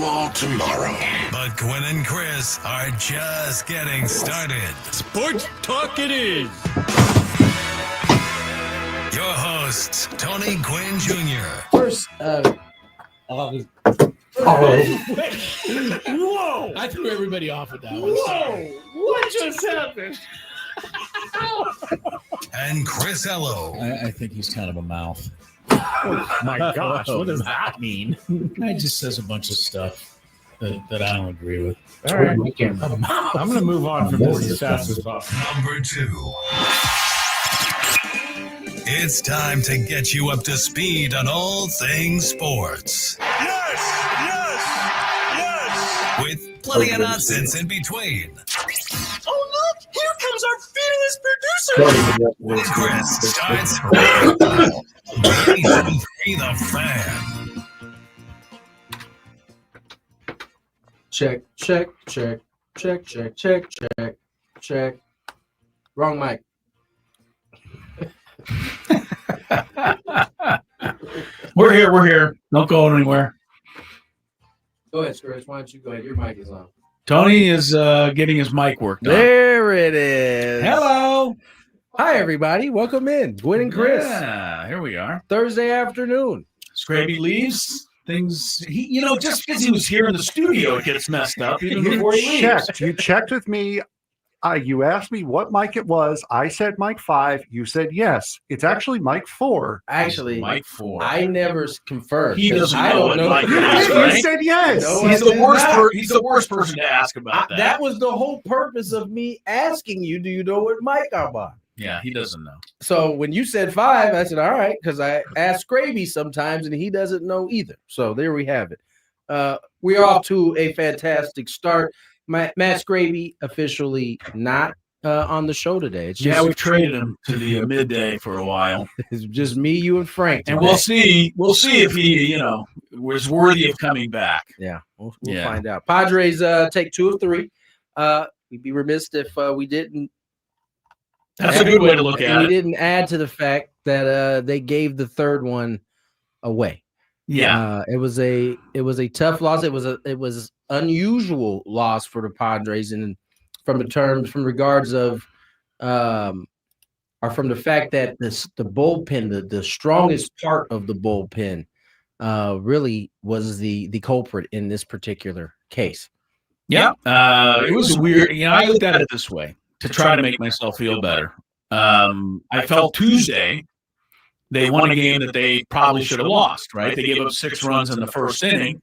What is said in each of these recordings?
baseball tomorrow. But Gwynn and Chris are just getting started. Sports talk it is. Your hosts, Tony Gwynn Jr. First, Whoa! I threw everybody off with that one. Whoa! What just happened? And Chris Ello. I think he's kind of a mouth. Oh my gosh, what does that mean? He just says a bunch of stuff that I don't agree with. All right. I'm going to move on from this as fast as possible. Number 2. It's time to get you up to speed on all things sports. Yes! Yes! Yes! With plenty of nonsense in between. Oh, look! Here comes our fearless producer! Chris starts now. 97.3 The Fan. Check. Wrong mic. We're here. Don't go anywhere. Go ahead, Chris. Why don't you go ahead? Your mic is on. Tony is getting his mic worked on. There it is. Hello. Hi, everybody. Welcome in. Gwynn and Chris. Yeah, here we are. Thursday afternoon. Scraby leaves. Things, just because he was here in the studio, it gets messed up even before he leaves. You checked with me. You asked me what mic it was. I said mic 5. You said yes. It's actually mic 4. Actually, Mic 4. I never confirmed. He doesn't I know don't what know. mic it is, You right? said yes. No, He's I the did worst. not. He's the worst person to ask about that. That was the whole purpose of me asking you, do you know what mic I'm on? Yeah, he doesn't know. So when you said 5, I said, all right, because I ask Gravy sometimes and he doesn't know either. So there we have it. We're off to a fantastic start. Matt Gravy officially not on the show today. It's just, We've traded him to the midday for a while, it's just me, you, and Frank. and today. we'll see if he, was worthy of coming back. Yeah, we'll Yeah. find out. Padres take 2 of 3. We'd be remiss if we didn't. That's a good way to look at We it. didn't add to the fact that they gave the third one away. Yeah, It was a tough loss. It was unusual loss for the Padres, and from regards of or from the fact that the bullpen, the strongest part of the bullpen, really was the culprit in this particular case. yeah. It was weird. I looked at it this way to try to make myself feel better. I felt Tuesday they won a game that they probably should have lost. Right? They gave up 6 runs in the first inning,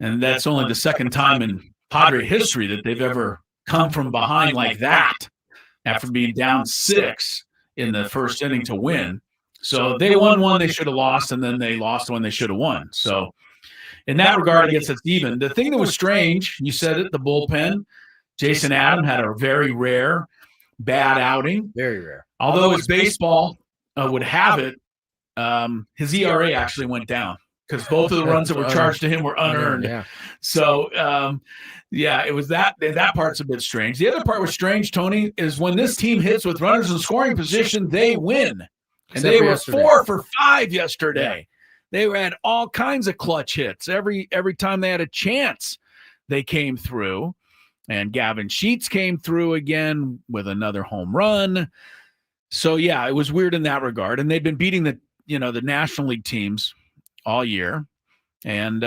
and that's only the second time in Padre history that they've ever come from behind like that after being down 6 in the first inning to win. So they won one they should have lost, and then they lost one they should have won. So in that regard, I guess it's even. The thing that was strange, you said it, the bullpen, Jason Adam had a very rare bad outing. Very rare. Although his baseball would have it, his ERA actually went down because both of the runs that were charged to him were unearned. Yeah. So, it was that part's a bit strange. The other part was strange, Tony, is when this team hits with runners in scoring position, they win. And Except they for were yesterday. 4 for 5 yesterday. They had all kinds of clutch hits. Every time they had a chance, they came through. And Gavin Sheets came through again with another home run. So, yeah, it was weird in that regard. And they've been beating the National League teams all year. And,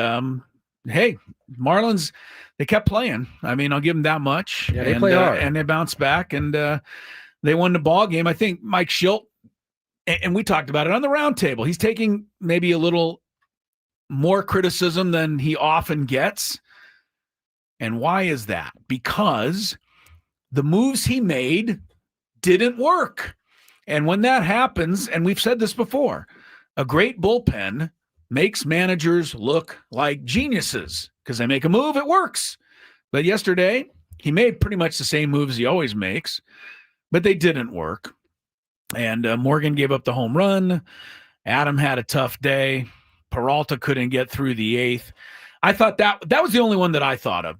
hey, Marlins, they kept playing. I mean, I'll give them that much. Yeah, they play hard. And they bounced back, and they won the ball game. I think Mike Schilt, and we talked about it on the roundtable, he's taking maybe a little more criticism than he often gets. And why is that? Because the moves he made didn't work. And when that happens, and we've said this before, a great bullpen makes managers look like geniuses because they make a move, it works. But yesterday, he made pretty much the same moves he always makes, but they didn't work. And Morgan gave up the home run. Adam had a tough day. Peralta couldn't get through the 8th. I thought that was the only one that I thought of.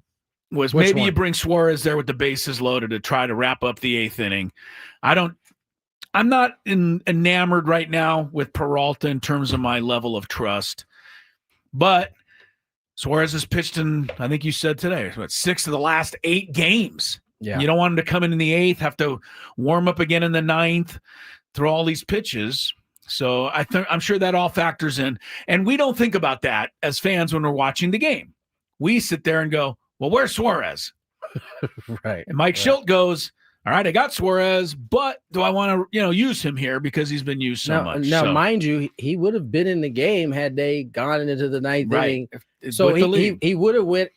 Was Which maybe one? you bring Suarez there with the bases loaded to try to wrap up the 8th inning. I'm not enamored right now with Peralta in terms of my level of trust, but Suarez has pitched in, I think you said today, 6 of the last 8 games. Yeah. You don't want him to come in the 8th, have to warm up again in the 9th, throw all these pitches. So I'm sure that all factors in. And we don't think about that as fans when we're watching the game. We sit there and go, well, where's Suarez? Right. And Mike Schilt goes, all right, I got Suarez, but do I want to, use him here because he's been used so much? Now, so, mind you, he would have been in the game had they gone into the 9th inning. Right. So he would have went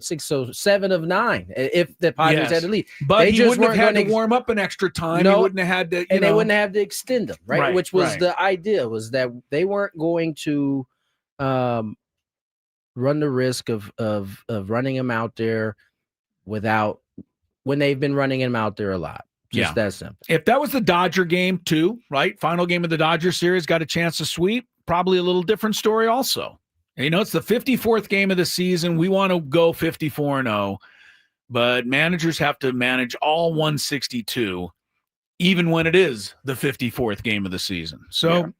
7 of 9 if the Padres had to lead. But they he just wouldn't have weren't had gonna to warm up an extra time. No, he wouldn't have had to, they wouldn't have to extend them, right? Which was the idea, was that they weren't going to run the risk of running him out there when they've been running him out there a lot. Just that simple. If that was the Dodger game too, right? Final game of the Dodger series, got a chance to sweep, probably a little different story also. It's the 54th game of the season. We want to go 54-0, but managers have to manage all 162, even when it is the 54th game of the season. So,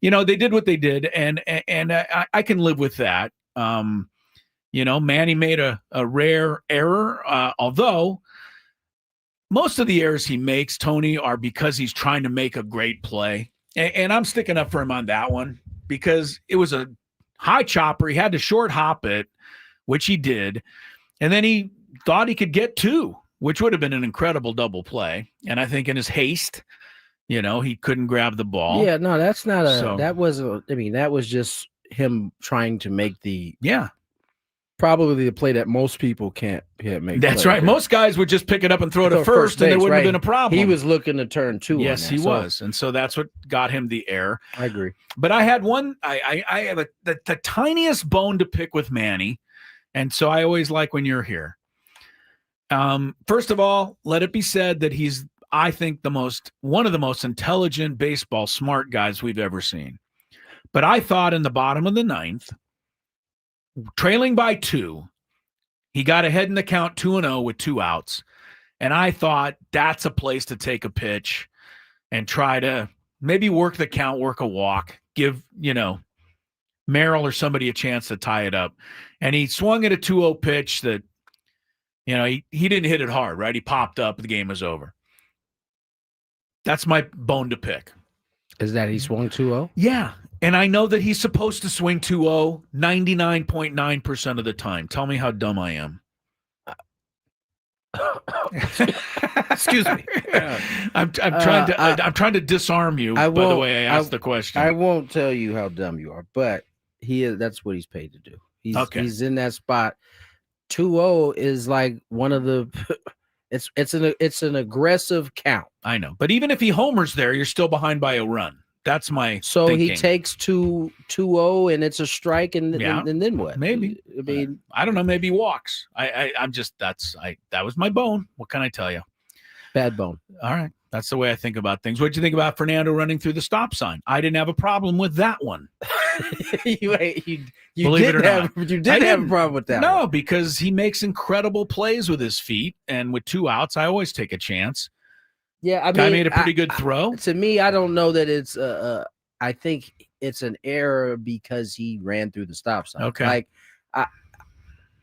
they did what they did, and I can live with that. Manny made a rare error, although most of the errors he makes, Tony, are because he's trying to make a great play. And I'm sticking up for him on that one because it was a high chopper. He had to short hop it, which he did. And then he thought he could get 2, which would have been an incredible double play. And I think in his haste, he couldn't grab the ball. Yeah, no, that's not that was just him trying to make probably the play that most people can't make. That's right. Most guys would just pick it up and throw it to first, and there wouldn't have been a problem. He was looking to turn 2. Yes, he was. And so that's what got him the error. I agree. But I had one, I have the tiniest bone to pick with Manny. And so I always like when you're here. First of all, let it be said that he's, I think, one of the most intelligent baseball smart guys we've ever seen. But I thought in the bottom of the 9th, trailing by 2, he got ahead in the count 2-0 with 2 outs. And I thought that's a place to take a pitch and try to maybe work the count, work a walk, give, Merrill or somebody a chance to tie it up. And he swung at a 2-0 pitch that, he didn't hit it hard, right? He popped up, the game was over. That's my bone to pick. Is that he swung 2-0? Yeah. And I know that he's supposed to swing 2-0 99.9% of the time. Tell me how dumb I am. Excuse me. I'm trying to disarm you by the way I asked the question. I won't tell you how dumb you are, but that's what he's paid to do. He's in that spot. 2-0 is like one of the it's an aggressive count. I know. But even if he homers there, you're still behind by a run. That's my thinking. He takes 2-0 and it's a strike, and then what? Maybe. I mean, I don't know. Maybe he walks. That was my bone. What can I tell you? Bad bone. All right. That's the way I think about things. What'd you think about Fernando running through the stop sign? I didn't have a problem with that one. you didn't have a problem with that. No, one. Because he makes incredible plays with his feet, and with 2 outs, I always take a chance. Yeah, I mean, guy made a pretty good throw. To me, I don't know that it's. I think it's an error because he ran through the stop sign. Okay, like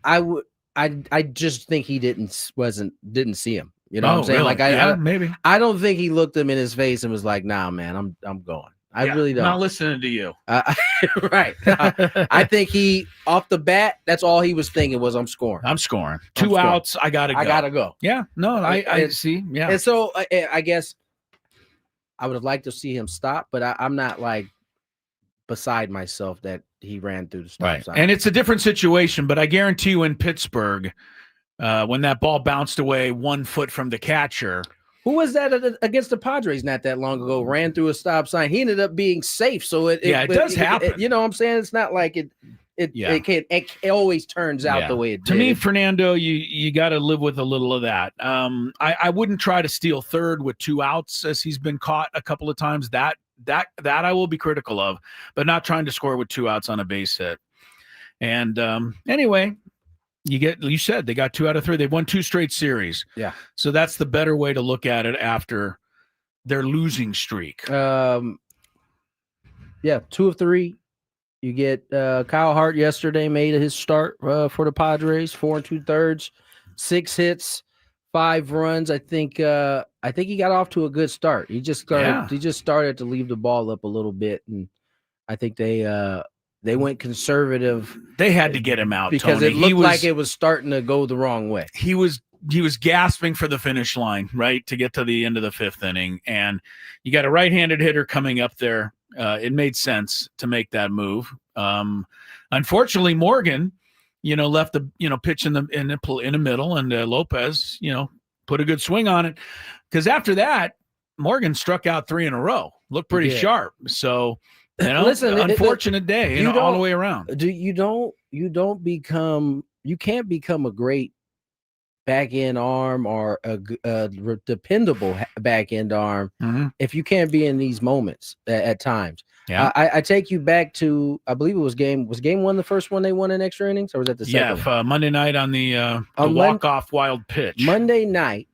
I just think he didn't see him. You know what I'm saying? Really? Like maybe. I don't think he looked him in his face and was like, "Nah, man, I'm going." I really don't. Not listening to you. Right. I think he, off the bat, that's all he was thinking was, I'm scoring. 2 outs. I got to go. Yeah. No, I see. Yeah. And so I guess I would have liked to see him stop, but I'm not like beside myself that he ran through the stop sign. And it's a different situation, but I guarantee you in Pittsburgh, when that ball bounced away 1 foot from the catcher. Who was that against the Padres not that long ago? Ran through a stop sign. He ended up being safe. So it does happen. You know what I'm saying? It's not like it always turns out the way it did. To me, Fernando, you got to live with a little of that. I wouldn't try to steal third with 2 outs as he's been caught a couple of times. That I will be critical of, but not trying to score with 2 outs on a base hit. And anyway. You said they got 2 out of 3. They've won 2 straight series. Yeah. So that's the better way to look at it after their losing streak. Yeah, 2 of 3 You get Kyle Hart yesterday made his start for the Padres, 4 2/3, 6 hits, 5 runs. I think he got off to a good start. He just started to leave the ball up a little bit, and I think they went conservative. They had to get him out because Tony. It looked like it was starting to go the wrong way. He was gasping for the finish line, right, to get to the end of the 5th inning, and you got a right-handed hitter coming up there. It made sense to make that move. Unfortunately, Morgan, left the pitch in the middle, and Lopez, put a good swing on it. Because after that, Morgan struck out 3 in a row. Looked pretty sharp. So, Listen, unfortunate day, all the way around. You can't become a great back end arm or a dependable back end arm if you can't be in these moments at times. Yeah, I take you back to, I believe it was game 1 the first one they won in extra innings, or was that the second? Yeah, Monday night on the walk-off wild pitch. Monday night,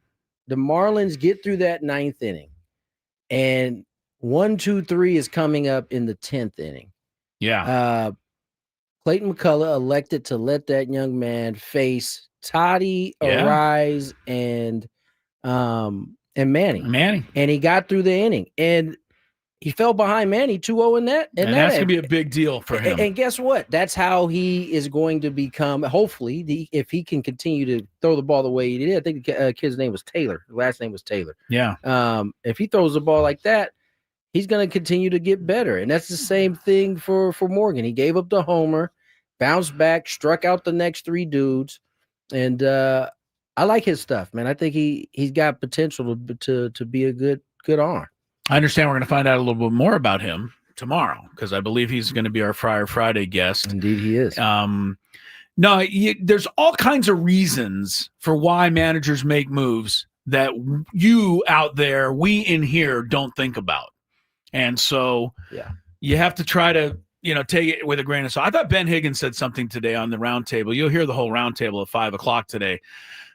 the Marlins get through that 9th inning, and 1, 2, 3 is coming up in the 10th inning. Yeah. Clayton McCullough elected to let that young man face Toddy, Arise, and Manny. And he got through the inning, and he fell behind Manny 2-0 in that. And that's going to be a big deal for him. And guess what? That's how he is going to become, hopefully, if he can continue to throw the ball the way he did. I think the kid's name was Taylor. The last name was Taylor. Yeah. If he throws the ball like that, he's going to continue to get better. And that's the same thing for Morgan. He gave up the homer, bounced back, struck out the next 3 dudes. And I like his stuff, man. I think he's got potential to be a good arm. I understand we're going to find out a little bit more about him tomorrow, because I believe he's going to be our Friar Friday guest. Indeed, he is. There's all kinds of reasons for why managers make moves that you out there, we in here, don't think about. And so you have to try to take it with a grain of salt. I thought Ben Higgins said something today on the roundtable. You'll hear the whole roundtable at 5:00 today.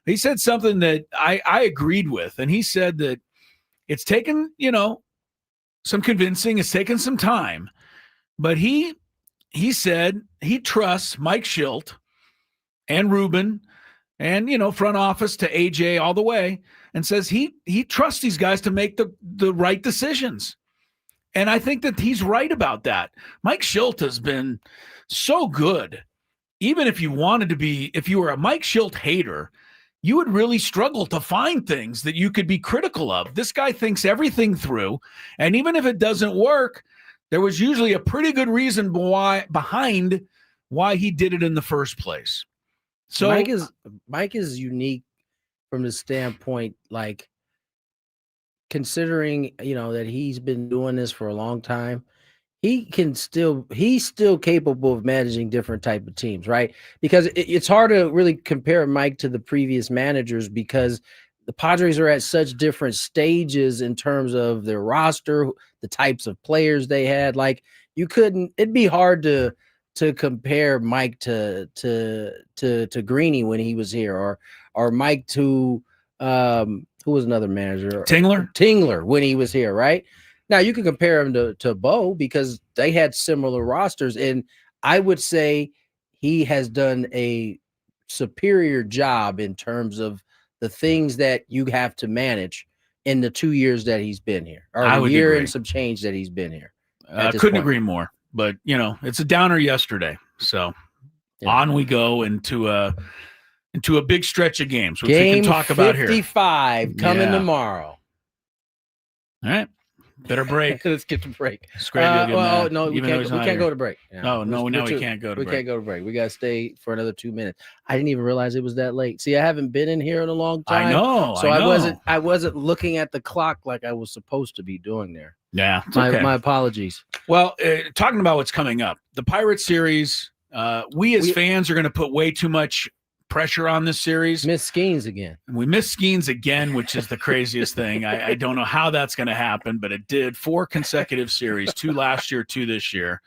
He said something that I agreed with, and he said that it's taken, some convincing. It's taken some time, but he said he trusts Mike Shildt and Ruben and, front office to AJ all the way, and says he trusts these guys to make the right decisions. And I think that he's right about that. Mike Shildt has been so good. Even if you were a Mike Shildt hater, you would really struggle to find things that you could be critical of. This guy thinks everything through. And even if it doesn't work, there was usually a pretty good reason behind why he did it in the first place. So Mike is unique from the standpoint, like, considering that he's been doing this for a long time, he's still capable of managing different type of teams, right? Because it's hard to really compare Mike to the previous managers, because the Padres are at such different stages in terms of their roster, the types of players they had. Like, it'd be hard to compare Mike to Greeny when he was here, or Mike to who was another manager? Tingler when he was here, right? Now you can compare him to Bo, because they had similar rosters, and I would say he has done a superior job in terms of the things that you have to manage in the 2 years that he's been here, or a year agree. And some change that he's been here. Couldn't agree more. But it's a downer yesterday, so on we go into a big stretch of games, which we can talk about here. 55 coming tomorrow. All right. Better break. Let's get to break. No, we can't go to break. Yeah. We can't go to break. We can't go to break. We got to stay for another 2 minutes. I didn't even realize it was that late. See, I haven't been in here in a long time. I know. So I wasn't looking at the clock like I was supposed to be doing there. Yeah. My apologies. Well, talking about what's coming up, the Pirates series, we as fans are going to put way too much pressure on this series. Miss Skeens again. We missed Skeens again, which is the craziest thing. I don't know how that's going to happen, but it did. 4 consecutive series, 2 last year, 2 this year.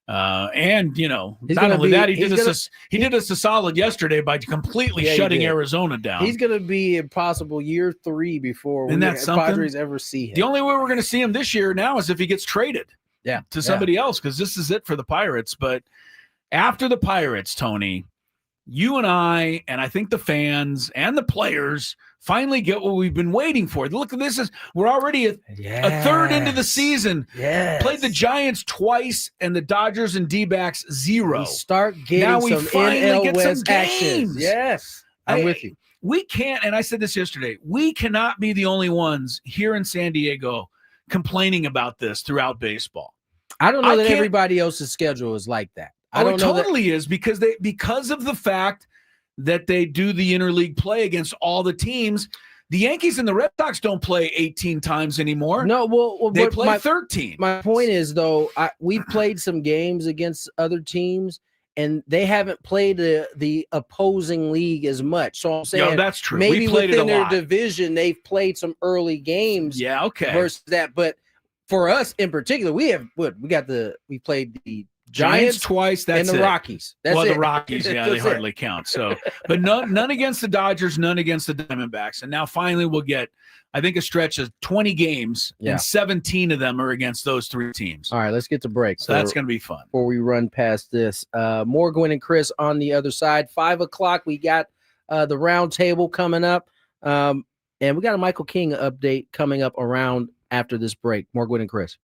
And not only that, he did us a solid yesterday by completely shutting Arizona down. He's going to be impossible year 3 before the Padres ever see him. The only way we're going to see him this year now is if he gets traded. to somebody else because this is it for the Pirates. But after the Pirates, Tony, you and I think the fans and the players finally get what we've been waiting for. Look, we're already a third into the season. Yes. Played the Giants twice and the Dodgers and D-backs 0. We start getting now we some finally NL get West some games. action. Yes. I'm with you. We can't, and I said this yesterday, we cannot be the only ones here in San Diego complaining about this throughout baseball. I don't know that everybody else's schedule is like that. It totally is because of the fact that they do the interleague play against all the teams. The Yankees and the Red Sox don't play 18 times anymore. No, well they play 13. My point is, though, we've played some games against other teams, and they haven't played the opposing league as much. So I'm saying that's true. Maybe within their lot. Division, they've played some early games. Yeah, okay. Versus that, but for us in particular, we played the Giants twice. That's and the it. Rockies. That's the it. Rockies, they hardly count. So, but none against the Dodgers, none against the Diamondbacks, and now finally we'll get, I think, a stretch of 20 games, and 17 of them are against those 3 teams. All right, let's get to break. So that's going to be fun. Before we run past this, more Gwynn and Chris on the other side. 5:00, we got the round table coming up, and we got a Michael King update coming up around after this break. More Gwynn and Chris.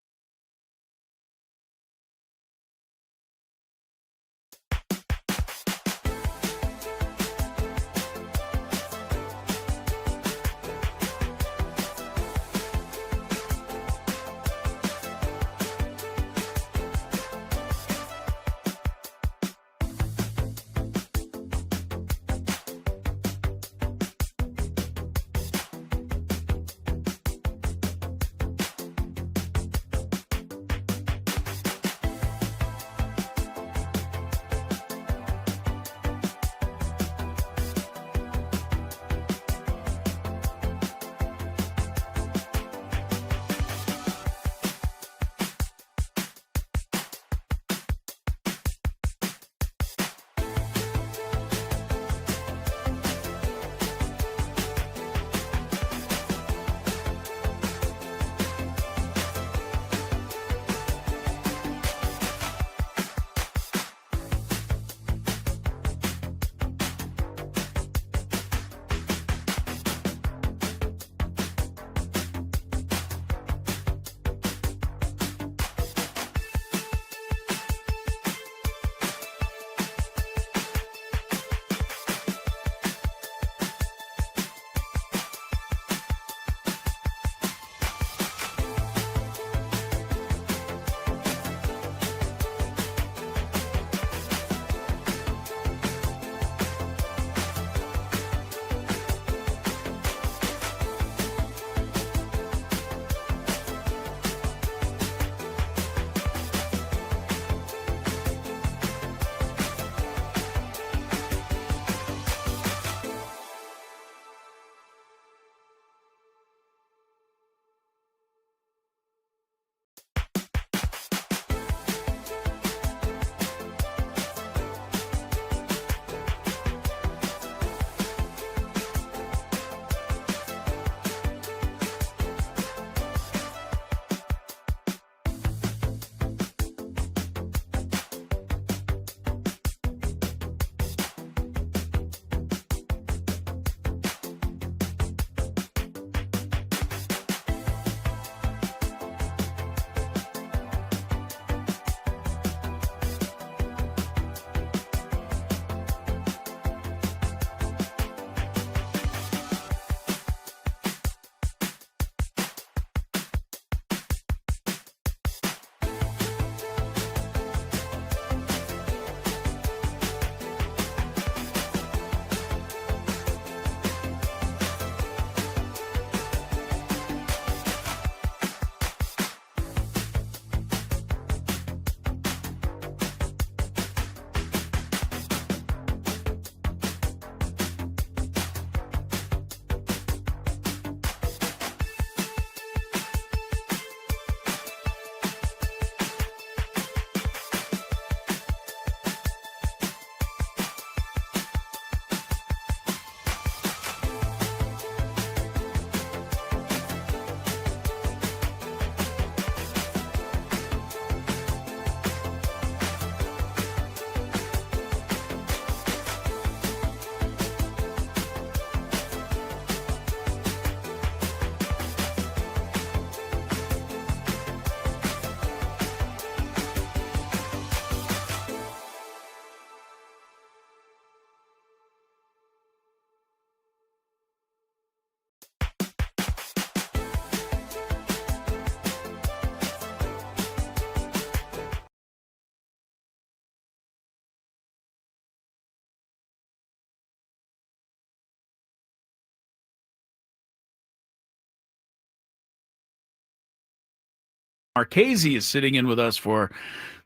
Marchese is sitting in with us for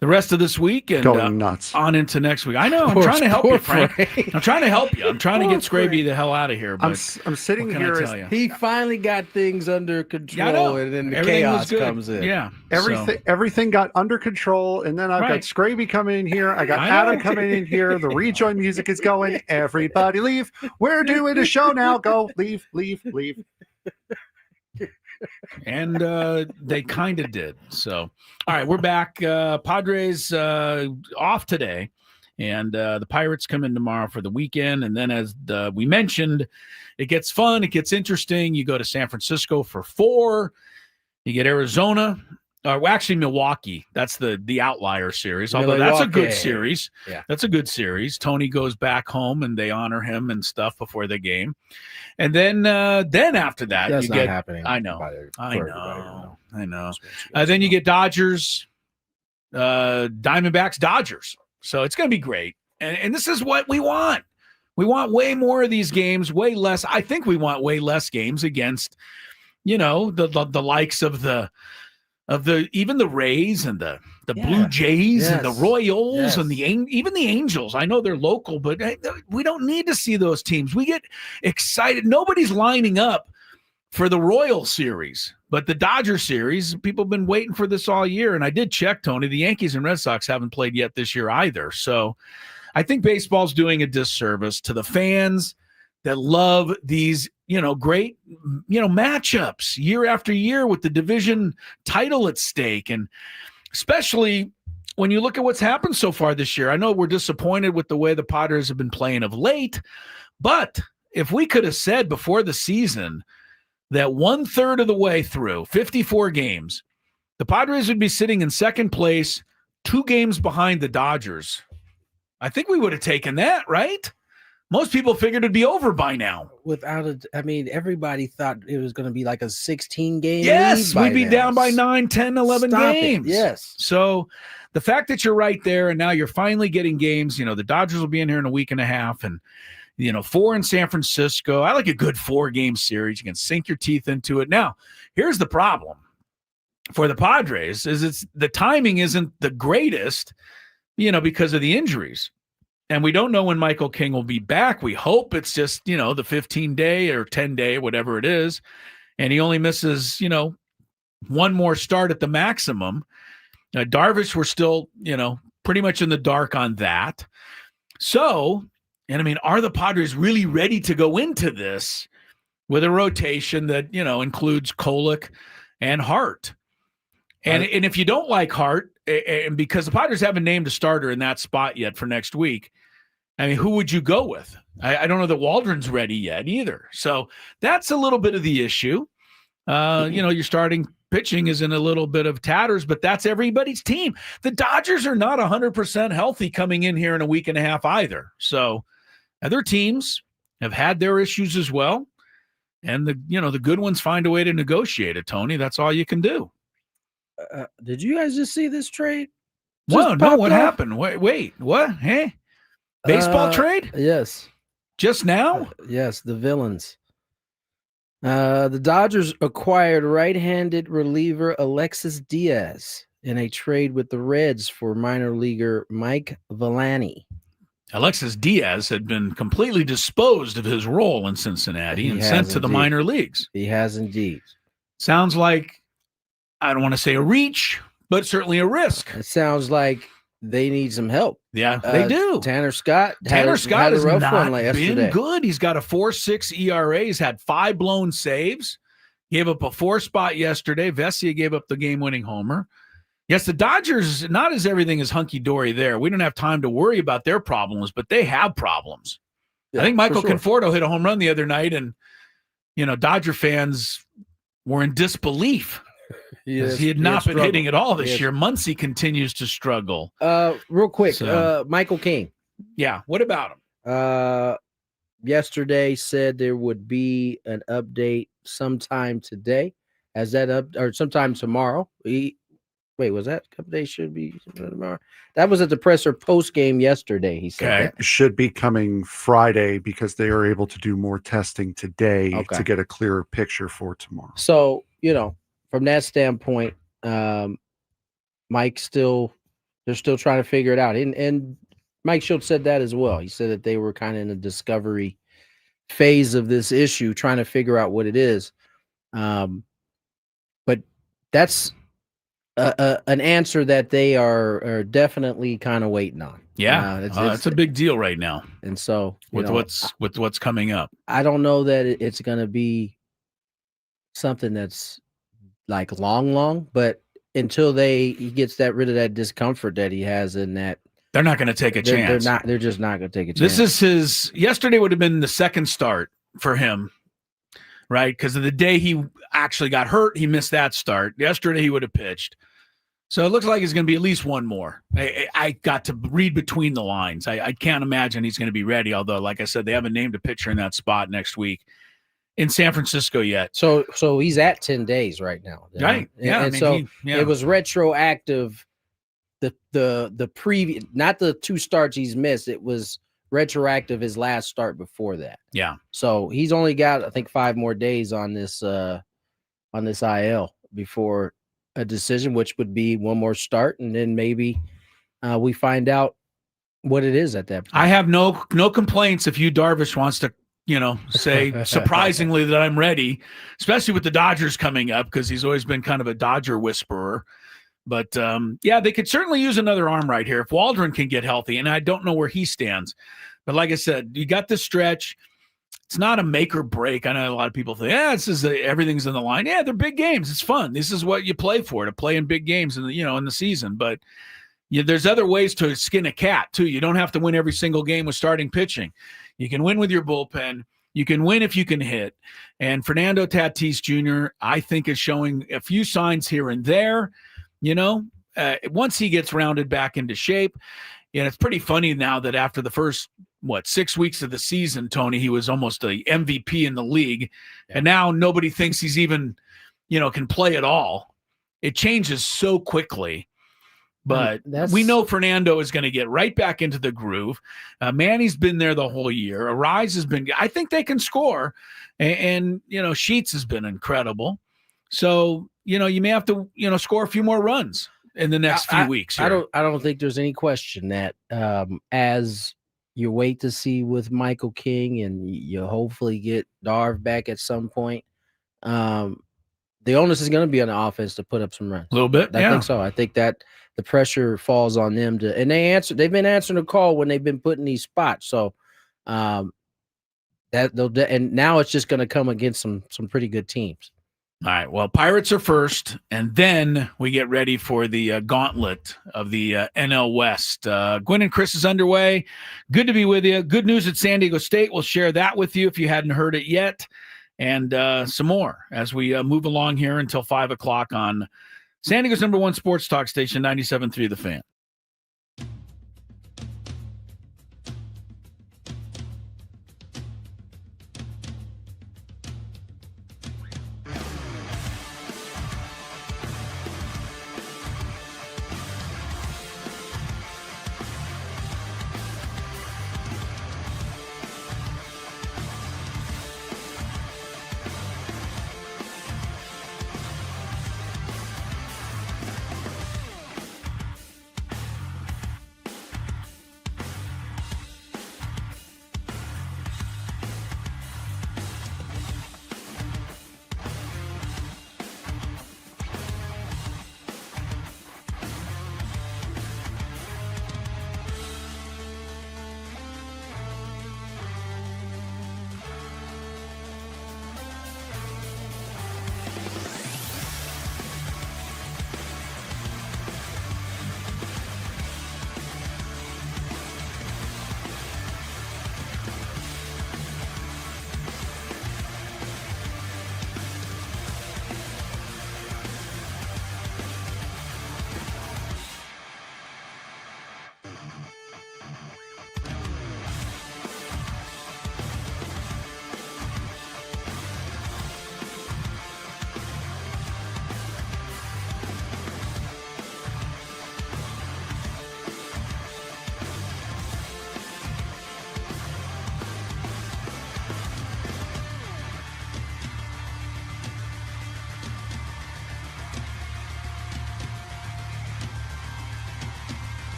the rest of this week and Going nuts. on into next week. I know. I'm trying to help you, Frank. I'm trying to help you. I'm trying to get Scraby the hell out of here. But I'm sitting what can here. I tell you? He finally got things under control, Yeah, I know. and then the Everything was chaos good. comes in. Yeah. Everything got under control, and then I've got Right. Scraby coming in here. I got I Adam know. coming in here. The rejoin music is going. Everybody leave. We're doing a show now. Go. Leave. And they kind of did. So, all right, we're back. Padres off today, and the Pirates come in tomorrow for the weekend. And then, as we mentioned, it gets fun. It gets interesting. You go to San Francisco for 4. You get Arizona. Actually, Milwaukee. That's the outlier series. Although that's a good series. Yeah. That's a good series. Tony goes back home, and they honor him and stuff before the game. And then after that, That's you not get. happening. I know. I know. Then you get Dodgers, Diamondbacks, Dodgers. So it's going to be great. And this is what we want. We want way more of these games, way less. I think we want way less games against, the likes of the even the Rays and the Blue Jays and the Royals and even the Angels. I know they're local, but we don't need to see those teams. We get excited. Nobody's lining up for the Royal series, but the Dodger series, people have been waiting for this all year. And I did check, Tony, the Yankees and Red Sox haven't played yet this year either. So I think baseball's doing a disservice to the fans that love these, great, matchups year after year with the division title at stake. And especially when you look at what's happened so far this year, I know we're disappointed with the way the Padres have been playing of late, but if we could have said before the season that 1/3 of the way through 54 games, the Padres would be sitting in second place, 2 games behind the Dodgers, I think we would have taken that, right? Most people figured it'd be over by now. Everybody thought it was going to be like a 16-game Yes, lead we'd be down by 9, 10, 11 Stop games. it. Yes. So the fact that you're right there and now you're finally getting games, the Dodgers will be in here in a week and a half and, 4 in San Francisco. I like a good 4-game series. You can sink your teeth into it. Now, here's the problem for the Padres is the timing isn't the greatest, because of the injuries. And we don't know when Michael King will be back. We hope it's just, the 15-day or 10-day, whatever it is. And he only misses, one more start at the maximum. Darvish, we're still, pretty much in the dark on that. So, are the Padres really ready to go into this with a rotation that, includes Kolek and Hart? And if you don't like Hart, and because the Padres haven't named a starter in that spot yet for next week, who would you go with? I don't know that Waldron's ready yet either. So that's a little bit of the issue. Your starting pitching is in a little bit of tatters, but that's everybody's team. The Dodgers are not 100% healthy coming in here in a week and a half either. So other teams have had their issues as well. And the good ones find a way to negotiate it, Tony. That's all you can do. Did you guys just see this trade? Well, no, what happened? Wait, what? Hey? Baseball trade? Yes. Just now? Yes, the villains. The Dodgers acquired right-handed reliever Alexis Diaz in a trade with the Reds for minor leaguer Mike Villani. Alexis Diaz had been completely disposed of his role in Cincinnati and sent to the minor leagues. He has indeed. Sounds like, I don't want to say a reach, but certainly a risk. It sounds like they need some help. Yeah, they do. Tanner Scott had has not yesterday. Been good. He's got a 4.6 ERA. He's had 5 blown saves. Gave up a 4 spot yesterday. Vesia gave up the game-winning homer. Yes, the Dodgers, not as everything is hunky-dory there. We don't have time to worry about their problems, but they have problems. I think Michael Conforto hit a home run the other night, and, Dodger fans were in disbelief. He had not been hitting at all this year. Muncy continues to struggle. Real quick, Michael King. Yeah, what about him? Yesterday said there would be an update sometime today. Or sometime tomorrow. Was that update should be tomorrow? That was at the presser post game yesterday. He said that. Should be coming Friday because they are able to do more testing today to get a clearer picture for tomorrow. So, from that standpoint, Mike they're still trying to figure it out. And Mike Schultz said that as well. He said that they were kind of in a discovery phase of this issue, trying to figure out what it is. But that's an answer that they are definitely kind of waiting on. Yeah, it's a big deal right now. And so with what's coming up, I don't know that it's going to be something that's like long, but until he gets rid of that discomfort that he has in that, they're not going to take a chance. They're just not going to take a chance. This is yesterday would have been the second start for him, right? Because of the day he actually got hurt, he missed that start. Yesterday he would have pitched. So it looks like it's going to be at least one more. I got to read between the lines. I can't imagine he's going to be ready, although, like I said, they haven't named a pitcher in that spot next week in San Francisco yet. So he's at 10 days right now. Right. Yeah. It was retroactive. The previous, not the 2 starts he's missed. It was retroactive his last start before that. Yeah. So he's only got, I think, 5 more days on this IL before a decision, which would be one more start, and then maybe we find out what it is at that point. I have no complaints if Darvish wants to, say surprisingly that I'm ready, especially with the Dodgers coming up, because he's always been kind of a Dodger whisperer. But they could certainly use another arm right here if Waldron can get healthy, and I don't know where he stands. But like I said, you got this stretch. It's not a make or break. I know a lot of people think, everything's in the line. Yeah, they're big games. It's fun. This is what you play for, to play in big games in the season. But there's other ways to skin a cat too. You don't have to win every single game with starting pitching. You can win with your bullpen. You can win if you can hit. And Fernando Tatis Jr., I think, is showing a few signs here and there. Once he gets rounded back into shape, it's pretty funny now that after the first 6 weeks of the season, Tony, he was almost the MVP in the league, and now nobody thinks he's even, can play at all. It changes so quickly, but we know Fernando is going to get right back into the groove. Manny's been there the whole year. Arise has been. I think they can score, and Sheets has been incredible. So you may have to score a few more runs in the next few weeks. Here. I don't think there's any question that as you wait to see with Michael King and you hopefully get Darv back at some point, the onus is going to be on the offense to put up some runs. A little bit, I think so. I think that the pressure falls on them and they've been answering the call when they've been put in these spots. So and now it's just going to come against some pretty good teams. All right. Well, Pirates are first, and then we get ready for the gauntlet of the NL West. Gwynn and Chris is underway. Good to be with you. Good news at San Diego State. We'll share that with you if you hadn't heard it yet, and some more as we move along here until 5 o'clock on San Diego's #1 sports talk station, 97.3 The Fan.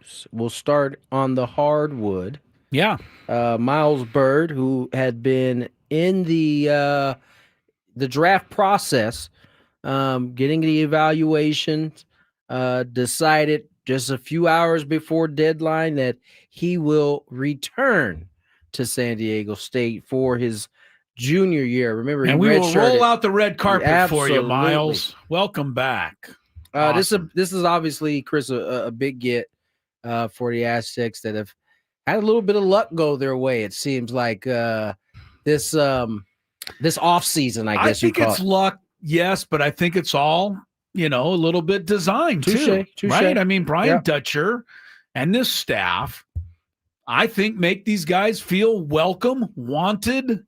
news. We'll start on the hardwood. Yeah. Miles Bird, who had been in the draft process, getting the evaluations, decided just a few hours before deadline that he will return to San Diego State for his junior year. Remember, and we will roll out the red carpet for you, Absolutely. Miles. Welcome back. Awesome. This is obviously, Chris, a big get for the Aztecs that have had a little bit of luck go their way. It seems like this off season, I guess think it's luck, yes, but I think it's all a little bit designed too, right? I mean, Brian Dutcher and this staff, I think, make these guys feel welcome, wanted.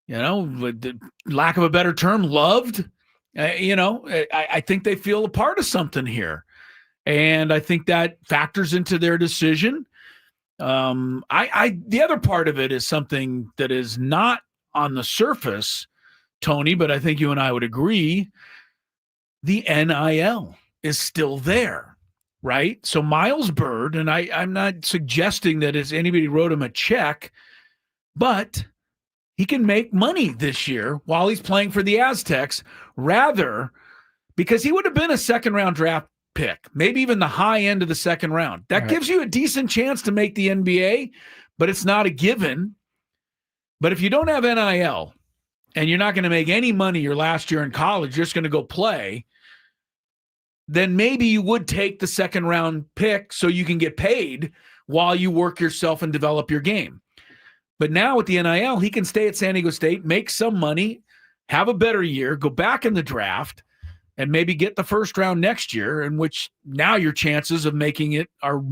With lack of a better term, loved. I think they feel a part of something here. And I think that factors into their decision. The other part of it is something that is not on the surface, Tony, but I think you and I would agree. The NIL is still there, right? So Miles Bird, and I'm not suggesting that anybody wrote him a check, but he can make money this year while he's playing for the Aztecs, rather because he would have been a second-round draft pick, maybe even the high end of the second round. That gives you a decent chance to make the NBA, but it's not a given. But if you don't have NIL and you're not going to make any money your last year in college, you're just going to go play, then maybe you would take the second-round pick so you can get paid while you work yourself and develop your game. But now with the NIL, he can stay at San Diego State, make some money, have a better year, go back in the draft, and maybe get the first round next year, in which now your chances of making it are,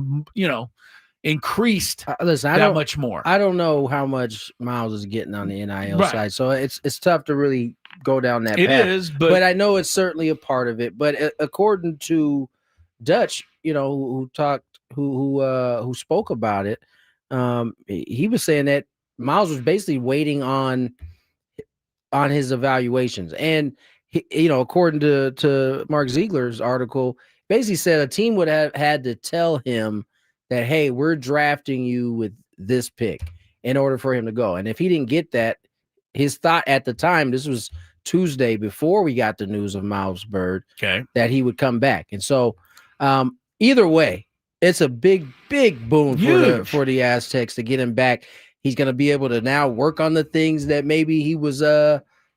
increased much more. I don't know how much Miles is getting on the NIL side, so it's tough to really go down that path. It is, but I know it's certainly a part of it. But according to Dutch, who spoke about it, he was saying that Miles was basically waiting on his evaluations, and according to Mark Ziegler's article, basically said a team would have had to tell him that, hey, we're drafting you with this pick in order for him to go. And if he didn't get that, his thought at the time, this was Tuesday before we got the news of Miles Bird, that he would come back. And so either way, it's a big boon for the Aztecs to get him back. He's going to be able to now work on the things that maybe he was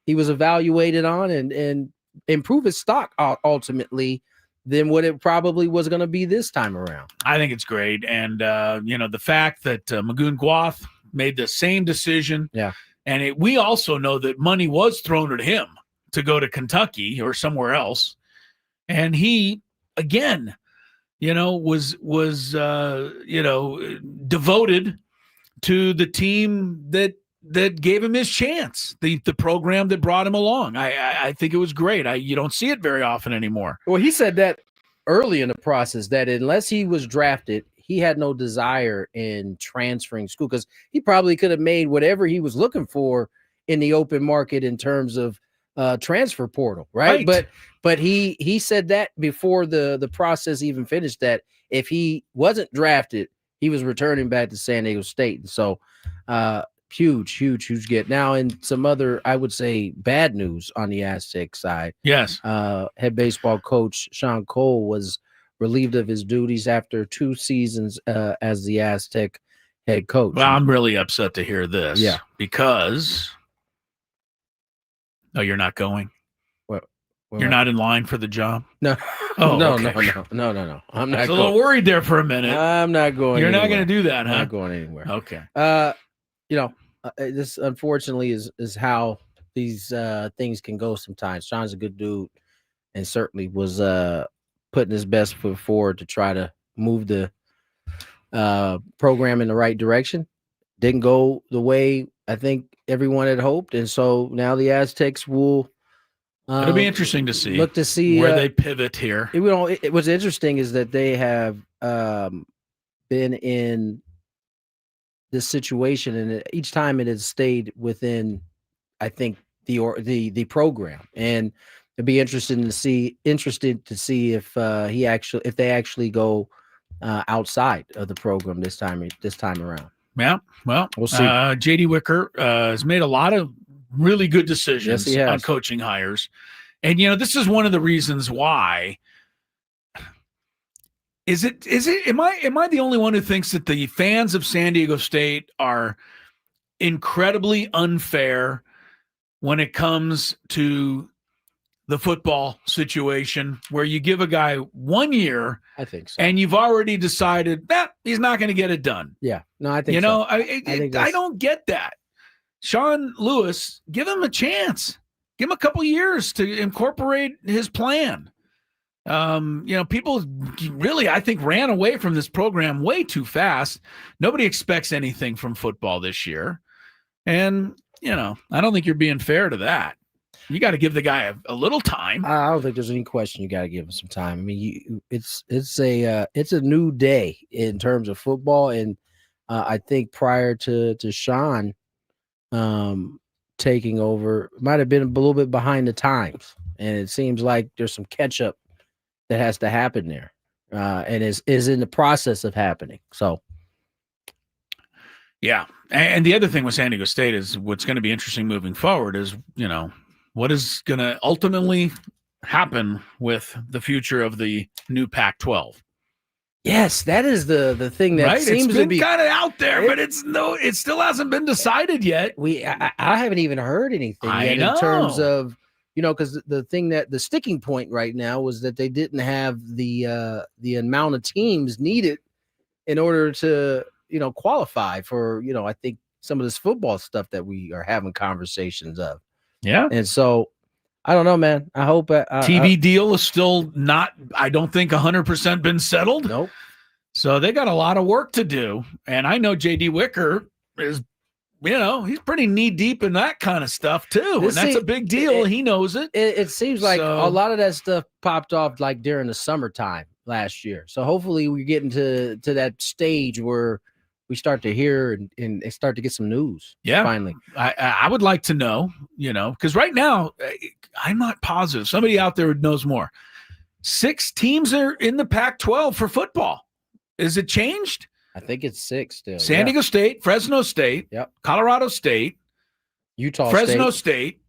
evaluated on and improve his stock ultimately than what it probably was going to be this time around. I think it's great. And, the fact that Magoon Guath made the same decision. Yeah. And we also know that money was thrown at him to go to Kentucky or somewhere else. And he, again, was devoted to the team that gave him his chance, the program that brought him along. I think it was great. You don't see it very often anymore. Well, he said that early in the process, that unless he was drafted, he had no desire in transferring school, because he probably could have made whatever he was looking for in the open market in terms of transfer portal, right? But he said that before the process even finished, that if he wasn't drafted, he was returning back to San Diego State. And so huge get. Now, in some other, I would say, bad news on the Aztec side. Yes. Head baseball coach Sean Cole was relieved of his duties after 2 seasons as the Aztec head coach. Well, I'm really upset to hear this. Yeah. Because you're not going. You're not in line for the job? No. Oh, no, okay. no. I'm not. I was a little worried there for a minute. I'm not going. You're anywhere. not going to do that, huh? I'm not going anywhere. Okay. This unfortunately is how these things can go sometimes. Sean's a good dude, and certainly was putting his best foot forward to try to move the program in the right direction. Didn't go the way I think everyone had hoped, and so now the Aztecs will. It'll be interesting to see. Look to see where they pivot here. What's interesting is that they have been in this situation, and each time it has stayed within, I think, the program, and it'd be interesting to see if they actually go outside of the program this time around. Yeah, well, We'll see. JD Wicker has made a lot of really good decisions Yes, he has. on coaching hires. And, this is one of the reasons why. Am I the only one who thinks that the fans of San Diego State are incredibly unfair when it comes to the football situation, where you give a guy 1 year, I think so. and you've already decided that he's not going to get it done? Yeah, no, I think so. I don't get that. Sean Lewis, give him a chance. Give him a couple years to incorporate his plan. People really, I think, ran away from this program way too fast. Nobody expects anything from football this year. And, I don't think you're being fair to that. You got to give the guy a little time. I don't think there's any question you got to give him some time. I mean, it's a new day in terms of football, and I think prior to Sean taking over, might have been a little bit behind the times, and it seems like there's some catch up that has to happen there, and is in the process of happening. So, yeah, and the other thing with San Diego State is what's going to be interesting moving forward is what is going to ultimately happen with the future of the new Pac-12. Yes, that is the thing that seems to be kind of out there, but it still hasn't been decided yet. I haven't even heard anything yet in terms of, because the sticking point right now was that they didn't have the amount of teams needed in order to, qualify for, I think some of this football stuff that we are having conversations of. Yeah. And so I don't know, man. I hope TV deal is still not, I don't think 100% been settled. Nope. So they got a lot of work to do. And I know JD Wicker is, he's pretty knee deep in that kind of stuff too. And that's a big deal. He knows it. It seems like a lot of that stuff popped off like during the summertime last year. So hopefully we're getting to that stage where we start to hear and start to get some news. Yeah. Finally. I would like to know, because right now I'm not positive. Somebody out there knows more. 6 teams are in the Pac-12 for football. Is it changed? I think it's 6 still. San Diego State, Fresno State, Colorado State, Fresno State,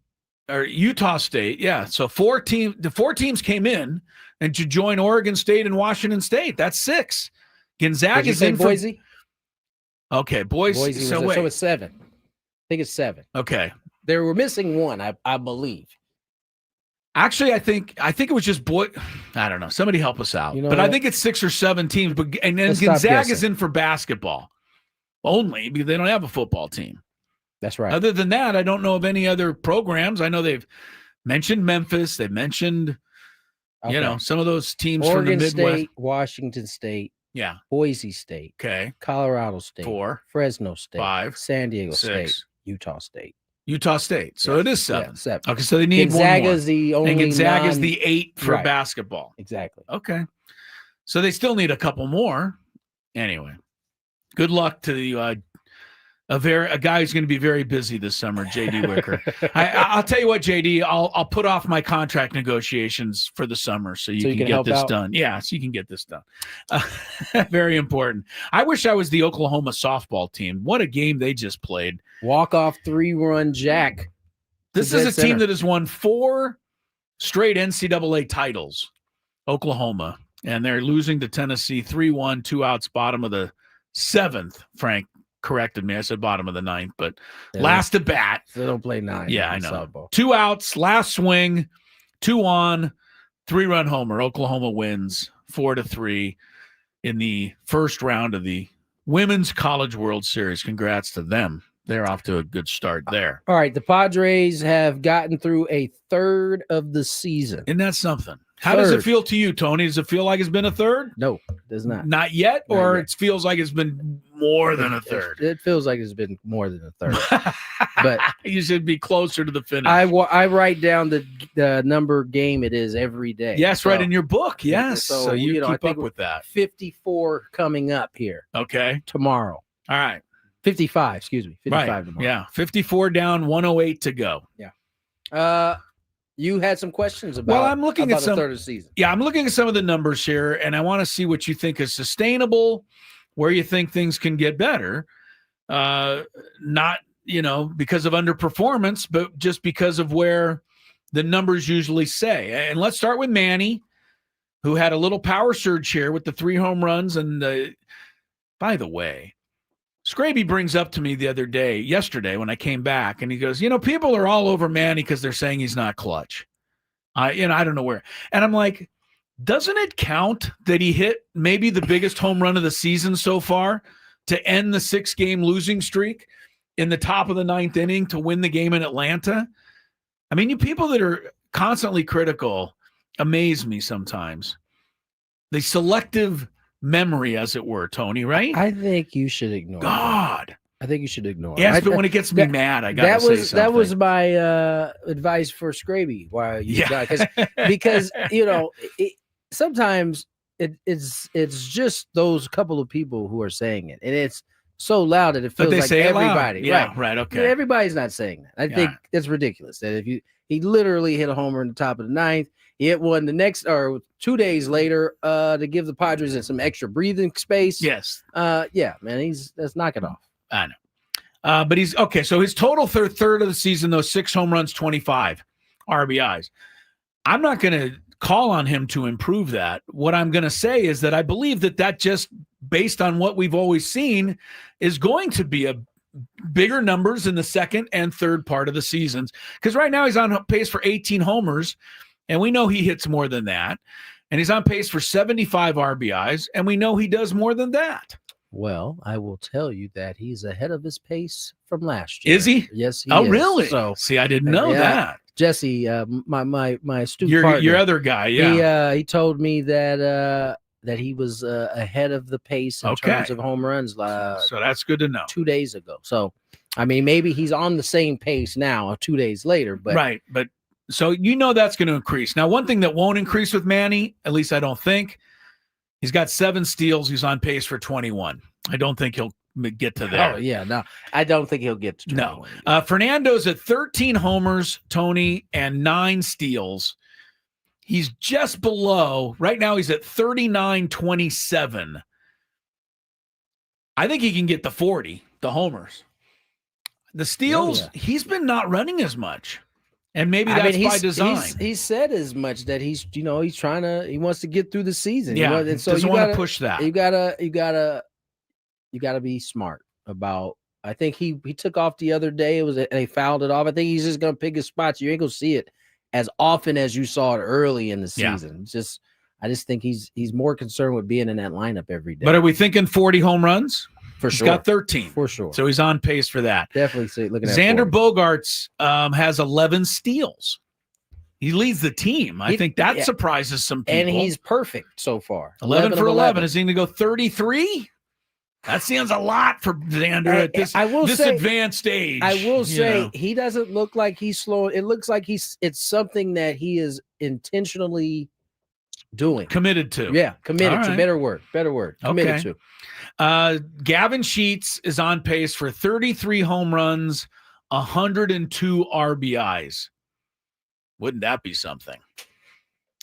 or Utah State. Yeah. So the 4 teams came in and to join Oregon State and Washington State. That's 6. Gonzaga is in Boise. Okay, Boise. So it's 7. I think it's 7. Okay. They were missing 1, I believe. Actually, I think it was just I don't know. Somebody help us out. But I think it's 6 or 7 teams. But and then Gonzaga's in for basketball only because they don't have a football team. That's right. Other than that, I don't know of any other programs. I know they've mentioned Memphis. They've mentioned some of those teams Oregon from the Midwest. State, Washington State. Yeah. Boise State. Okay. Colorado State. 4. Fresno State. 5. San Diego 6. State. Utah State. Utah State. So it is 7. Yeah, 7. Okay, so they need Gonzaga's one more. the only and Gonzaga's the 8 for Right. basketball. Exactly. Okay. So they still need a couple more. Anyway, good luck to the a guy who's going to be very busy this summer, JD Wicker. I'll tell you what, JD, I'll put off my contract negotiations for the summer so you can get this done. Yeah, so you can get this done. Very important. I wish I was the Oklahoma softball team. What a game they just played. Walk-off 3-run jack. This is a team that has won 4 straight NCAA titles, Oklahoma, and they're losing to Tennessee 3-1, 2 outs, bottom of the 7th. Frank corrected me. I said bottom of the 9th, but last at bat. They don't play 9. Yeah, I know. Softball. 2 outs, last swing, 2 on, 3-run homer. Oklahoma wins 4-3 in the first round of the Women's College World Series. Congrats to them. They're off to a good start there. All right, the Padres have gotten through a third of the season. Isn't that something? How does it feel to you, Tony? Does it feel like it's been a third? No, it does not. Not yet, Not yet. It feels like it's been more than a third? It feels like it's been more than a third. But you should be closer to the finish. I write down the number game it is every day. Yes, right in your book. Yes. So you keep up with that. 54 coming up here. Okay. Tomorrow. All right. 55, excuse me. 55 right. tomorrow. Yeah. 54 down, 108 to go. Yeah. You had some questions about. Well, I'm looking at the third of the season. Yeah, I'm looking at some of the numbers here, and I want to see what you think is sustainable, where you think things can get better. Not, because of underperformance, but just because of where the numbers usually say. And let's start with Manny, who had a little power surge here with the 3 home runs. And by the way, Scraby brings up to me yesterday when I came back, and he goes, people are all over Manny because they're saying he's not clutch. I don't know where. And I'm like, doesn't it count that he hit maybe the biggest home run of the season so far to end the 6-game losing streak in the top of the 9th inning to win the game in Atlanta? I mean, you people that are constantly critical amaze me sometimes. The selective memory, as it were, Tony, right? I think you should ignore God. I think you should ignore it. Yes, but when it gets me mad, I gotta say something. That was my advice for Scraby. Why you because sometimes it's just those couple of people who are saying it, and it's so loud that it feels like everybody. Yeah, right. Okay. Everybody's not saying that. I think it's ridiculous that he literally hit a homer in the top of the 9th. He hit one the next or 2 days later to give the Padres some extra breathing space. Yes. Yeah, man. Let's knock it off. I know. But he's okay. So his total third of the season, though, 6 home runs, 25 RBIs. I'm not going to call on him to improve that. What I'm going to say is that I believe that just based on what we've always seen is going to be a bigger numbers in the second and third part of the seasons. Because right now he's on pace for 18 homers, and we know he hits more than that. And he's on pace for 75 RBIs, and we know he does more than that. Well, I will tell you that he's ahead of his pace from last year. Is he? Yes, he is. Oh, really? So, see, I didn't know that. Jesse, my astute partner, your other guy, yeah. He told me that he was ahead of the pace in terms of home runs. So that's good to know. 2 days ago. So, I mean, maybe he's on the same pace now, 2 days later. But right, but so that's going to increase. Now, one thing that won't increase with Manny, at least I don't think, he's got 7 steals. He's on pace for 21. I don't think he'll get to there. Oh, yeah. No, I don't think he'll get to 21. No. Fernando's at 13 homers, Tony, and 9 steals. He's just below. Right now, he's at 39-27. I think he can get the 40, the homers. The steals, he's been not running as much. And maybe that's by design. He said as much that he wants to get through the season. Yeah, and so doesn't want to push that. You gotta be smart about. I think he took off the other day. They fouled it off. I think he's just gonna pick his spots. You ain't gonna see it as often as you saw it early in the season. Yeah. I just think he's more concerned with being in that lineup every day. But are we thinking 40 home runs? For He's sure. got 13. For sure. So he's on pace for that. Definitely looking at Xander Bogaerts has 11 steals. He leads the team. I think that surprises some people. And he's perfect so far. 11 for 11. Is he going to go 33? That seems a lot for Xander at this advanced age. I will say he doesn't look like he's slow. It looks like it's something that he is intentionally doing. Committed to. Yeah, committed to. Right. Better word. Committed to. Gavin Sheets is on pace for 33 home runs, 102 RBIs. Wouldn't that be something?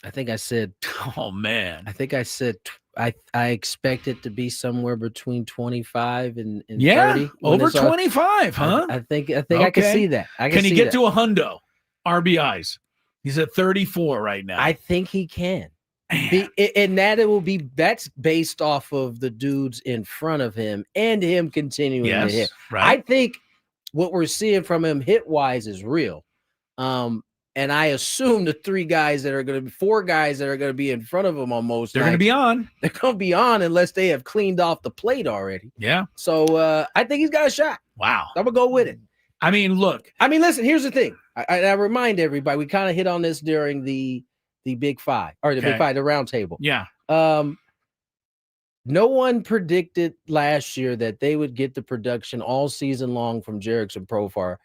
I think I said. Oh man! I think I said I expect it to be somewhere between 25 and 30. Over 25, huh? I think I can see that. Can he get to 100 RBIs? He's at 34 right now. I think he can. That's based off of the dudes in front of him and him continuing to hit. Right. I think what we're seeing from him hit wise is real. And I assume the 4 guys that are going to be in front of him almost. They're going to be on. They're going to be on unless they have cleaned off the plate already. Yeah. So I think he's got a shot. Wow. I'm going to go with it. I mean, look. Listen, here's the thing. I remind everybody, we kind of hit on this during the Big Five, or the Big Five, the round table. Yeah. No one predicted last year that they would get the production all season long from Jerickson Profar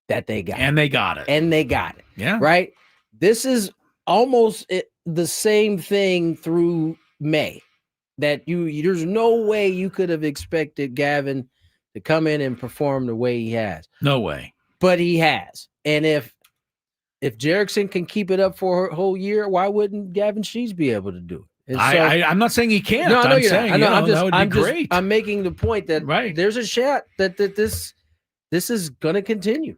that they got. And they got it. Yeah. Right? This is almost the same thing through May. That there's no way you could have expected Gavin to come in and perform the way he has. No way. But he has. And if if Jerickson can keep it up for a whole year, why wouldn't Gavin Sheets be able to do it? And I'm not saying he can't. No, I know I'm you're saying not. I know. that would be great. I'm making the point that there's a shot that this is going to continue.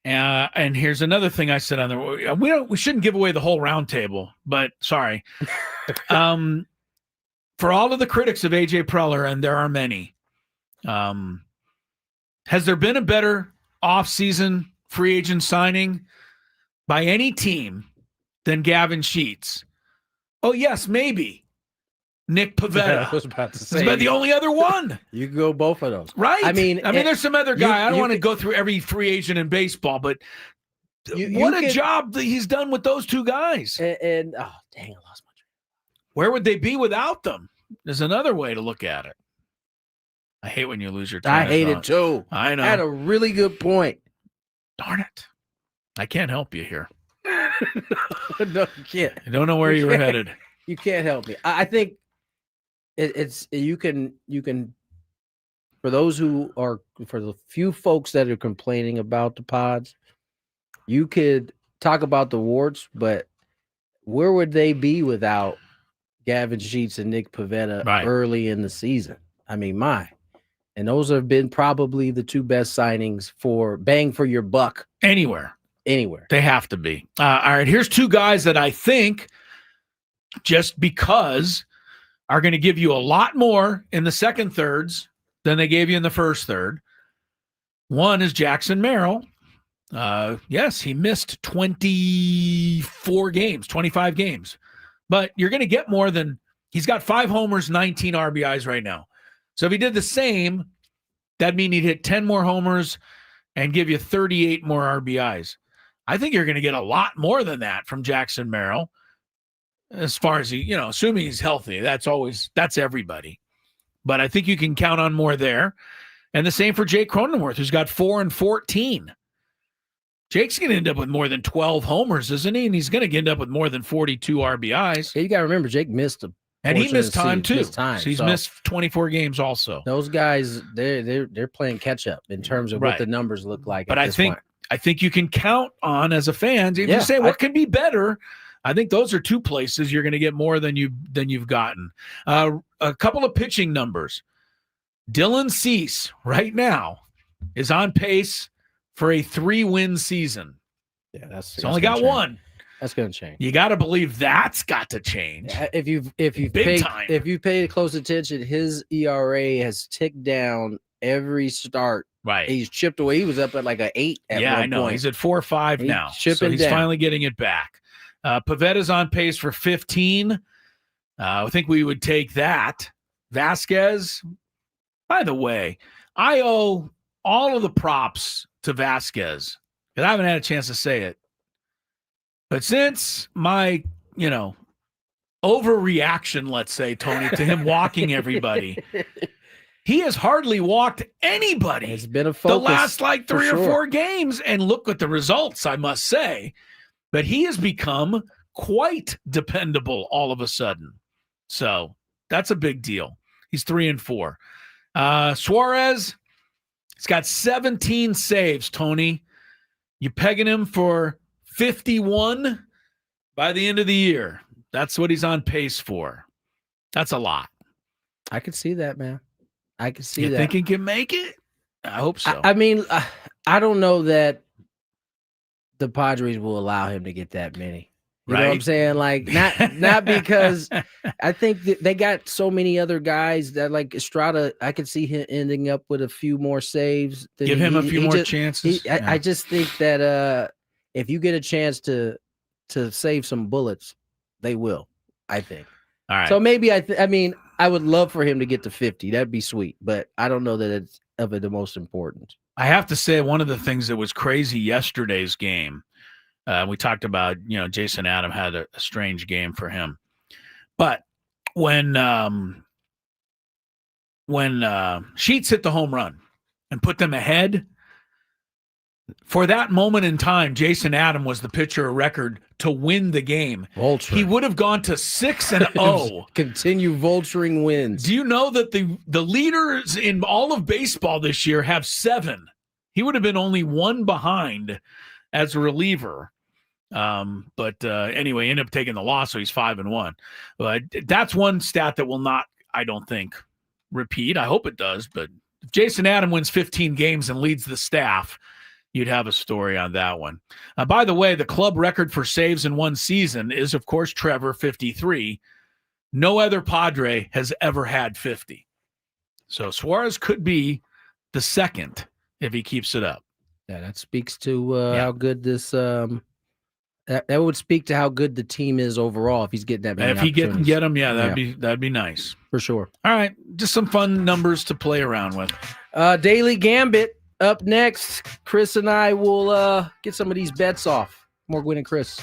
And here's another thing I said on there. We shouldn't give away the whole roundtable, but sorry. For all of the critics of AJ Preller, and there are many, has there been a better offseason free agent signing by any team than Gavin Sheets? Oh, yes, maybe. Nick Pivetta. I was about to say. That's the only other one. You can go both of those. Right. I mean, there's some other guy. I don't want to go through every free agent in baseball, but what a job that he's done with those two guys. And oh, dang, I lost my train. Where would they be without them? There's another way to look at it. I hate when you lose your train. I hate it too. I know. I had a really good point. Darn it. I can't help you here. No, you can't. I don't know where you were headed. You can't help me. I think it's you can for those who are, for the few folks that are complaining about the pods, you could talk about the warts, but where would they be without Gavin Sheets and Nick Pivetta early in the season? I mean, and those have been probably the two best signings for bang for your buck anywhere. They have to be. All right, here's two guys that I think just because are going to give you a lot more in the second thirds than they gave you in the first third. One is Jackson Merrill. Yes, he missed 25 games, but you're going to get more than he's got 5 homers, 19 RBIs right now. So if he did the same, that'd mean he'd hit 10 more homers and give you 38 more RBIs. I think you're going to get a lot more than that from Jackson Merrill. As far as assuming he's healthy, that's everybody. But I think you can count on more there. And the same for Jake Cronenworth, who's got 4 and 14. Jake's going to end up with more than 12 homers, isn't he? And he's going to end up with more than 42 RBIs. Yeah, you got to remember, Jake missed and he missed time too. So he's missed 24 games also. Those guys, they're playing catch up in terms of what the numbers look like. But I think you can count on as a fan. If you say what can be better, I think those are two places you're going to get more than you've gotten. A couple of pitching numbers. Dylan Cease right now is on pace for a 3-win season. Yeah, he's only got one. That's going to change. You got to believe that's got to change. If you pay close attention, his ERA has ticked down every start. Right. He's chipped away. He was up at like an 8 at one I know. point. He's at 4.5 now. So he's finally getting it back. Pavetta's on pace for 15. I think we would take that. Vasquez, by the way, I owe all of the props to Vasquez because I haven't had a chance to say it. But since my, overreaction, let's say, Tony, to him walking everybody, he has hardly walked anybody. It's been a focus the last 3 or 4 games. And look at the results, I must say. But he has become quite dependable all of a sudden. So that's a big deal. He's 3 and 4. Suarez, he's got 17 saves, Tony. You pegging him for 51 by the end of the year. That's what he's on pace for. That's a lot. I can see that, man. I can see that. You think he can make it? I hope so. I mean, I don't know that the Padres will allow him to get that many. You know what I'm saying? Like, not because I think that they got so many other guys that, like Estrada, I could see him ending up with a few more saves. Give him a few more chances. I just think that if you get a chance to save some bullets, they will, I think. All right. So maybe I mean, I would love for him to get to 50. That'd be sweet, but I don't know that it's the most important. I have to say, one of the things that was crazy yesterday's game, we talked about, Jason Adam had a strange game for him. But when Sheets hit the home run and put them ahead, for that moment in time, Jason Adam was the pitcher of record to win the game. Vulture. He would have gone to 6-0. Continue vulturing wins. Do you know that the leaders in all of baseball this year have 7? He would have been only 1 behind as a reliever. But anyway, ended up taking the loss, so he's 5-1. But that's one stat that will not, I don't think, repeat. I hope it does. But if Jason Adam wins 15 games and leads the staff, you'd have a story on that one. By the way, the club record for saves in one season is, of course, Trevor, 53. No other Padre has ever had 50. So Suarez could be the second if he keeps it up. Yeah, that speaks to how good this that would speak to how good the team is overall if he's getting that many. If he can get them, that'd be nice. For sure. All right, just some fun numbers to play around with. Daily Gambit up next. Chris and I will get some of these bets off. More Gwynn and Chris.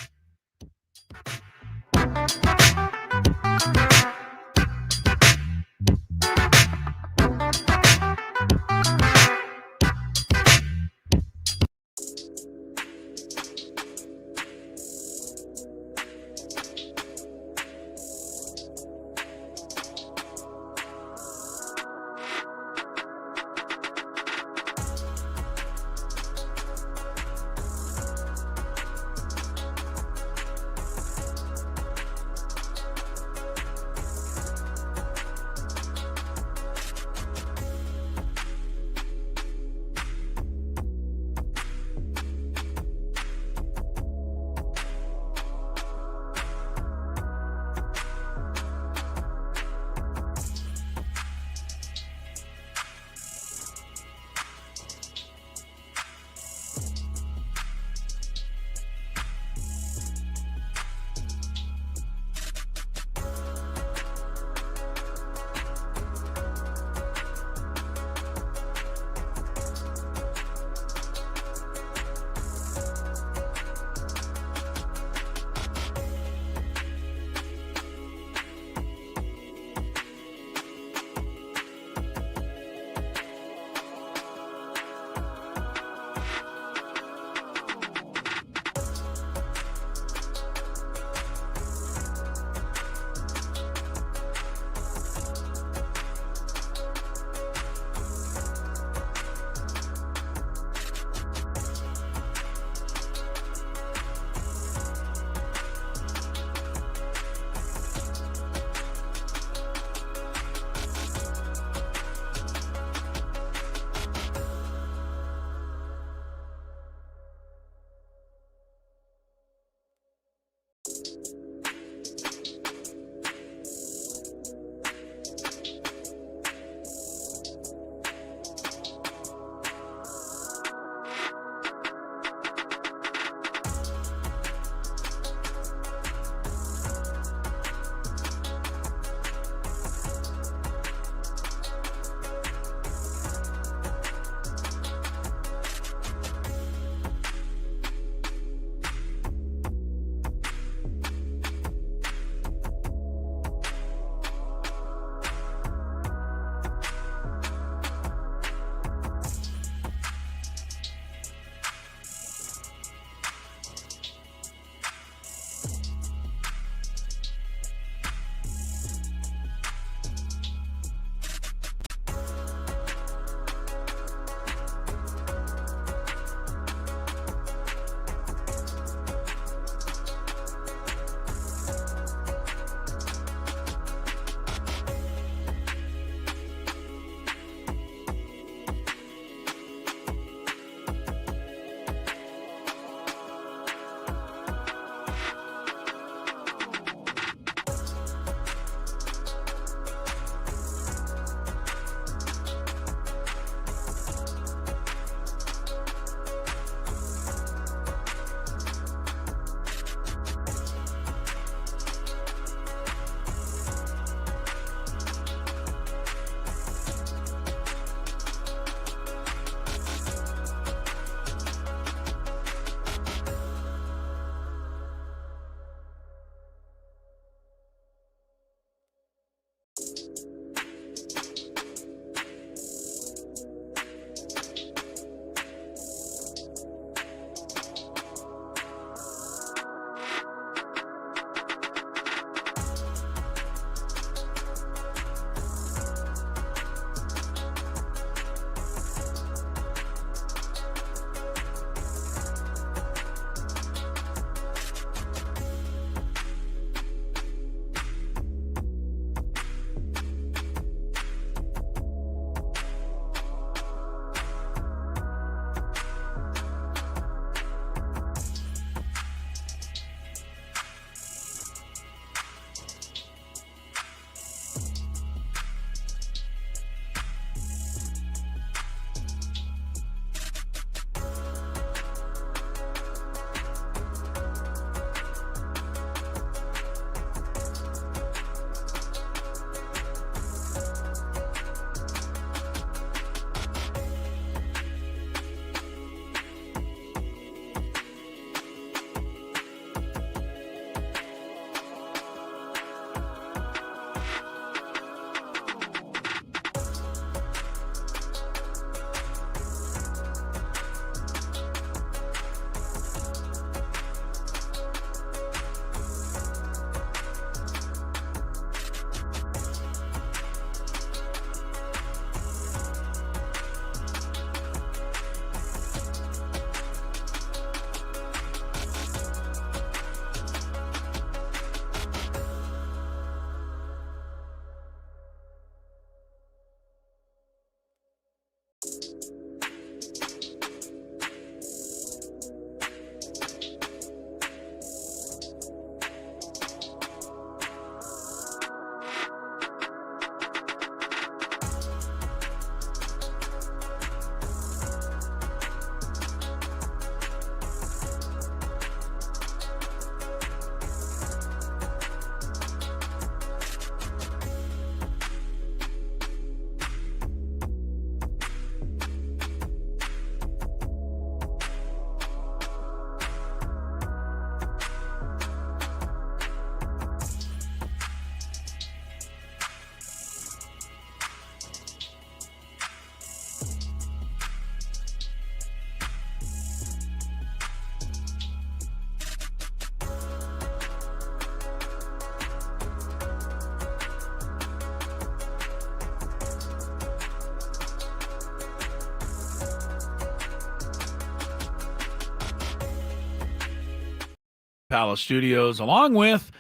Palace Studios, along with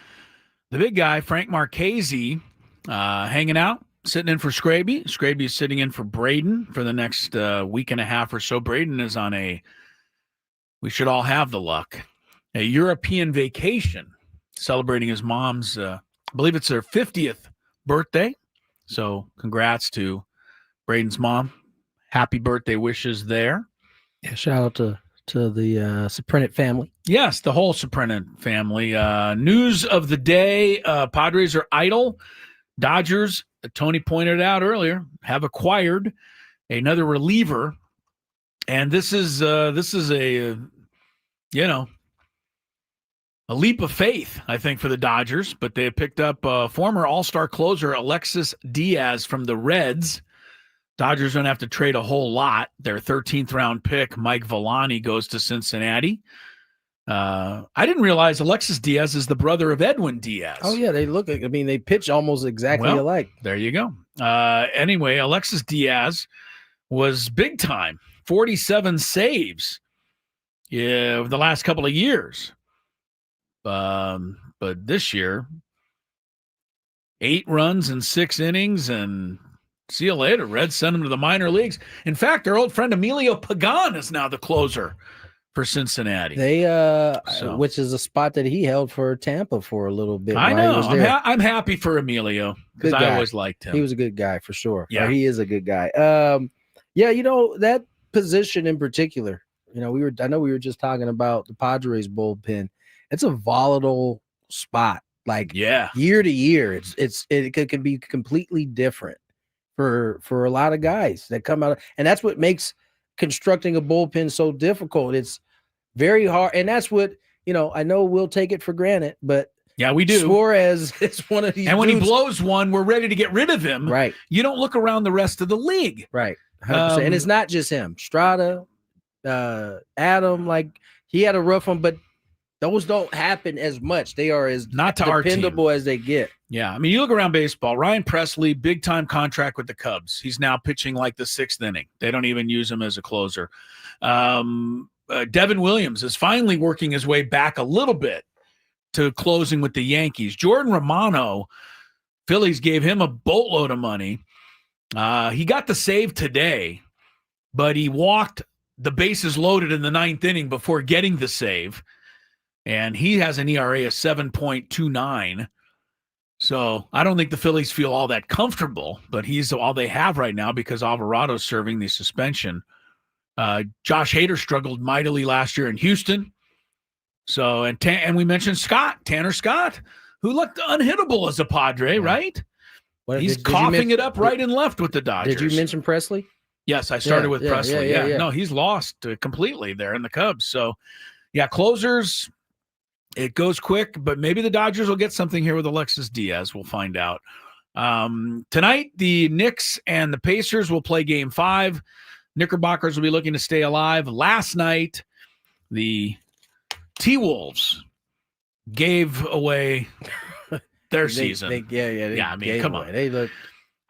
the big guy, Frank Marchese, hanging out, sitting in for Scraby. Scraby is sitting in for Braden for the next week and a half or so. Braden is on we should all have the luck, a European vacation, celebrating his mom's, I believe it's her 50th birthday. So congrats to Braden's mom. Happy birthday wishes there. Yeah, shout out to the Soprennett family. Yes, the whole Soprennett family. News of the day, Padres are idle. Dodgers, Tony pointed out earlier, have acquired another reliever. And this is a leap of faith, I think, for the Dodgers. But they have picked up former all-star closer Alexis Diaz from the Reds. Dodgers don't have to trade a whole lot. Their 13th round pick, Mike Villani, goes to Cincinnati. I didn't realize Alexis Diaz is the brother of Edwin Diaz. Oh, yeah. They pitch almost exactly alike. There you go. Anyway, Alexis Diaz was big time, 47 saves over the last couple of years. But this year, 8 runs in 6 innings, and see you later. Reds send him to the minor leagues. In fact, our old friend Emilio Pagan is now the closer for Cincinnati. Which is a spot that he held for Tampa for a little bit. I know. I'm happy for Emilio because I always liked him. He was a good guy for sure. Yeah, he is a good guy. That position in particular. I know we were just talking about the Padres bullpen. It's a volatile spot. Year to year, it can be completely different for a lot of guys that come out, and that's what makes constructing a bullpen so difficult. It's very hard, and that's what I know we'll take it for granted, but yeah, we do. Suarez is one of these, and when he blows one, we're ready to get rid of him. Right? You don't look around the rest of the league. Right. 100%. And it's not just him. Strada, Adam, he had a rough one, but those don't happen as much. They are as not to dependable as they get. Yeah, I mean, you look around baseball. Ryan Presley, big time contract with the Cubs. He's now pitching like the 6th inning. They don't even use him as a closer. Devin Williams is finally working his way back a little bit to closing with the Yankees. Jordan Romano, Phillies gave him a boatload of money. He got the save today, but he walked the bases loaded in the 9th inning before getting the save. And he has an ERA of 7.29. So I don't think the Phillies feel all that comfortable, but he's all they have right now because Alvarado's serving the suspension. Josh Hader struggled mightily last year in Houston. So, and we mentioned Tanner Scott, who looked unhittable as a Padre, right? He's coughing it up right and left with the Dodgers. Did you mention Presley? Yes, I started with Presley. Yeah. No, he's lost completely there in the Cubs. So, closers, it goes quick, but maybe the Dodgers will get something here with Alexis Diaz. We'll find out. Tonight, the Knicks and the Pacers will play Game 5. Knickerbockers will be looking to stay alive. Last night, the T-Wolves gave away their season. I mean, come on.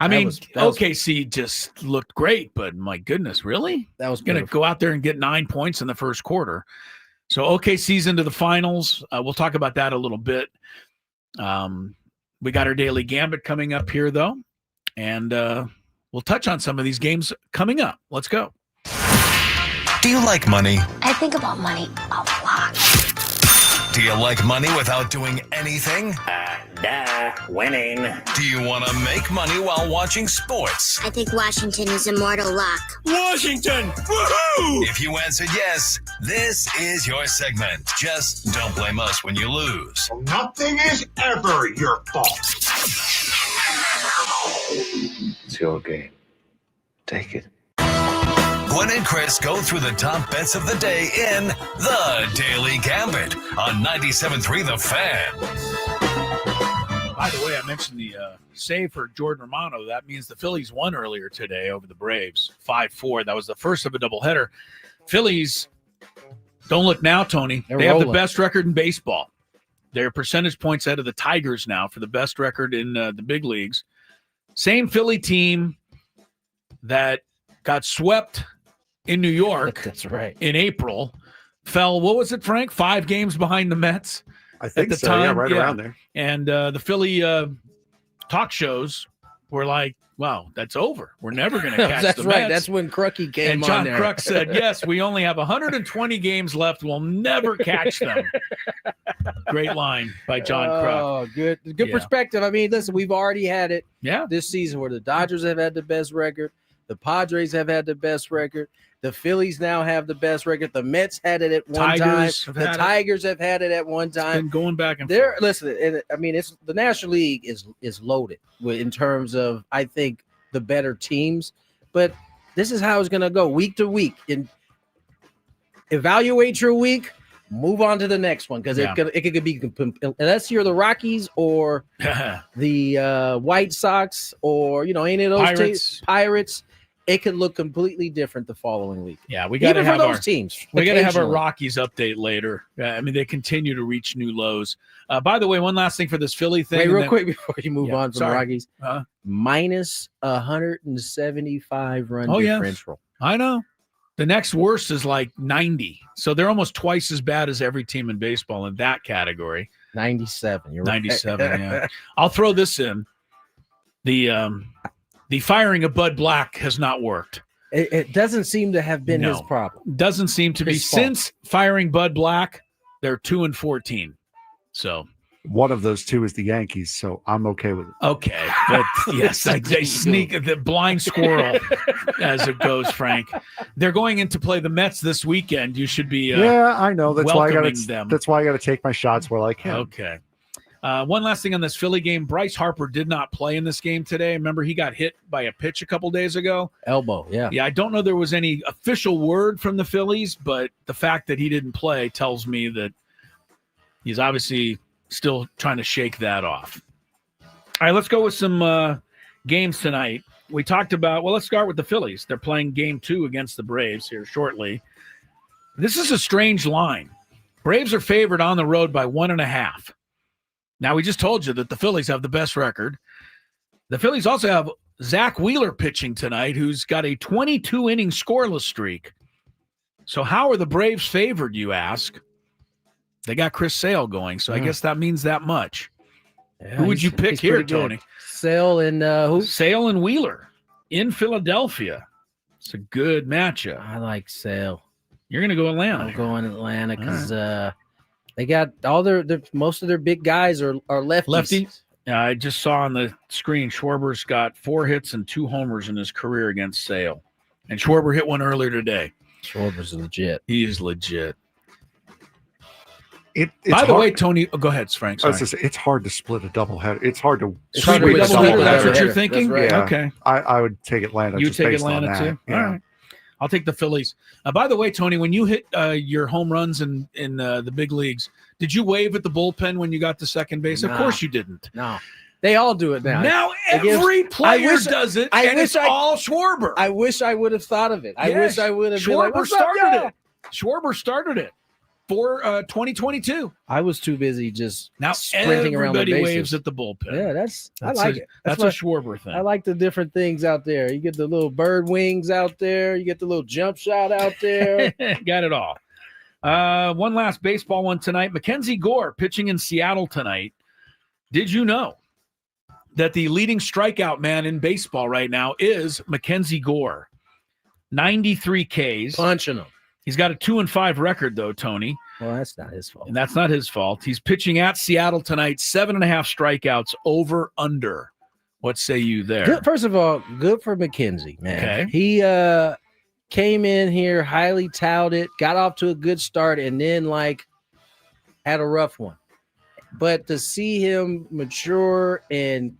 OKC just looked great, but my goodness, really? That was going to go out there and get 9 points in the first quarter. So OKC's into the finals. We'll talk about that a little bit. We got our daily Gambit coming up here, though, and we'll touch on some of these games coming up. Let's go. Do you like money? I think about money a lot. Do you like money without doing anything? Winning. Do you want to make money while watching sports? I think Washington is immortal luck. Washington! Woohoo! If you answered yes, this is your segment. Just don't blame us when you lose. Nothing is ever your fault. It's your game. Take it. Gwynn and Chris go through the top bets of the day in The Daily Gambit on 97.3 The Fan. By the way, I mentioned the save for Jordan Romano. That means the Phillies won earlier today over the Braves, 5-4. That was the first of a doubleheader. Phillies, don't look now, Tony. They have the best record in baseball. They're percentage points out of the Tigers now for the best record in the big leagues. Same Philly team that got swept in New York That's right. in April. fell, what was it, Frank? 5 games behind the Mets I think the so. time. Right around there. And the Philly talk shows were like, wow, that's over. We're never going to catch That's the right. Mets. That's when Crucky came And on John there. Kruk said, yes, we only have 120 games left. We'll never catch them. Great line by John Kruk. Oh, good Yeah. perspective. I mean, listen, we've already had it Yeah. this season where the Dodgers have had the best record. The Padres have had the best record. The Phillies now have the best record. The Mets had it at one Tigers time. have The had it. Tigers have had it at one It's time. been going back and They're forth. listen, and I mean, it's the National League is loaded in terms of, I think, the better teams, but this is how it's going to go week to week. And evaluate your week, move on to the next one because Yeah. it could be, unless you're the Rockies or the White Sox or any of those Pirates. teams, Pirates. It could look completely different the following week. Yeah, we got to Even for have those our teams. we got to have our occasionally. Rockies update later. I mean, they continue to reach new lows. By the way, one last thing for this Philly thing. Wait, and real then- quick before you move Yeah, on from the sorry. Rockies. Uh-huh. Minus 175 run Oh, yeah. differential. I know. The next worst is like 90. So they're almost twice as bad as every team in baseball in that category. 97. You're right. 97, yeah. I'll throw this in. The firing of Bud Black has not worked. It doesn't seem to have been No. his problem. Doesn't seem to be. His fault. Since firing Bud Black, they're 2-14. So One of those two is the Yankees, so I'm okay with it. okay, but yes, they sneak the blind squirrel as it goes. Frank, they're going in to play the Mets this weekend. You should be Yeah, I know. That's why I got welcoming them. That's why I got to take my shots where I can. Okay. One last thing on this Philly game. Bryce Harper did not play in this game today. Remember, he got hit by a pitch a couple days ago. Elbow, yeah. Yeah, I don't know there was any official word from the Phillies, but the fact that he didn't play tells me that he's obviously still trying to shake that off. All right, let's go with some games tonight. We talked about, well, let's start with the Phillies. They're playing game 2 against the Braves here shortly. This is a strange line. Braves are favored on the road by 1.5. Now, we just told you that the Phillies have the best record. The Phillies also have Zach Wheeler pitching tonight, who's got a 22-inning scoreless streak. So how are the Braves favored, you ask? They got Chris Sale going, so I guess that means that much. Yeah, Who would you pick he's here, pretty good. Tony? Sale and who? Sale and Wheeler in Philadelphia. It's a good matchup. I like Sale. You're going to go Atlanta. I'm going Atlanta because they got all their most of their big guys are lefties. Lefties? I just saw on the screen Schwarber's got 4 hits and 2 homers in his career against Sale. And Schwarber hit one earlier today. Schwarber's legit. He is legit. It's By the hard- way, Tony, go ahead, Frank. I was Sorry. just saying, it's hard to split a doubleheader. It's hard to It's hard to Split win a a doubleheader, doubleheader. that's what you're That's thinking? right. Yeah. Okay. I would take Atlanta. You just take based on Atlanta that. too? Yeah. All right. I'll take the Phillies. By the way, Tony, when you hit your home runs in the big leagues, did you wave at the bullpen when you got to second base? Of Nah. course you didn't. No, they all do it now. Now I guess- every player wish- does it, I and wish it's I- all Schwarber. I wish I would have thought of it. I Yes. wish I would have been like, Schwarber "What's up, started y'all?" it. Schwarber started it for 2022. I was too busy just Now sprinting around the everybody bases. waves at the bullpen. Yeah, I like it. That's what- a Schwarber thing. I like the different things out there. You get the little bird wings out there. You get the little jump shot out there. Got it all. One last baseball one tonight. Mackenzie Gore pitching in Seattle tonight. Did you know that the leading strikeout man in baseball right now is Mackenzie Gore? 93 Ks. Punching them. He's got a 2-5 record, though, Tony. Well, that's not his fault. And that's not his fault. He's pitching at Seattle tonight. 7.5 strikeouts over under. What say you there? Good, first of all, good for McKenzie, man. Okay. He came in here highly touted, got off to a good start, and then had a rough one. But to see him mature, and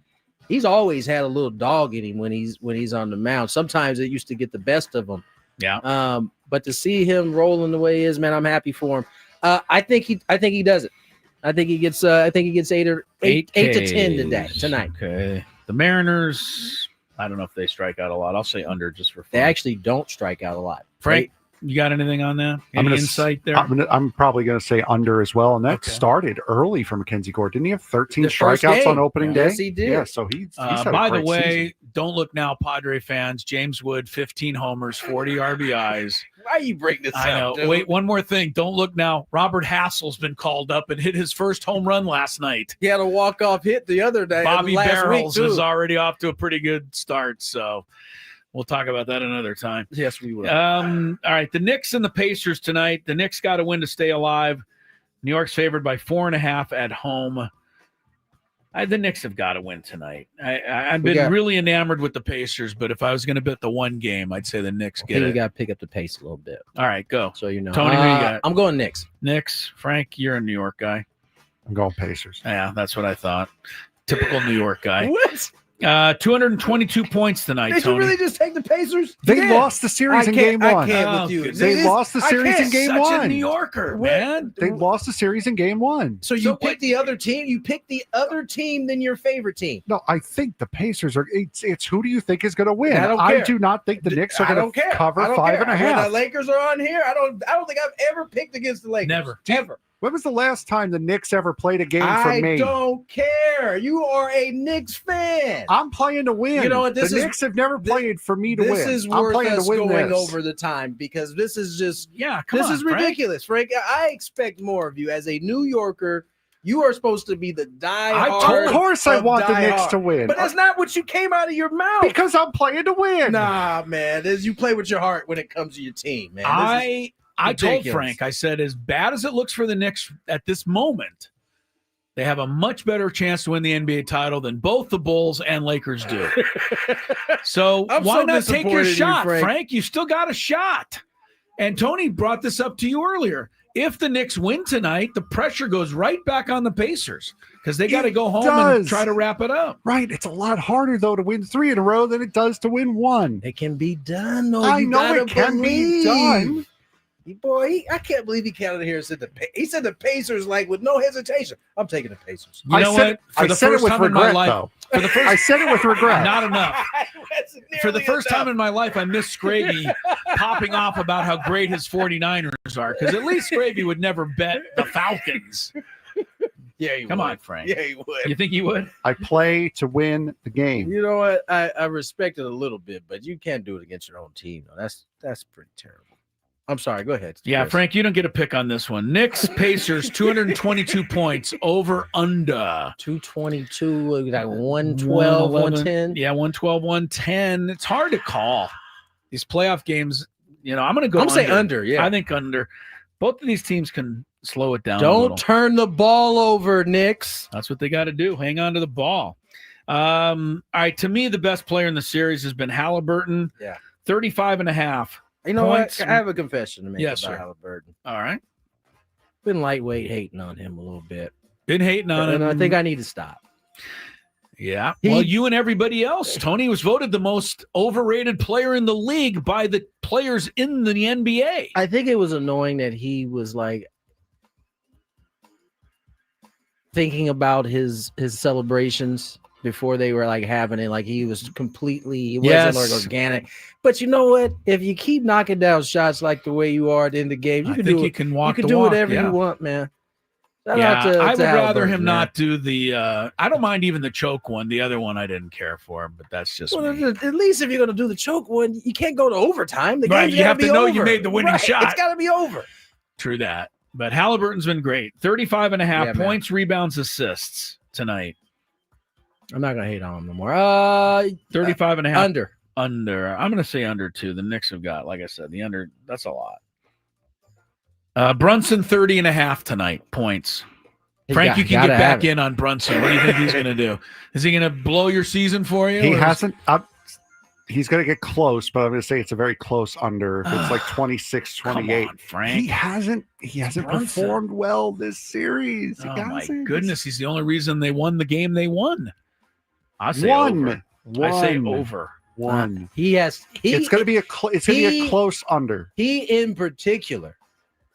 he's always had a little dog in him when he's on the mound. Sometimes it used to get the best of him. Yeah. But to see him rolling the way he is, man, I'm happy for him. I think he does it. I think he gets 8 to 10 tonight. Okay. The Mariners, I don't know if they strike out a lot. I'll say under just for fun. They actually don't strike out a lot. Frank? You got anything on that? I'm Any gonna insight there? I'm probably going to say under as well. And that Okay. started early for Mackenzie Gore. Didn't he have 13 The first strikeouts game. on opening day? Yes, he did. Yeah, so he's had a By the great way, season. don't look now, Padre fans. James Wood, 15 homers, 40 RBIs. Why you bring this I know. up? Dude? Wait, one more thing. Don't look now. Robert Hassel's been called up and hit his first home run last night. He had a walk-off hit the other day. Bobby last Barrels week, too. is already off to a pretty good start, so we'll talk about that another time. Yes, we will. All right, the Knicks and the Pacers tonight. The Knicks got to win to stay alive. New York's favored by 4.5 at home. The Knicks have got to win tonight. I've been really enamored with the Pacers, but if I was going to bet the one game, I'd say the Knicks get it. You got to pick up the pace a little bit. All right, go. So you know. Tony, who you got? I'm going Knicks. Knicks. Frank, you're a New York guy. I'm going Pacers. Yeah, that's what I thought. Typical New York guy. What? 222 points tonight, Did Tony. you really just take the Pacers? They lost the series in game one. I can't with you. They lost the series in game Such one. a New Yorker, man. They lost the series in game one. So you pick the other team. You pick the other team than your favorite team. No, I think the Pacers are. It's who do you think is going to win? I don't care. do not think the Knicks are I going don't care. to cover I don't 5.5. care. When the Lakers are on here, I don't think I've ever picked against the Lakers. Never. Ever. When was the last time the Knicks ever played a game for I me? don't care. You are a Knicks fan. I'm playing to win. You know what? The Knicks have never played for me to win. This is I'm worth playing us to win going this. over the time because this is just come this on, is Frank. ridiculous, Frank. I expect more of you as a New Yorker. You are supposed to be the diehard. Of course, I of want the die Knicks hard. to win. But that's not what you came out of your mouth. Because I'm playing to win. Nah, man. You play with your heart when it comes to your team, man. I told ridiculous. Frank, I said, as bad as it looks for the Knicks at this moment, they have a much better chance to win the NBA title than both the Bulls and Lakers do. So I'm why so not take your disappointed in you, shot, Frank. Frank? You still got a shot. And Tony brought this up to you earlier. If the Knicks win tonight, the pressure goes right back on the Pacers because they got to go home and try to wrap it up. Right. It's a lot harder, though, to win 3 in a row than it does to win 1. It can be done, though. I You know gotta it can believe. be done. Boy, I can't believe he counted here and said he said the Pacers like with no hesitation. I'm taking the Pacers. You know what? For I the said it first with time in my regret, life, though. for the first, I said it with regret. not enough. For the Nearly first enough. time in my life, I missed Scraby popping off about how great his 49ers are because at least Scraby would never bet the Falcons. Yeah, you Come would. on, Frank. Yeah, you would. You think he would? I play to win the game. You know what? I respect it a little bit, but you can't do it against your own team. Though. That's pretty terrible. I'm sorry. Go ahead. Yeah, Chris. Frank, you don't get a pick on this one. Knicks, Pacers, 222 points over under. 222, like 112, 110. Yeah, 112, 110. It's hard to call. These playoff games, I'm going to go I'm saying under, yeah. I think under. Both of these teams can slow it down a Don't little. turn the ball over, Knicks. That's what they got to do. Hang on to the ball. All right, to me, the best player in the series has been Halliburton. Yeah. 35.5. You know points. what? I have a confession to make Yes, about sir. Halliburton. All right. Been lightweight hating on him a little bit. Been hating on him. And I think I need to stop. Yeah. Well, you and everybody else. Tony was voted the most overrated player in the league by the players in the NBA. I think it was annoying that he was like thinking about his celebrations before they were like having it. Like he was completely, it wasn't like organic. But you know what? If you keep knocking down shots like the way you are at the end of the game, you I can think do you can walk you can the do walk, whatever yeah. you want, man. Shout Yeah, out to I would rather Halliburton, him man. not do the I don't mind even the choke one. The other one I didn't care for, but that's just Well, me. at least if you're going to do the choke one, you can't go to overtime. The Right, game's you have gotta to be know you over. made the winning Right, shot. It's got to be over. True that. But Halliburton's been great. 35.5 Yeah, man. points, rebounds, assists tonight. I'm not going to hate on him no more. 35.5 Under. Under. I'm going to say under 2. The Knicks have got, like I said, the under. That's a lot. Brunson 30.5 tonight points. Frank, you can get back in on Brunson. What do you think he's going to do? Is he going to blow your season for you? He or- hasn't. He's going to get close, but I'm going to say it's a very close under. If it's like 26, 28. Come on, Frank. He hasn't Brunson. performed well this series. He Oh my hasn't. goodness, he's the only reason they won the game they won. I say over. I say over. One. It's It's going to be a close under. He in particular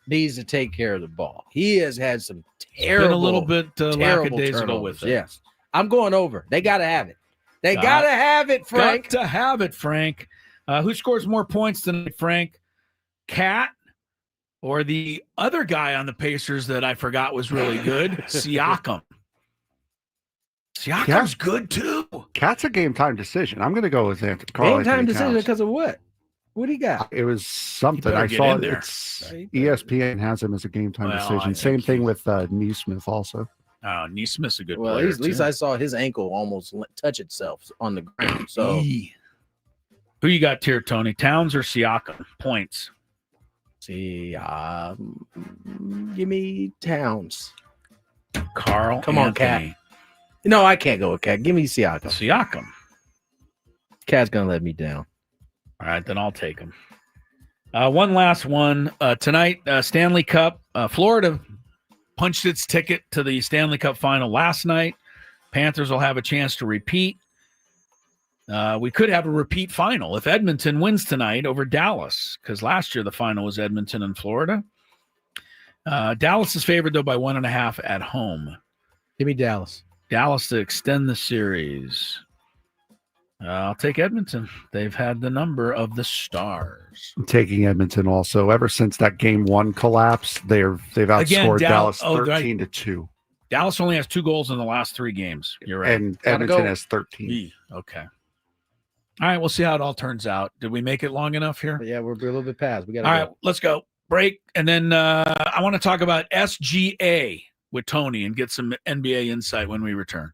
needs to take care of the ball. He has had some terrible, Been a little bit terrible lackadaisical turnovers. with it. Yes, I'm going over. They got to have it. They got to have it, Frank. Got to have it, Frank. Who scores more points tonight, Frank? Cat, or the other guy on the Pacers that I forgot was really good, Siakam. Siakam's good too. Cat's a game time decision. I'm going to go with Carl. Game time decision because of what? What do you got? It was something I saw. It's ESPN has him as a game time decision. Same thing with Neesmith also. Oh, Neesmith's a good well, player. At least I saw his ankle almost touch itself on the ground. So, who you got here, Tony? Towns or Siakam? Points. See, give me Towns. Carl, come on, Cat. No, I can't go with Cat. Give me Siakam. Siakam. Cat's gonna let me down. All right, then I'll take him. One last one tonight. Stanley Cup. Florida punched its ticket to the Stanley Cup final last night. Panthers will have a chance to repeat. We could have a repeat final if Edmonton wins tonight over Dallas, because last year the final was Edmonton and Florida. Dallas is favored, though, by 1.5 at home. Give me Dallas. Dallas to extend the series. I'll take Edmonton. They've had the number of the Stars. I'm taking Edmonton also. Ever since that game 1 collapse, they've outscored Dallas 13-2. Dallas only has 2 goals in the last 3 games. You're right. And Edmonton has 13. Okay. All right, we'll see how it all turns out. Did we make it long enough here? Yeah, we're a little bit past. We got. All right, let's go. Break, and then I want to talk about SGA with Tony and get some NBA insight when we return.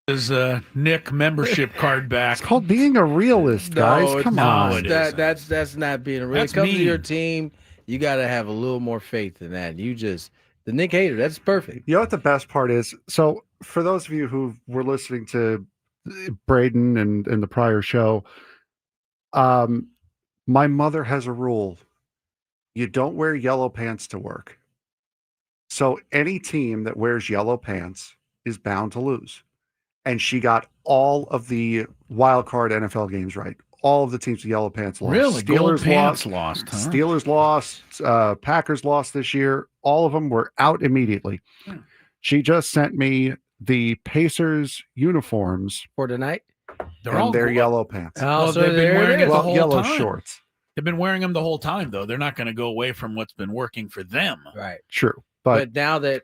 his Nick membership card back. It's called being a realist, guys. No, Come no, on. it is. That's not being a real. That's Come to mean. your team, you got to have a little more faith in that. You just the Nick hater. That's perfect. You know what the best part is? So for those of you who were listening to Braden and the prior show, my mother has a rule. You don't wear yellow pants to work. So any team that wears yellow pants is bound to lose. And she got all of the wild card NFL games right. All of the teams with yellow pants lost. Really? Gold Steelers pants lost. huh? Steelers lost. Packers lost this year. All of them were out immediately. She just sent me the Pacers uniforms For tonight. They're and their gold. yellow pants. Well, so they've been there wearing it it is. the Well, whole yellow time. shorts. They've been wearing them the whole time, though. They're not going to go away from what's been working for them. Right. True. But now that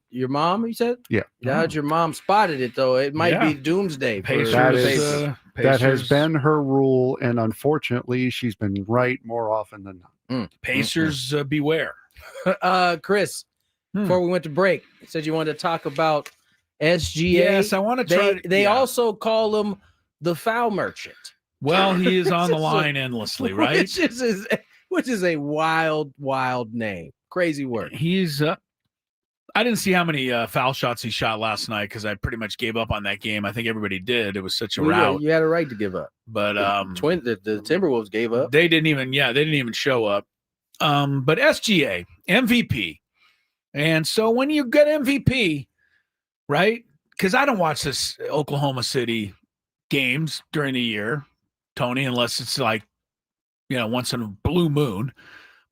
your mom, you said, Yeah. now that your mom spotted it, though, it might Yeah. be doomsday. For Pacers, That the is- Pacers. that has Pacers- been her rule, and unfortunately, she's been right more often than not. Pacers beware. Chris. Hmm. Before we went to break, you said you wanted to talk about SGA. Yes, I want to try. They yeah. also call him the foul merchant. Well, he is on the So- line endlessly, right? Which is a wild name. Crazy word. He's. I didn't see how many foul shots he shot last night because I pretty much gave up on that game. I think everybody did. It was such a Well, yeah, rout. you had a right to give up. But The Timberwolves gave up. they didn't even show up. But SGA MVP, and so when you get MVP, right? Because I don't watch this Oklahoma City games during the year, Tony, unless it's like once in a blue moon.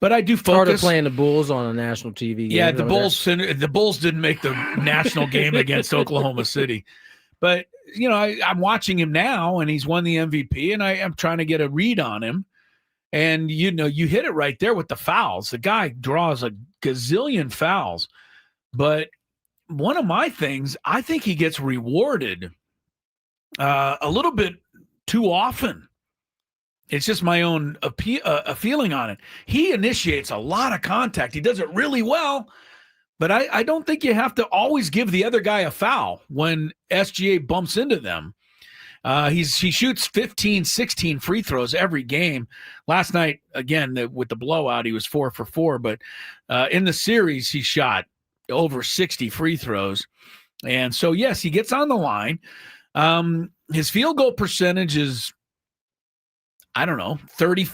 But I do Started focus. playing the Bulls on a national TV game. Yeah, the over there. Bulls didn't make the national game against Oklahoma City, but I'm watching him now, and he's won the MVP, and I am trying to get a read on him. And you hit it right there with the fouls. The guy draws a gazillion fouls, but one of my things, I think he gets rewarded a little bit too often. It's just my own feeling on it. He initiates a lot of contact. He does it really well, but I don't think you have to always give the other guy a foul when SGA bumps into them. He shoots 15, 16 free throws every game. Last night, again, with the blowout, he was 4 for 4, but in the series, he shot over 60 free throws. And so, yes, he gets on the line. His field goal percentage is, I don't know, 30,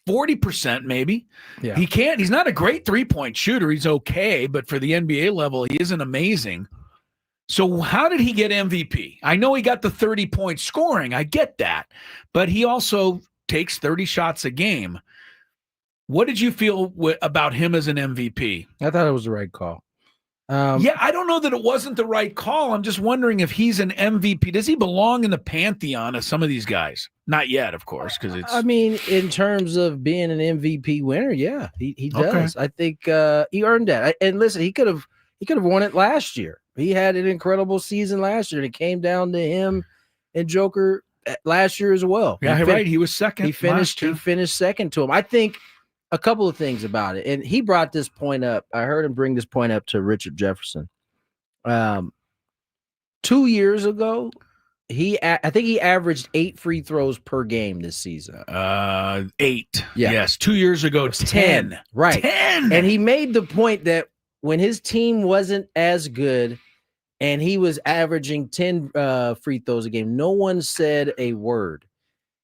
40% maybe. Yeah. He's not a great three-point shooter. He's okay, but for the NBA level, he isn't amazing. So how did he get MVP? I know he got the 30-point scoring. I get that. But he also takes 30 shots a game. What did you feel about him as an MVP? I thought it was the right call. I don't know that it wasn't the right call. I'm just wondering if he's an MVP. Does he belong in the pantheon of some of these guys? Not yet, of course, because it's. I mean, in terms of being an MVP winner, yeah, he does. Okay. I think he earned that. And listen, he could have won it last year. He had an incredible season last year, and it came down to him and Joker last year as well. Yeah, right. He was second. He finished second to him. I think a couple of things about it, and he brought this point up. I heard him bring this point up to Richard Jefferson. 2 years ago, I think he averaged 8 free throws per game this season. 8. Yeah. Yes. 2 years ago, 10. Right. 10. And he made the point that when his team wasn't as good and he was averaging 10 free throws a game, no one said a word.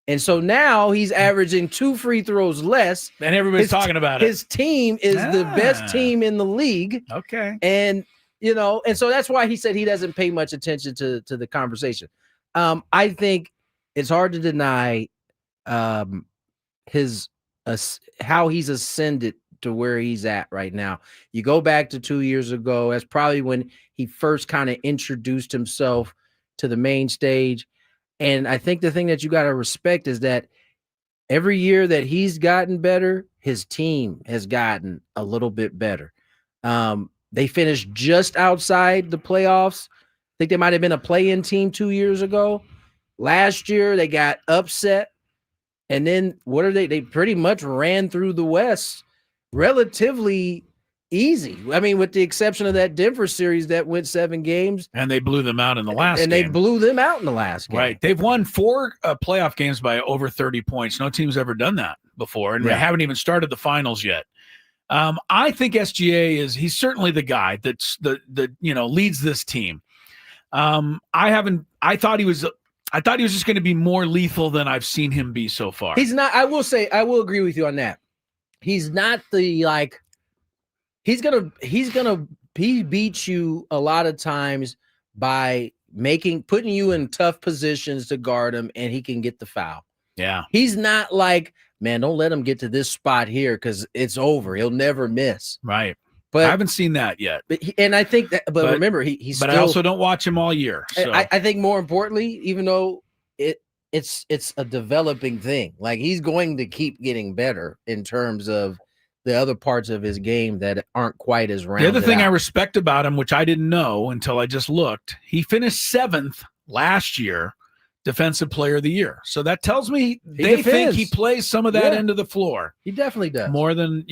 And so now he's averaging 2 free throws less. And everybody's talking about it. His team is the best team in the league. Okay. And, and so that's why he said he doesn't pay much attention to the conversation. I think it's hard to deny how he's ascended to where he's at right now. You go back to 2 years ago, that's probably when he first kind of introduced himself to the main stage. And I think the thing that you got to respect is that every year that he's gotten better, his team has gotten a little bit better. They finished just outside the playoffs. I think they might have been a play-in team 2 years ago. Last year, they got upset. And then what are they? They pretty much ran through the West relatively Easy. I mean, with the exception of that Denver series that went 7 games. And they blew them out in the last game. And they blew them out in the last game. Right. They've won 4 playoff games by over 30 points. No team's ever done that before, and they haven't even started the finals yet. I think SGA he's certainly the guy that's the leads this team. I thought he was just going to be more lethal than I've seen him be so far. He's not. I will agree with you on that. He's not the like. He beats you a lot of times by putting you in tough positions to guard him, and he can get the foul. Yeah. He's not like, man, don't let him get to this spot here because it's over. He'll never miss. Right. But I haven't seen that yet. I think that. But remember, he's. But I also don't watch him all year. So. I think more importantly, even though it's a developing thing, like he's going to keep getting better in terms of the other parts of his game that aren't quite as rounded. The other thing out. I respect about him, which I didn't know until I just looked, he finished 7th last year, Defensive Player of the Year. So that tells me they think he plays some of that end of the floor. He definitely does. More than,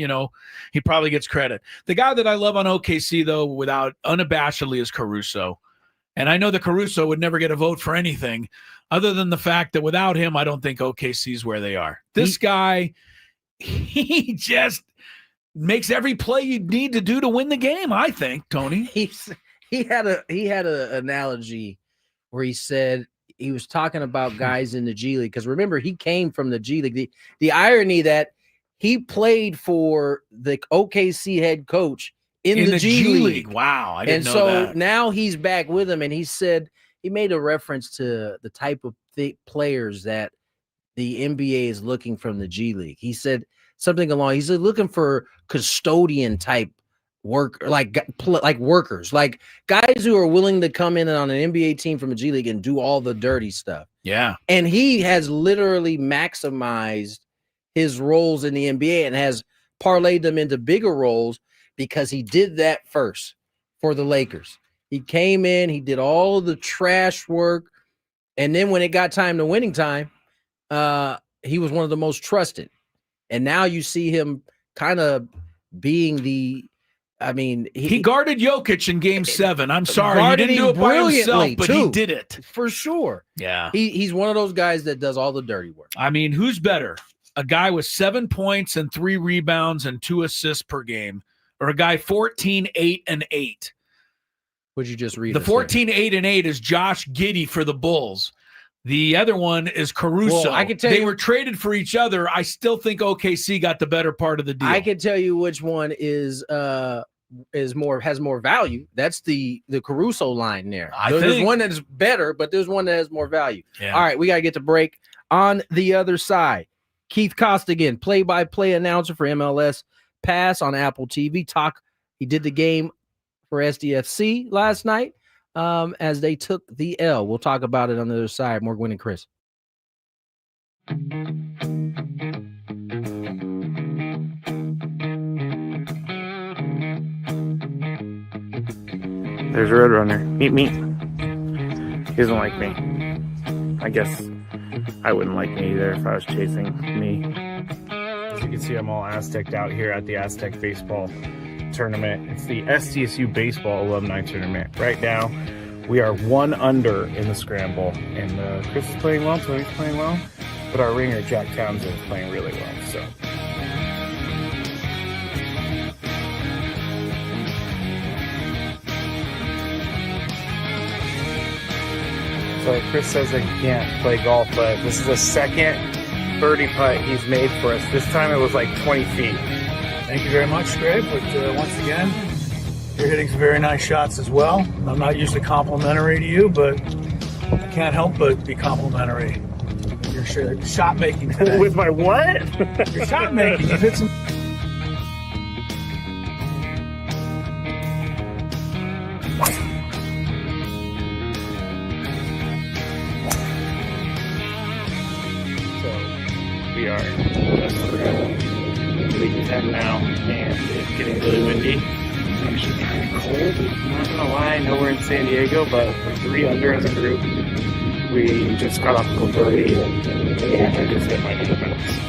he probably gets credit. The guy that I love on OKC, though, without unabashedly, is Caruso. And I know that Caruso would never get a vote for anything other than the fact that without him, I don't think OKC's where they are. This guy, he just makes every play you need to do to win the game, I think, Tony. He had an analogy where he said he was talking about guys in the G League, because remember, he came from the G League. The irony that he played for the OKC head coach in the G League. Wow, I didn't know that. And so now he's back with him, and he said he made a reference to the type of players that the NBA is looking from the G League. He said something along. He's looking for custodian type work, like workers, like guys who are willing to come in on an NBA team from a G League and do all the dirty stuff. Yeah. And he has literally maximized his roles in the NBA and has parlayed them into bigger roles because he did that first for the Lakers. He came in, he did all of the trash work, and then when it got time to winning time, he was one of the most trusted. And now you see him kind of being he guarded Jokic in Game 7. I'm sorry, he didn't do it by himself, but he did it. For sure. Yeah. He's one of those guys that does all the dirty work. I mean, who's better? A guy with 7 points and 3 rebounds and 2 assists per game, or a guy 14, 8, and 8? Would you just read the 14, 8, and 8 is Josh Giddey for the Bulls. The other one is Caruso. Well, I can tell they were traded for each other. I still think OKC got the better part of the deal. I can tell you which one has more value. That's the Caruso line there. There's one that's better, but there's one that has more value. Yeah. All right, we got to get to break. On the other side, Keith Costigan, play-by-play announcer for MLS Pass on Apple TV. He did the game for SDFC last night as they took the L. We'll talk about it on the other side. More Gwynn and Chris. There's Roadrunner. Meet me. He doesn't like me. I guess I wouldn't like me either if I was chasing me. As you can see, I'm all Aztec'd out here at the Aztec Baseball Tournament. It's the SDSU Baseball Alumni Tournament. Right now, we are 1 under in the scramble. And Chris is playing well, Tony's playing well. But our ringer, Jack Townsend, is playing really well. So Chris says I can't play golf, but this is the second birdie putt he's made for us. This time it was like 20 feet. Thank you very much, Greg. But once again, you're hitting some very nice shots as well. I'm not usually complimentary to you, but I can't help but be complimentary. Your shot making today. With my what? Your shot making. You've hit some. We are just leaving 10 now, and it's getting really windy. It's actually kind of cold. I'm not gonna lie, I know we're in San Diego, but we're 3 under as a group. We just got off the birdie, and I just hit my defense.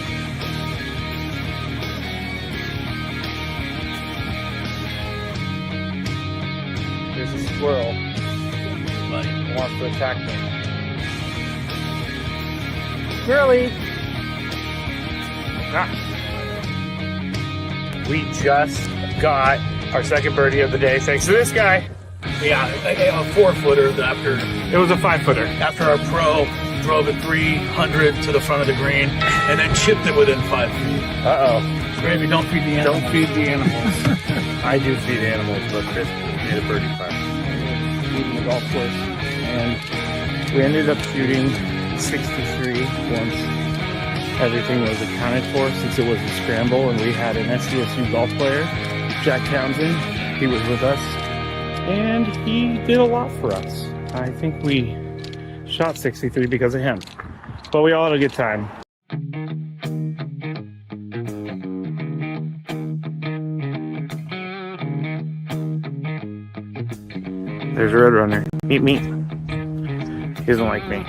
squirrel. But he wants to attack me. Squirrely! Ah. We just got our second birdie of the day thanks to this guy. Yeah, a 4-footer after It was a 5-footer. after our pro drove it 300 to the front of the green and then chipped it within 5 feet. Uh-oh. Gravy, don't feed the animals. Don't feed the animals. I do feed animals, but Chris made a birdie putt. Leaving the golf course. And we ended up shooting 63 once everything was accounted for, since it was a scramble and we had an SDSU golf player, Jack Townsend. He was with us and he did a lot for us. I think we shot 63 because of him. But we all had a good time. There's Roadrunner. Meet me. He doesn't like me.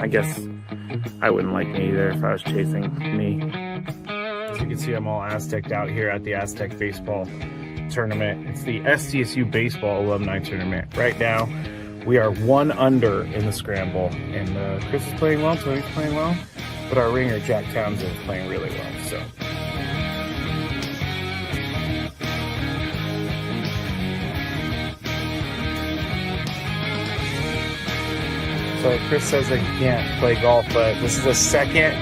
I guess I wouldn't like me either if I was chasing me. As you can see, I'm all Aztec'd out here at the Aztec Baseball Tournament. It's the SDSU Baseball Alumni Tournament. Right now, we are 1 under in the scramble. And Chris is playing well, Tony's playing well. But our ringer, Jack Townsend, is playing really well. So Chris says I can't play golf, but this is the second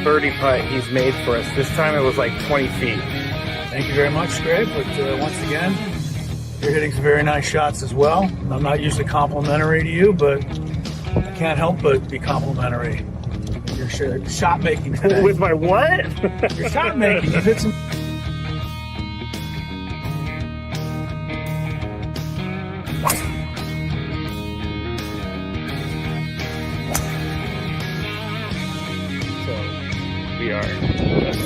birdie putt he's made for us. This time it was like 20 feet. Thank you very much, Greg. But once again, you're hitting some very nice shots as well. I'm not usually complimentary to you, but I can't help but be complimentary. Your shot making today. With my what? Your shot making. You've hit some. We are just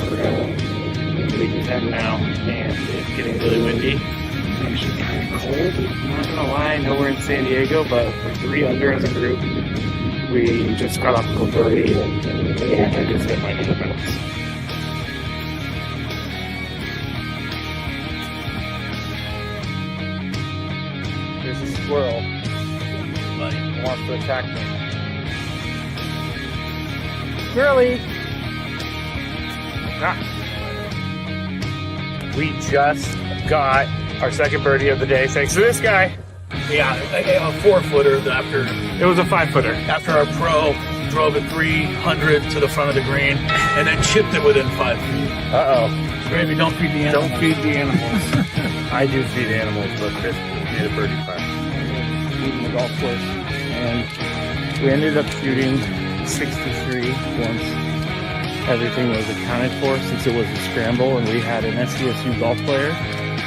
leaving 10 now, and it's getting really windy. It's actually kind of cold. I'm not gonna lie, I know we're in San Diego, but we're 3 under as a group. We just got off the birdie, and I just hit my defense. There's a squirrel, but he wants to attack me. Squirrely! Ah. We just got our second birdie of the day thanks to this guy. Yeah, a 4-footer after It was a 5-footer. after our pro drove it 300 to the front of the green and then chipped it within 5 feet. Uh-oh. Gravy, don't feed the animals. Don't feed the animals. I do feed animals, but Chris made a birdie putt. Leaving the golf course. And we ended up shooting 63 once everything was accounted for, since it was a scramble and we had an SDSU golf player,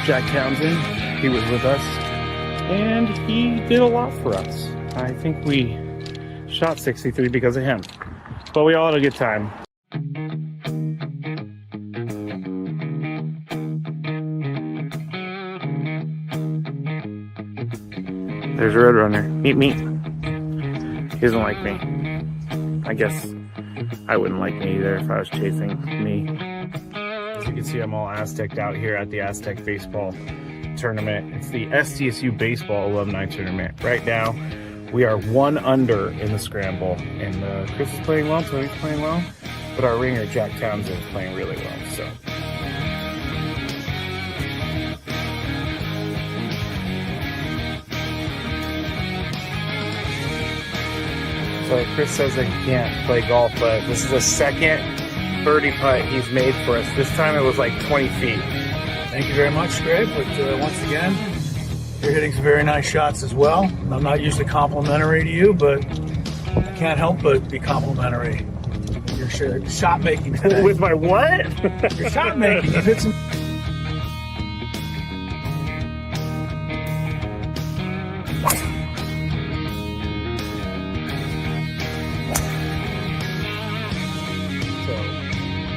Jack Townsend. He was with us and he did a lot for us. I think we shot 63 because of him. But we all had a good time. There's Roadrunner. Meet me. He doesn't like me. I guess I wouldn't like me either if I was chasing me. As you can see, I'm all Aztec'd out here at the Aztec Baseball Tournament. It's the SDSU Baseball Alumni Tournament. Right now, we are 1 under in the scramble. And Chris is playing well, Tony's playing well. But our ringer, Jack Townsend, is playing really well. So Chris says I can't play golf, but this is the second birdie putt he's made for us. This time it was like 20 feet. Thank you very much, Greg. But once again, you're hitting some very nice shots as well. I'm not usually complimentary to you, but I can't help but be complimentary. Your shot making today. With my what? Your shot making. You've hit some.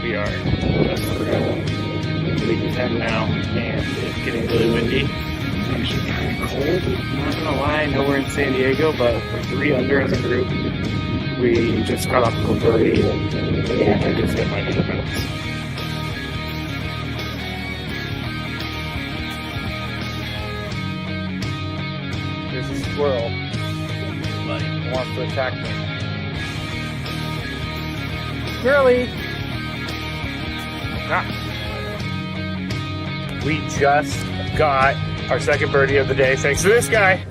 We are just leaving 10 now, and it's getting really windy. It's actually kind of cold. I'm not gonna lie, I know we're in San Diego, but we're 3 under as a group. We just got off the birdie, and I just hit my defense. squirrel wants to attack me. Squirrely! Ah. We just got our second birdie of the day thanks to this guy.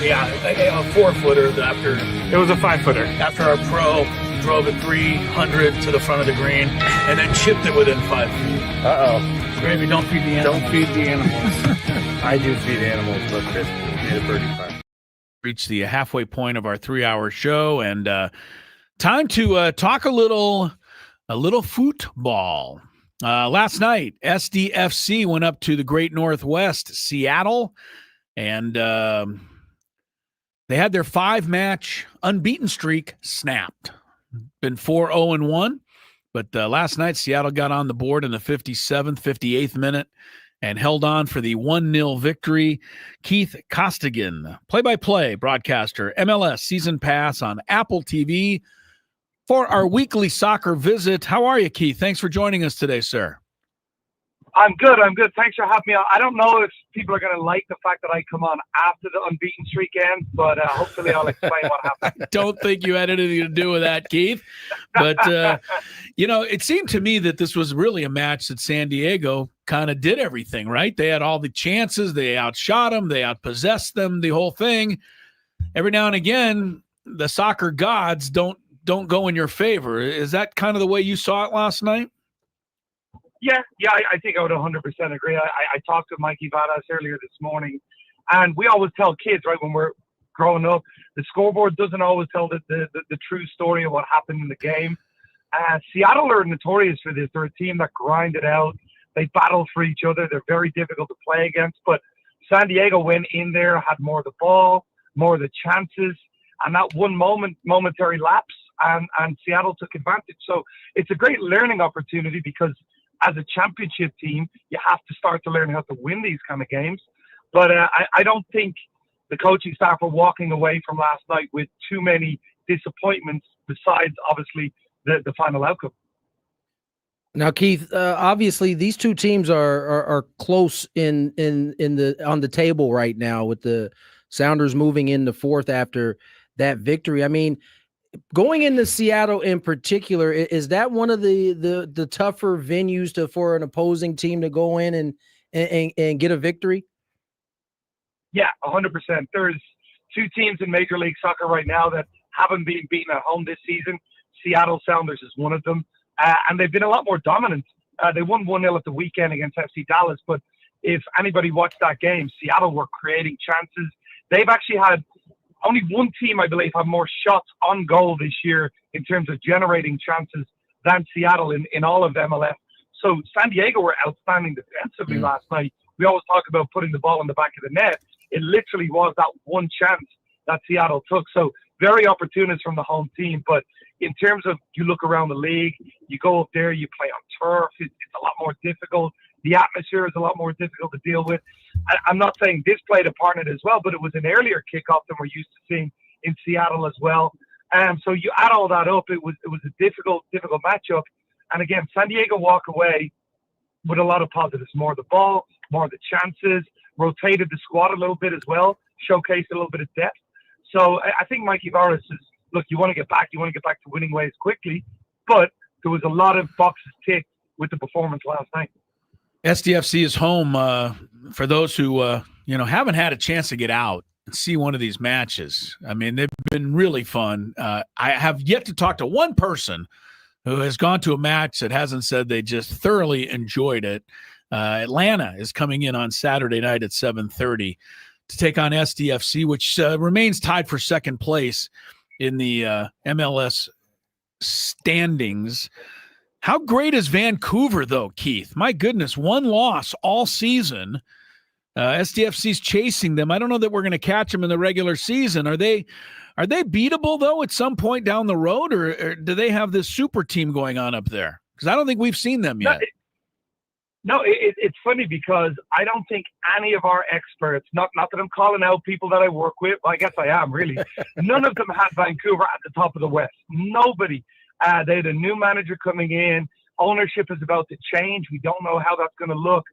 Yeah, a 4-footer after It was a 5-footer. after our pro drove it 300 to the front of the green and then chipped it within 5 feet. Uh-oh. Gravy, don't feed the animals. Don't feed the animals. I do feed animals, but Chris made a birdie putt. Reached the halfway point of our 3-hour show, and time to talk a little football. Last night, SDFC went up to the Great Northwest, Seattle, and they had their 5-match unbeaten streak snapped. Been 4-0-1, but last night Seattle got on the board in the 57th, 58th minute and held on for the 1-0 victory. Keith Costigan, play-by-play broadcaster, MLS Season Pass on Apple TV for our weekly soccer visit. How are you, Keith? Thanks for joining us today, sir. I'm good. Thanks for having me on. I don't know if people are going to like the fact that I come on after the unbeaten streak ends, but hopefully I'll explain what happened. I don't think you had anything to do with that, Keith. But, it seemed to me that this was really a match that San Diego kind of did everything, right? They had all the chances. They outshot them. They outpossessed them, the whole thing. Every now and again, the soccer gods don't go in your favor. Is that kind of the way you saw it last night? Yeah, I think I would 100% agree. I talked to Mikey Vadas earlier this morning, and we always tell kids, right, when we're growing up, the scoreboard doesn't always tell the true story of what happened in the game. Seattle are notorious for this. They're a team that grind it out. They battle for each other. They're very difficult to play against, but San Diego went in there, had more of the ball, more of the chances, and that one momentary lapse, and Seattle took advantage. So it's a great learning opportunity because as a championship team, you have to start to learn how to win these kind of games. But I don't think the coaching staff are walking away from last night with too many disappointments besides, obviously, the final outcome. Now, Keith, obviously these two teams are close on the table right now, with the Sounders moving into fourth after that victory. I mean, going into Seattle in particular, is that one of the tougher venues for an opposing team to go in and get a victory? Yeah, 100%. There's two teams in Major League Soccer right now that haven't been beaten at home this season. Seattle Sounders is one of them, and they've been a lot more dominant. They won 1-0 at the weekend against FC Dallas, but if anybody watched that game, Seattle were creating chances. They've actually had only one team, I believe, have more shots on goal this year in terms of generating chances than Seattle in all of MLS. So San Diego were outstanding defensively last night. We always talk about putting the ball in the back of the net. It literally was that one chance that Seattle took. So very opportunist from the home team. But in terms of, you look around the league, you go up there, you play on turf. It's a lot more difficult. The atmosphere is a lot more difficult to deal with. I'm not saying this played a part in it as well, but it was an earlier kickoff than we're used to seeing in Seattle as well. So you add all that up, it was a difficult matchup. And again, San Diego walk away with a lot of positives. More of the ball, more of the chances, rotated the squad a little bit as well, showcased a little bit of depth. So I think Mikey Varas is, look, you want to get back to winning ways quickly, but there was a lot of boxes ticked with the performance last night. SDFC is home for those who haven't had a chance to get out and see one of these matches. I mean, they've been really fun. I have yet to talk to one person who has gone to a match that hasn't said they just thoroughly enjoyed it. Atlanta is coming in on Saturday night at 7:30 to take on SDFC, which remains tied for second place in the MLS standings. How great is Vancouver, though, Keith? My goodness, one loss all season. SDFC's chasing them. I don't know that we're going to catch them in the regular season. Are they beatable, though, at some point down the road, or do they have this super team going on up there? Because I don't think we've seen them yet. It's funny because I don't think any of our experts, not that I'm calling out people that I work with, well, I guess I am, really. None of them had Vancouver at the top of the West. Nobody. They had a new manager coming in. Ownership is about to change. We don't know how that's going to look.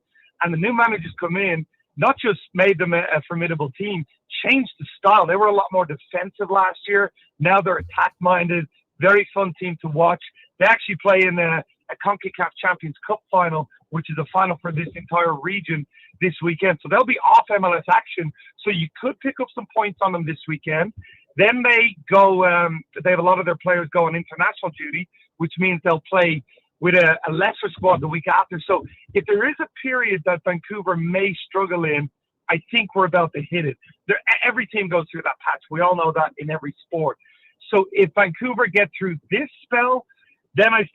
And the new managers come in. not just made them a formidable team, changed the style. They were a lot more defensive last year. Now they're attack-minded, very fun team to watch. They actually play in a CONCACAF Champions Cup final, which is a final for this entire region this weekend. So they'll be off MLS action. So you could pick up some points on them this weekend. Then they go, they have a lot of their players go on international duty, which means they'll play with a lesser squad the week after. So if there is a period that Vancouver may struggle in, I think we're about to hit it. Every team goes through that patch. We all know that in every sport. So if Vancouver get through this spell, then I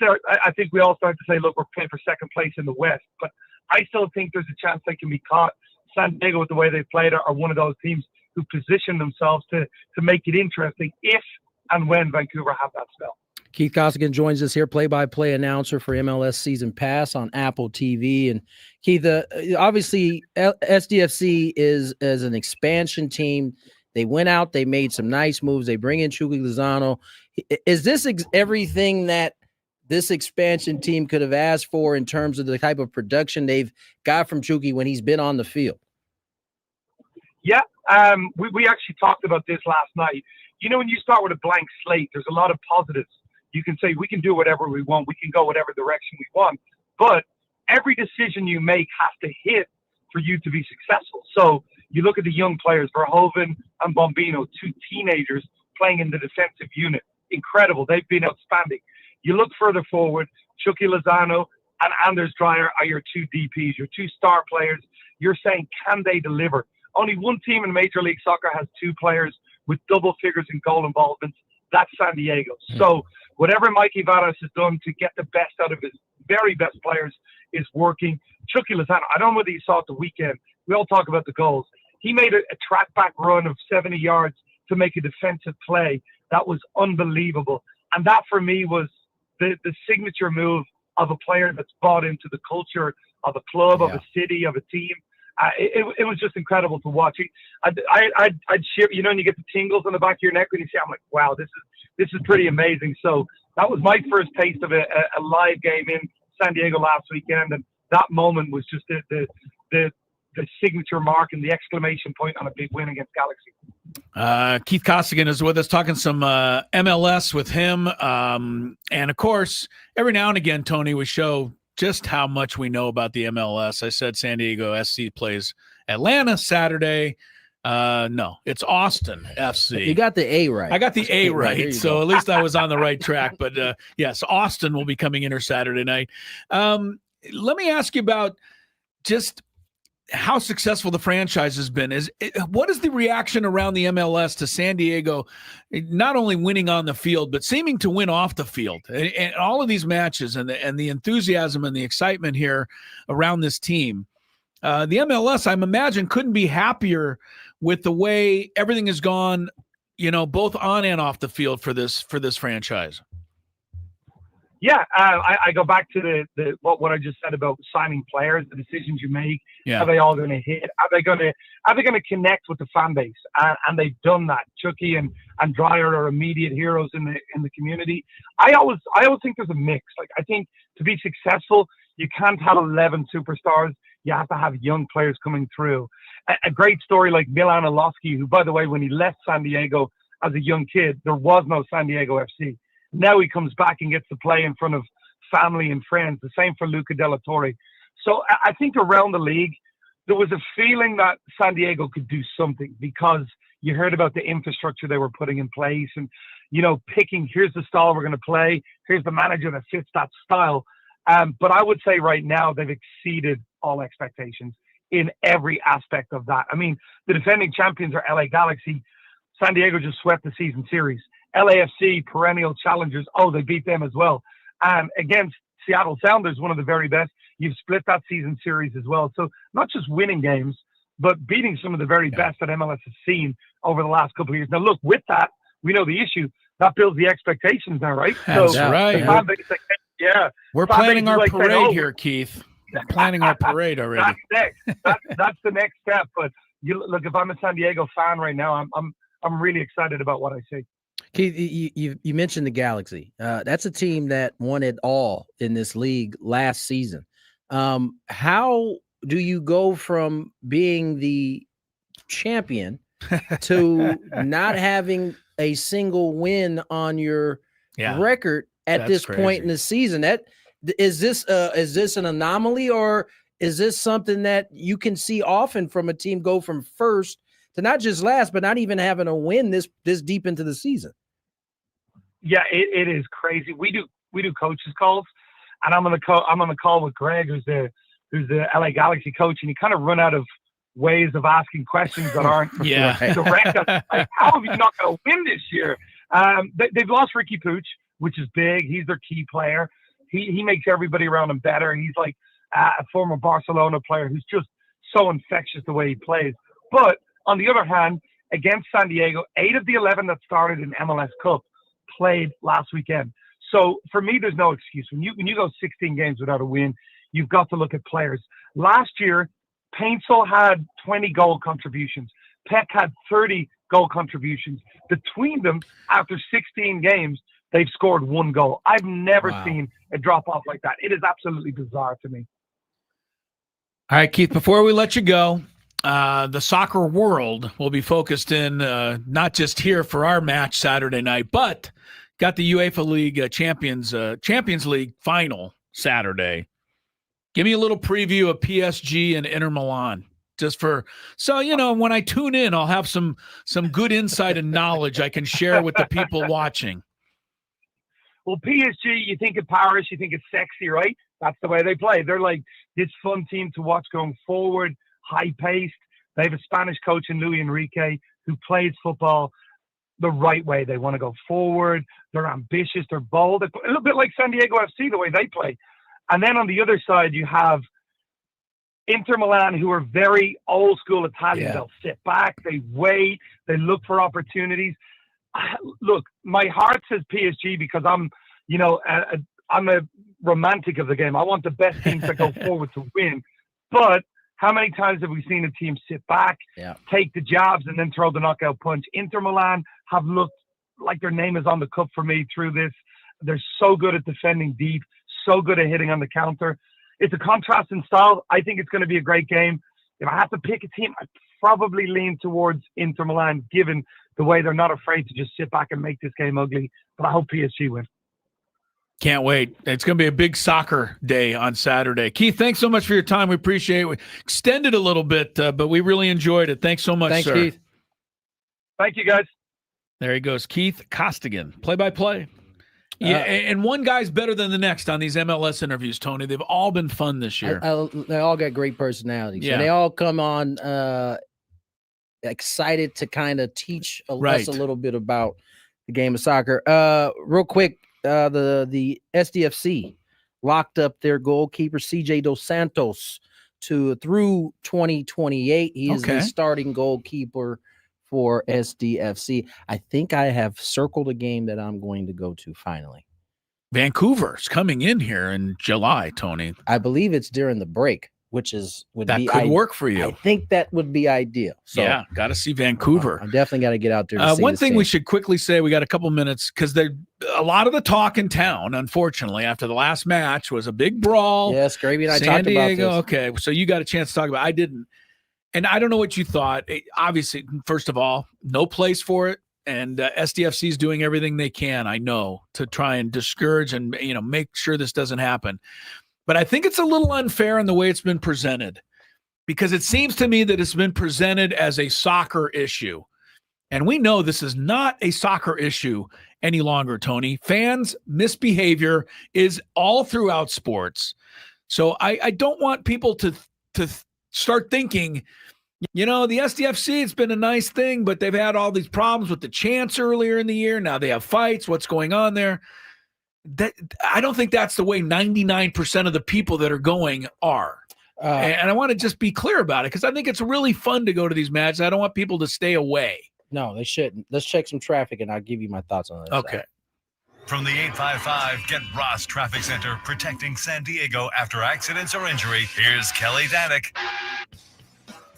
think we all start to say, look, we're playing for second place in the West. But I still think there's a chance they can be caught. San Diego, with the way they played, are one of those teams who position themselves to make it interesting if and when Vancouver have that spell. Keith Costigan joins us here, play-by-play announcer for MLS Season Pass on Apple TV. And Keith, obviously SDFC is an expansion team. They went out, they made some nice moves. They bring in Chucky Lozano. Is this everything that this expansion team could have asked for in terms of the type of production they've got from Chucky when he's been on the field? Yeah, we actually talked about this last night. You know, when you start with a blank slate, there's a lot of positives. You can say we can do whatever we want. We can go whatever direction we want. But every decision you make has to hit for you to be successful. So you look at the young players, Verhoeven and Bombino, two teenagers playing in the defensive unit. Incredible. They've been outstanding. You look further forward, Chucky Lozano and Anders Dreyer are your two DPs, your two star players. You're saying, can they deliver? Only one team in Major League Soccer has two players with double figures in goal involvements. That's San Diego. So whatever Mikey Vadas has done to get the best out of his very best players is working. Chucky Lozano, I don't know whether you saw it the weekend. We all talk about the goals. He made a track back run of 70 yards to make a defensive play. That was unbelievable. And that for me was the signature move of a player that's bought into the culture of a club, of a city, of a team. It was just incredible to watch. I'd share, you know, and you get the tingles on the back of your neck when you see, I'm like, wow, this is pretty amazing. So that was my first taste of a live game in San Diego last weekend, and that moment was just the signature mark and the exclamation point on a big win against Galaxy. Keith Costigan is with us, talking some MLS with him, and of course, every now and again, Tony, we show just how much we know about the MLS. I said San Diego SC plays Atlanta Saturday. No, it's Austin FC. You got the A right. I got the A right. So go. at least I was on the right track. But yes, Austin will be coming in here Saturday night. Let me ask you about just how successful the franchise has been. What is the reaction around the MLS to San Diego not only winning on the field, but seeming to win off the field? And all of these matches and the enthusiasm and the excitement here around this team. The MLS, I imagine, couldn't be happier with the way everything has gone, you know, both on and off the field for this franchise. Yeah, I go back to what I just said about signing players, the decisions you make. Yeah. Are they all going to hit? Are they going to connect with the fan base? And they've done that. Chucky and Dreyer are immediate heroes in the community. I always think there's a mix. Like, I think to be successful, you can't have 11 superstars. You have to have young players coming through. A great story like Milan Alowski, who, by the way, when he left San Diego as a young kid, there was no San Diego FC. Now he comes back and gets to play in front of family and friends. The same for Luca Della Torre. So I think around the league, there was a feeling that San Diego could do something because you heard about the infrastructure they were putting in place and, you know, picking, here's the style we're going to play. Here's the manager that fits that style. But I would say right now they've exceeded all expectations in every aspect of that. I mean, the defending champions are LA Galaxy. San Diego just swept the season series. LAFC, perennial challengers. Oh, they beat them as well. And against Seattle Sounders, one of the very best, you've split that season series as well. So not just winning games, but beating some of the very best that MLS has seen over the last couple of years. Now, look, with that, we know the issue. That builds the expectations now, right? That's right. The fan base, yeah. We're planning our parade here, Keith. We're planning our parade already. That's the next step. But look, if I'm a San Diego fan right now, I'm really excited about what I see. Keith, you mentioned the Galaxy. That's a team that won it all in this league last season. How you go from being the champion to not having a single win on your record at this point in the season? That is this an anomaly, or is this something that you can see often from a team go from first to not just last, but not even having a win this deep into the season? Yeah, it is crazy. We do coaches calls, and I'm on the call with Greg, who's the LA Galaxy coach, and you kind of run out of ways of asking questions that aren't direct. Like, how have you not going to win this year? They've lost Ricky Pooch, which is big. He's their key player. He makes everybody around him better. He's like a former Barcelona player who's just so infectious the way he plays. But on the other hand, against San Diego, 8 of the 11 that started in MLS Cup played last weekend. So for me, there's no excuse. When you go 16 games without a win, you've got to look at players. Last year, Paintsel had 20 goal contributions. Peck had 30 goal contributions. Between them, after 16 games, they've scored 1 goal. I've never seen a drop-off like that. It is absolutely bizarre to me. All right, Keith, before we let you go, the soccer world will be focused in not just here for our match Saturday night, but got the UEFA League Champions League final Saturday. Give me a little preview of PSG and Inter Milan, so when I tune in, I'll have some good insight and knowledge I can share with the people watching. Well, PSG, you think of Paris, you think it's sexy, right? That's the way they play. They're like this fun team to watch going forward, high-paced. They have a Spanish coach in Luis Enrique who plays football the right way. They want to go forward. They're ambitious. They're bold. A little bit like San Diego FC, the way they play. And then on the other side, you have Inter Milan, who are very old-school Italian. Yeah. They'll sit back. They wait. They look for opportunities. Look, my heart says PSG because I'm a romantic of the game. I want the best teams that go forward to win. But how many times have we seen a team sit back, take the jabs, and then throw the knockout punch? Inter Milan have looked like their name is on the cup for me through this. They're so good at defending deep, so good at hitting on the counter. It's a contrast in style. I think it's going to be a great game. If I have to pick a team, I'd probably lean towards Inter Milan, given the way they're not afraid to just sit back and make this game ugly. But I hope PSG win. Can't wait. It's going to be a big soccer day on Saturday. Keith, thanks so much for your time. We appreciate it. We extended a little bit, but we really enjoyed it. Thanks so much, Thanks, sir. Keith. Thank you, guys. There he goes. Keith Costigan, play-by-play. Yeah, and one guy's better than the next on these MLS interviews, Tony. They've all been fun this year. They all got great personalities. Yeah. And they all come on excited to kind of teach us a little bit about the game of soccer. Real quick, the SDFC locked up their goalkeeper, CJ Dos Santos, through 2028. He is the starting goalkeeper for SDFC. I think I have circled a game that I'm going to go to finally. Vancouver's coming in here in July, Tony. I believe it's during the break, which could work for you. I think that would be ideal. So, yeah, got to see Vancouver. I'm definitely got to get out there to see one thing we should quickly say, we got a couple minutes, because a lot of the talk in town, unfortunately, after the last match was a big brawl. Yes, Gravy and I San talked Diego, about this. Okay, so you got a chance to talk about it. I didn't. And I don't know what you thought. Obviously, first of all, no place for it. And SDFC is doing everything they can, I know, to try and discourage and make sure this doesn't happen. But I think it's a little unfair in the way it's been presented, because it seems to me that it's been presented as a soccer issue. And we know this is not a soccer issue any longer, Tony. Fans' misbehavior is all throughout sports. So I don't want people to start thinking, the SDFC, it's been a nice thing, but they've had all these problems with the chants earlier in the year. Now they have fights. What's going on there? I don't think that's the way 99% of the people that are going are. And I want to just be clear about it, because I think it's really fun to go to these matches. I don't want people to stay away. No, they shouldn't. Let's check some traffic, and I'll give you my thoughts on that. Okay. Side. From the 855 Get Ross Traffic Center, protecting San Diego after accidents or injury, here's Kelly Danick.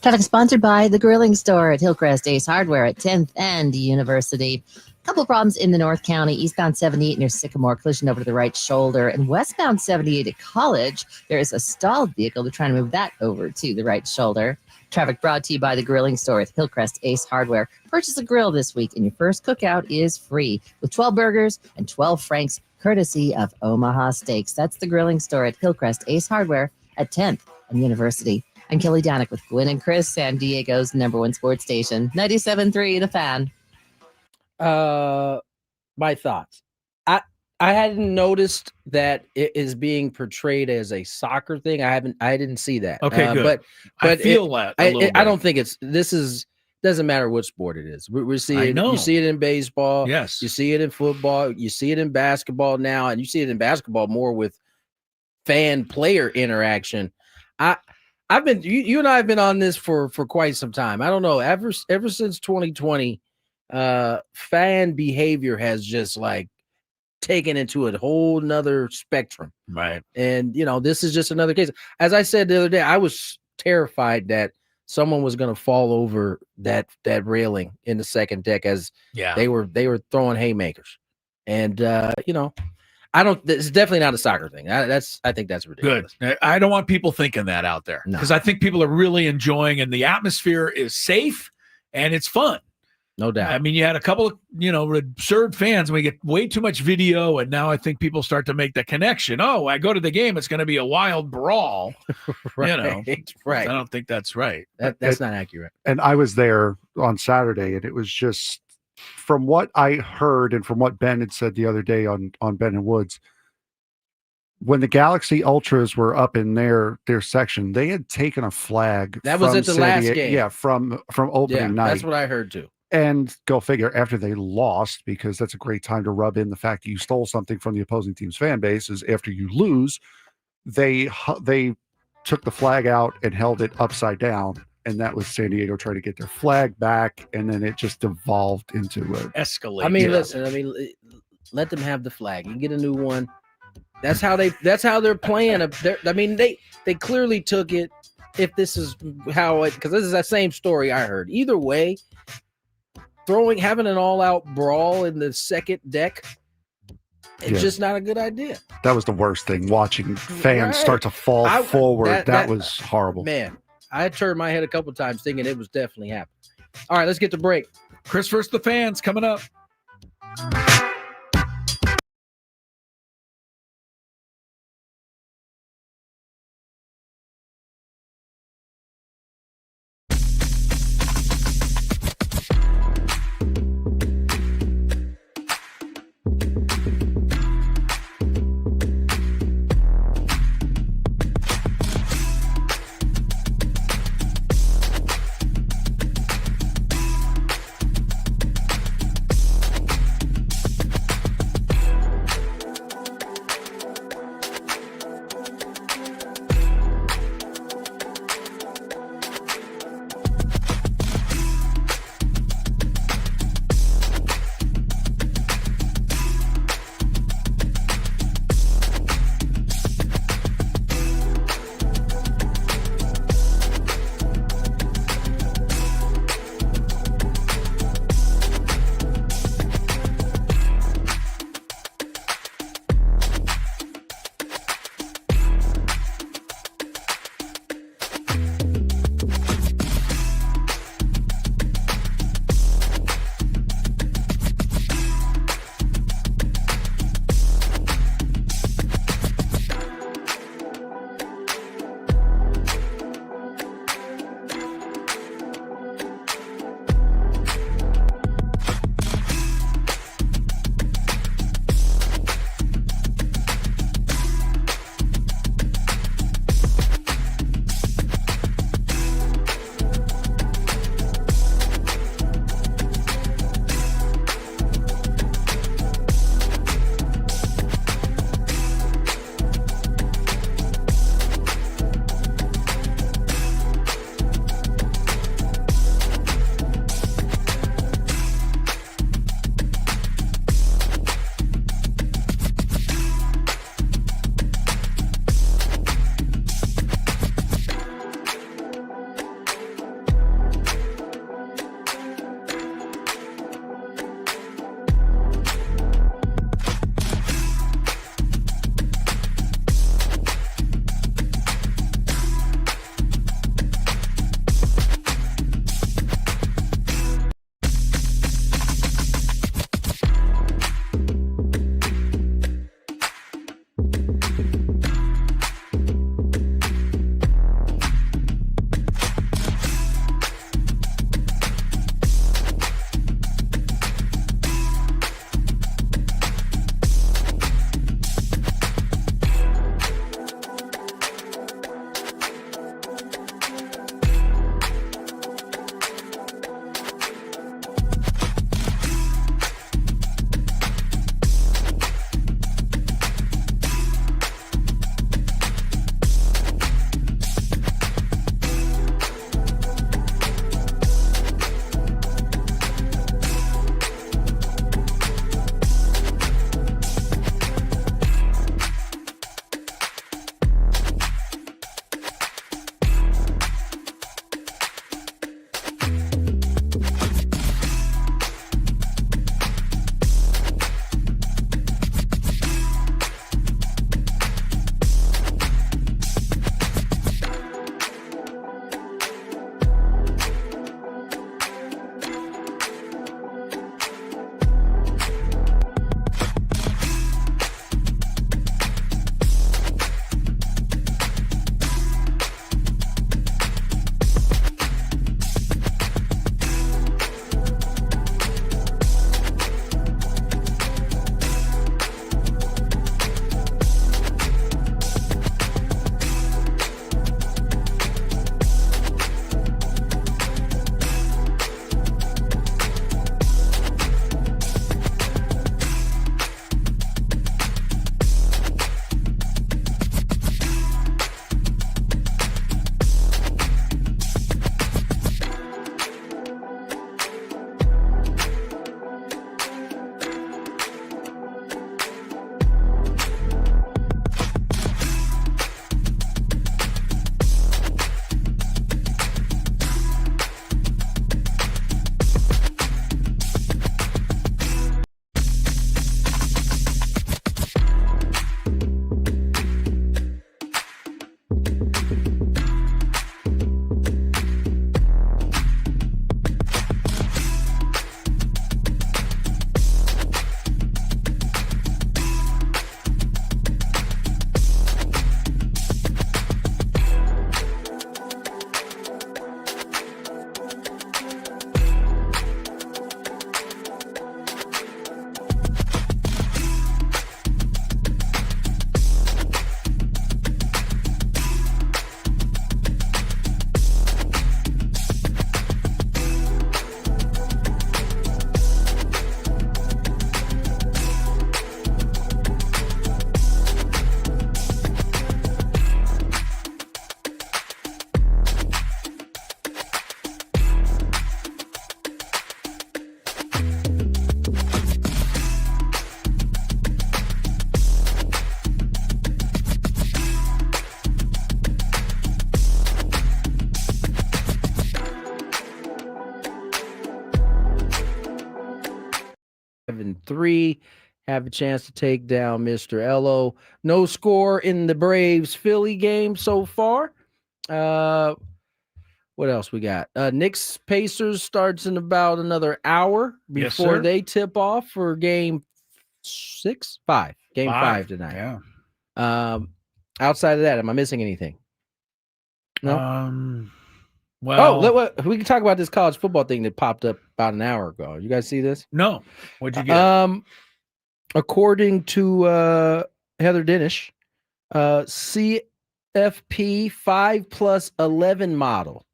Traffic sponsored by The Grilling Store at Hillcrest Ace Hardware at 10th and University. Couple problems in the North County. Eastbound 78 near Sycamore, collision over to the right shoulder. And westbound 78 at College, there is a stalled vehicle. They're trying to move that over to the right shoulder. Traffic brought to you by the grilling store at Hillcrest Ace Hardware. Purchase a grill this week and your first cookout is free with 12 burgers and 12 franks courtesy of Omaha Steaks. That's the grilling store at Hillcrest Ace Hardware at 10th and University. I'm Kelly Danick with Gwynn and Chris, San Diego's #1 sports station, 97.3 The Fan. My thoughts. I hadn't noticed that it is being portrayed as a soccer thing. I didn't see that. Okay, good. But I feel that. I don't think doesn't matter what sport it is. We see it. You see it in baseball. Yes. You see it in football. You see it in basketball now, and you see it in basketball more with fan player interaction. I've been you and I have been on this for quite some time. I don't know, ever since 2020, fan behavior has just like taken into a whole nother spectrum. Right. And this is just another case. As I said the other day, I was terrified that someone was going to fall over that railing in the second deck as they were throwing haymakers. And it's definitely not a soccer thing. I think that's ridiculous. Good. I don't want people thinking that out there because I think people are really enjoying, and the atmosphere is safe and it's fun. No doubt. I mean, you had a couple of, absurd fans. We get way too much video, and now I think people start to make the connection. Oh, I go to the game, it's going to be a wild brawl. Right. Right. I don't think that's right. That's not accurate. And I was there on Saturday, and it was just, from what I heard and from what Ben had said the other day on Ben and Woods, when the Galaxy Ultras were up in their section, they had taken a flag. That was at the last game. Yeah, from opening night. That's what I heard too. And go figure, after they lost, because that's a great time to rub in the fact that you stole something from the opposing team's fan base, is after you lose, they took the flag out and held it upside down. And that was San Diego trying to get their flag back. And then it just devolved into escalate. I mean, listen, let them have the flag and get a new one. That's how they're playing. They clearly took it. If this is how it, because this is that same story I heard. Either way, having an all-out brawl in the second deck, it's just not a good idea. That was the worst thing, watching fans start to fall forward. That was horrible. Man, I turned my head a couple times thinking it was definitely happening. All right, let's get to break. Chris versus the fans coming up. 5-3. Have a chance to take down Mr. Ello. No score in the Braves-Philly game so far. What else we got? Knicks Pacers starts in about another hour before they tip off for game 5. Game 5 tonight. Yeah. Outside of that, am I missing anything? No. Well, we can talk about this college football thing that popped up about an hour ago. You guys see this? No. What'd you get? According to Heather Dinish, CFP 5+11 model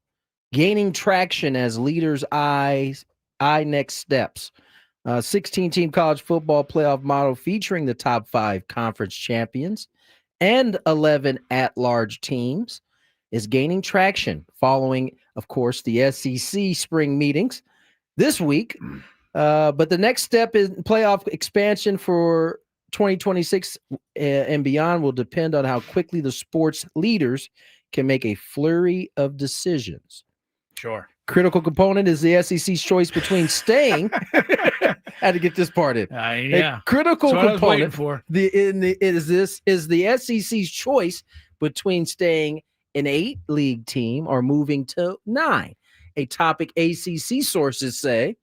gaining traction as leaders eye next steps. 16-team college football playoff model featuring the top 5 conference champions and 11 at-large teams is gaining traction following, of course, the SEC spring meetings this week. But the next step in playoff expansion for 2026 and beyond will depend on how quickly the sports leaders can make a flurry of decisions. Sure. Critical component is the SEC's choice between staying. Had to get this part in. Yeah. A critical That's what I was waiting component for. is the SEC's choice between staying an 8-league team or moving to 9. A topic ACC sources say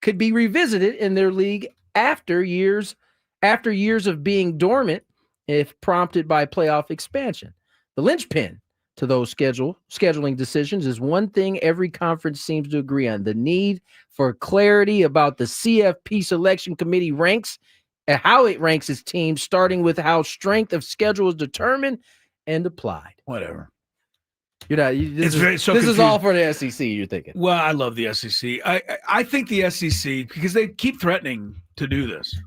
could be revisited in their league after years of being dormant if prompted by playoff expansion. The linchpin to those scheduling decisions is one thing every conference seems to agree on: the need for clarity about the CFP selection committee ranks and how it ranks its teams, starting with how strength of schedule is determined and applied. Whatever. This is all for the SEC, you're thinking. Well, I love the SEC. I think the SEC, because they keep threatening to do this.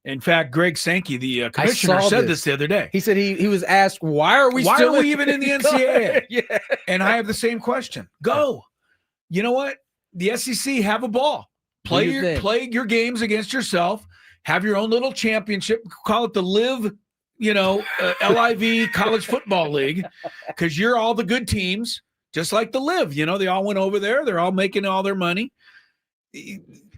In fact, Greg Sankey, the commissioner, said this the other day. He said he was asked, why are we even in the NCAA? Yeah. And I have the same question. Go. You know what? The SEC, have a ball. Play your games against yourself. Have your own little championship. Call it the LIV, LIV College Football League, because you're all the good teams, just like the LIV. They all went over there. They're all making all their money.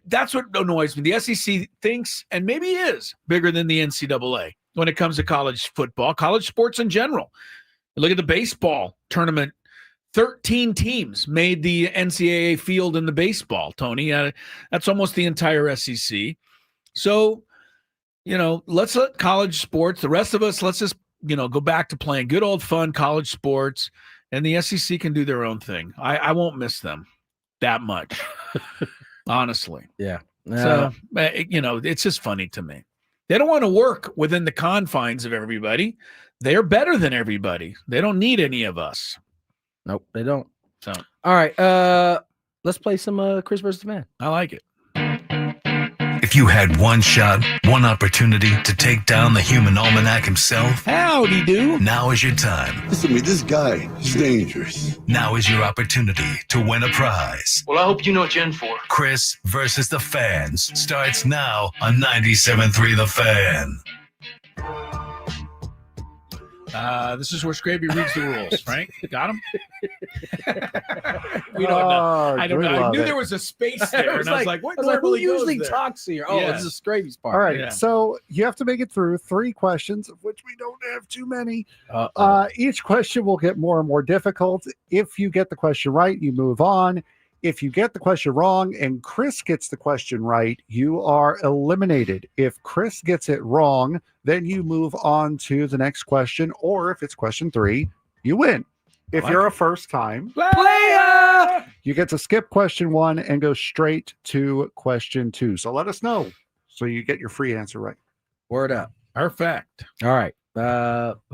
That's what annoys me. The SEC thinks, and maybe is, bigger than the NCAA when it comes to college football, college sports in general. Look at the baseball tournament. 13 teams made the NCAA field in the baseball, Tony. That's almost the entire SEC. So, let's let college sports, the rest of us, let's just, go back to playing good old fun college sports, and the SEC can do their own thing. I won't miss them that much, honestly. Yeah. So, it's just funny to me. They don't want to work within the confines of everybody. They're better than everybody. They don't need any of us. Nope, they don't. So, all right. Let's play some Chris versus the Man. I like it. If you had one shot, one opportunity to take down the human almanac himself, howdy do. Now is your time. Listen to me, this guy is dangerous. Now is your opportunity to win a prize. Well, I hope you know what you're in for. Chris versus the Fans starts now on 97.3 The Fan. This is where Scraby reads the rules, Frank. Got him? We don't know. I don't know. I knew there was a space there, and I was like, what who usually talks here? Oh, Yeah. this is Scraby's part. All right, Yeah. so you have to make it through 3 questions, of which we don't have too many. Each question will get more and more difficult. If you get the question right, you move on. If you get the question wrong and Chris gets the question right, you are eliminated. If Chris gets it wrong, then you move on to the next question, or if it's question 3, you win. If you're a first-time player, you get to skip question 1 and go straight to question 2. So let us know so you get your free answer right. Word up. Perfect. All right.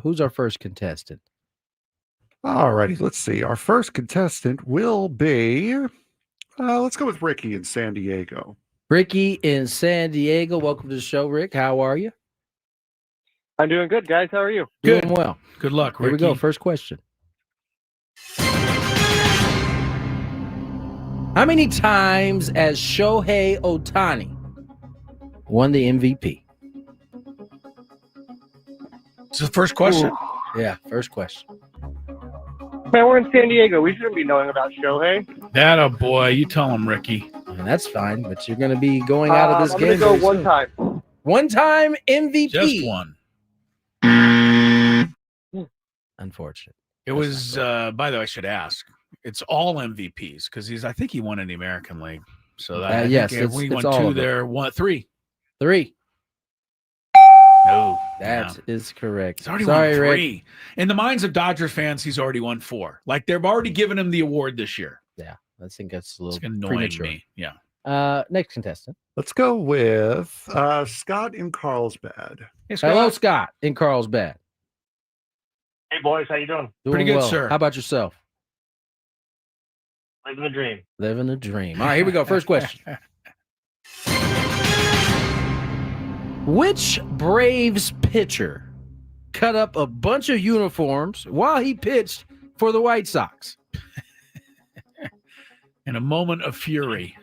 Who's our first contestant? All righty, let's see. Our first contestant will be, let's go with Ricky in San Diego. Ricky in San Diego. Welcome to the show, Rick. How are you? I'm doing good, guys. How are you? Doing well. Good luck, Here Ricky. we go. First question. How many times has Shohei Ohtani won the MVP? It's the first question. Yeah, first question. Man, we're in San Diego. We shouldn't be knowing about Shohei. That a boy. You tell him, Ricky. and that's fine. But you're going to be going out of this I'm game. going to go very one soon. time. One-time MVP. Just one. Unfortunate. It was, by the way, I should ask. It's all MVPs because I think he won in the American League. So that yes, we it's won all 2 of them. there, 3. 3. No, That is correct. He's already Sorry, won 3. Rick. In the minds of Dodgers fans, he's already won 4. Like they've already given him the award this year. Yeah, I think that's a little It's annoying premature. me. Yeah. Next contestant. Let's go with Scott in Carlsbad. Hey, Scott. Hello, Scott in Carlsbad. Hey, boys. How you doing? Doing Pretty good, well. sir. How about yourself? Living the dream. Living a dream. All right, here we go. First question. Which Braves pitcher cut up a bunch of uniforms while he pitched for the White Sox? In a moment of fury.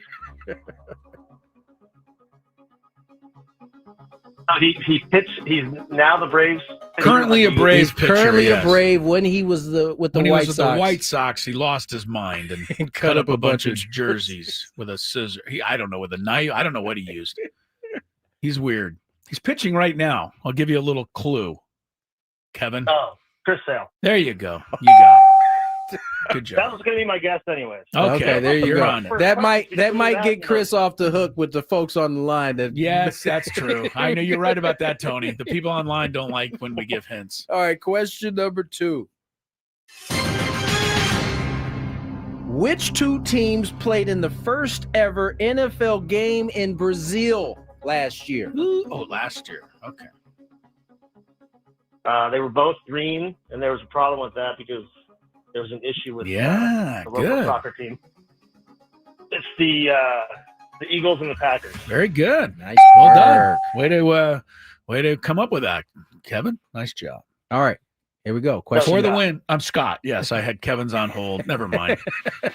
He pitched. He's now the Braves. Currently a Braves He's pitcher. currently yes. a Brave. When he was with the When he White was with Sox. the White Sox, he lost his mind and cut up a bunch of jerseys with a scissor. I don't know, with a knife. I don't know what he used. He's weird. He's pitching right now. I'll give you a little clue, Kevin. Oh, Chris Sale. There you go. You got it. Good job. That was going to be my guess, anyways. Okay, there you you're go. on it. That might get Chris off the hook with the folks on the line. That Yes, that's true. I know you're right about that, Tony. The people online don't like when we give hints. All right, question number 2. Which 2 teams played in the first ever NFL game in Brazil last year? Oh, last year. Okay. They were both green, and there was a problem with that because there was an issue with the local good. soccer team. It's the Eagles and the Packers. Very good. Nice Well done. work. Way to come up with that, Kevin. Nice job. All right, here we go. Question For the win. I'm Scott. Yes, I had Kevin's on hold. Never mind.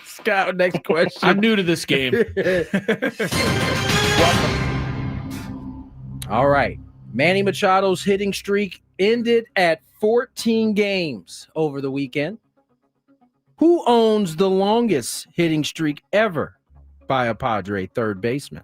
Scott, next question. I'm new to this game. All right. Manny Machado's hitting streak ended at 14 games over the weekend. Who owns the longest hitting streak ever by a Padre third baseman?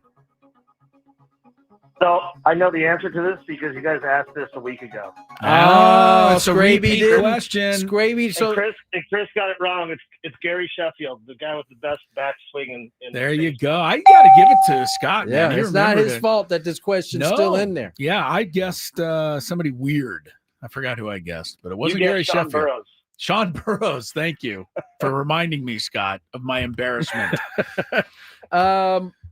So I know the answer to this because you guys asked this a week ago. It's a repeat question. Scraby. So And Chris got it wrong. It's Gary Sheffield, the guy with the best bat swing. There you go. I got to give it to Scott. yeah, man. He it's not remembered his it. fault that this question's No. still in there. Yeah, I guessed somebody weird. I forgot who I guessed, but it wasn't You Gary guessed Sean Sheffield. Burrows. Sean Burrows. Thank you for reminding me, Scott, of my embarrassment.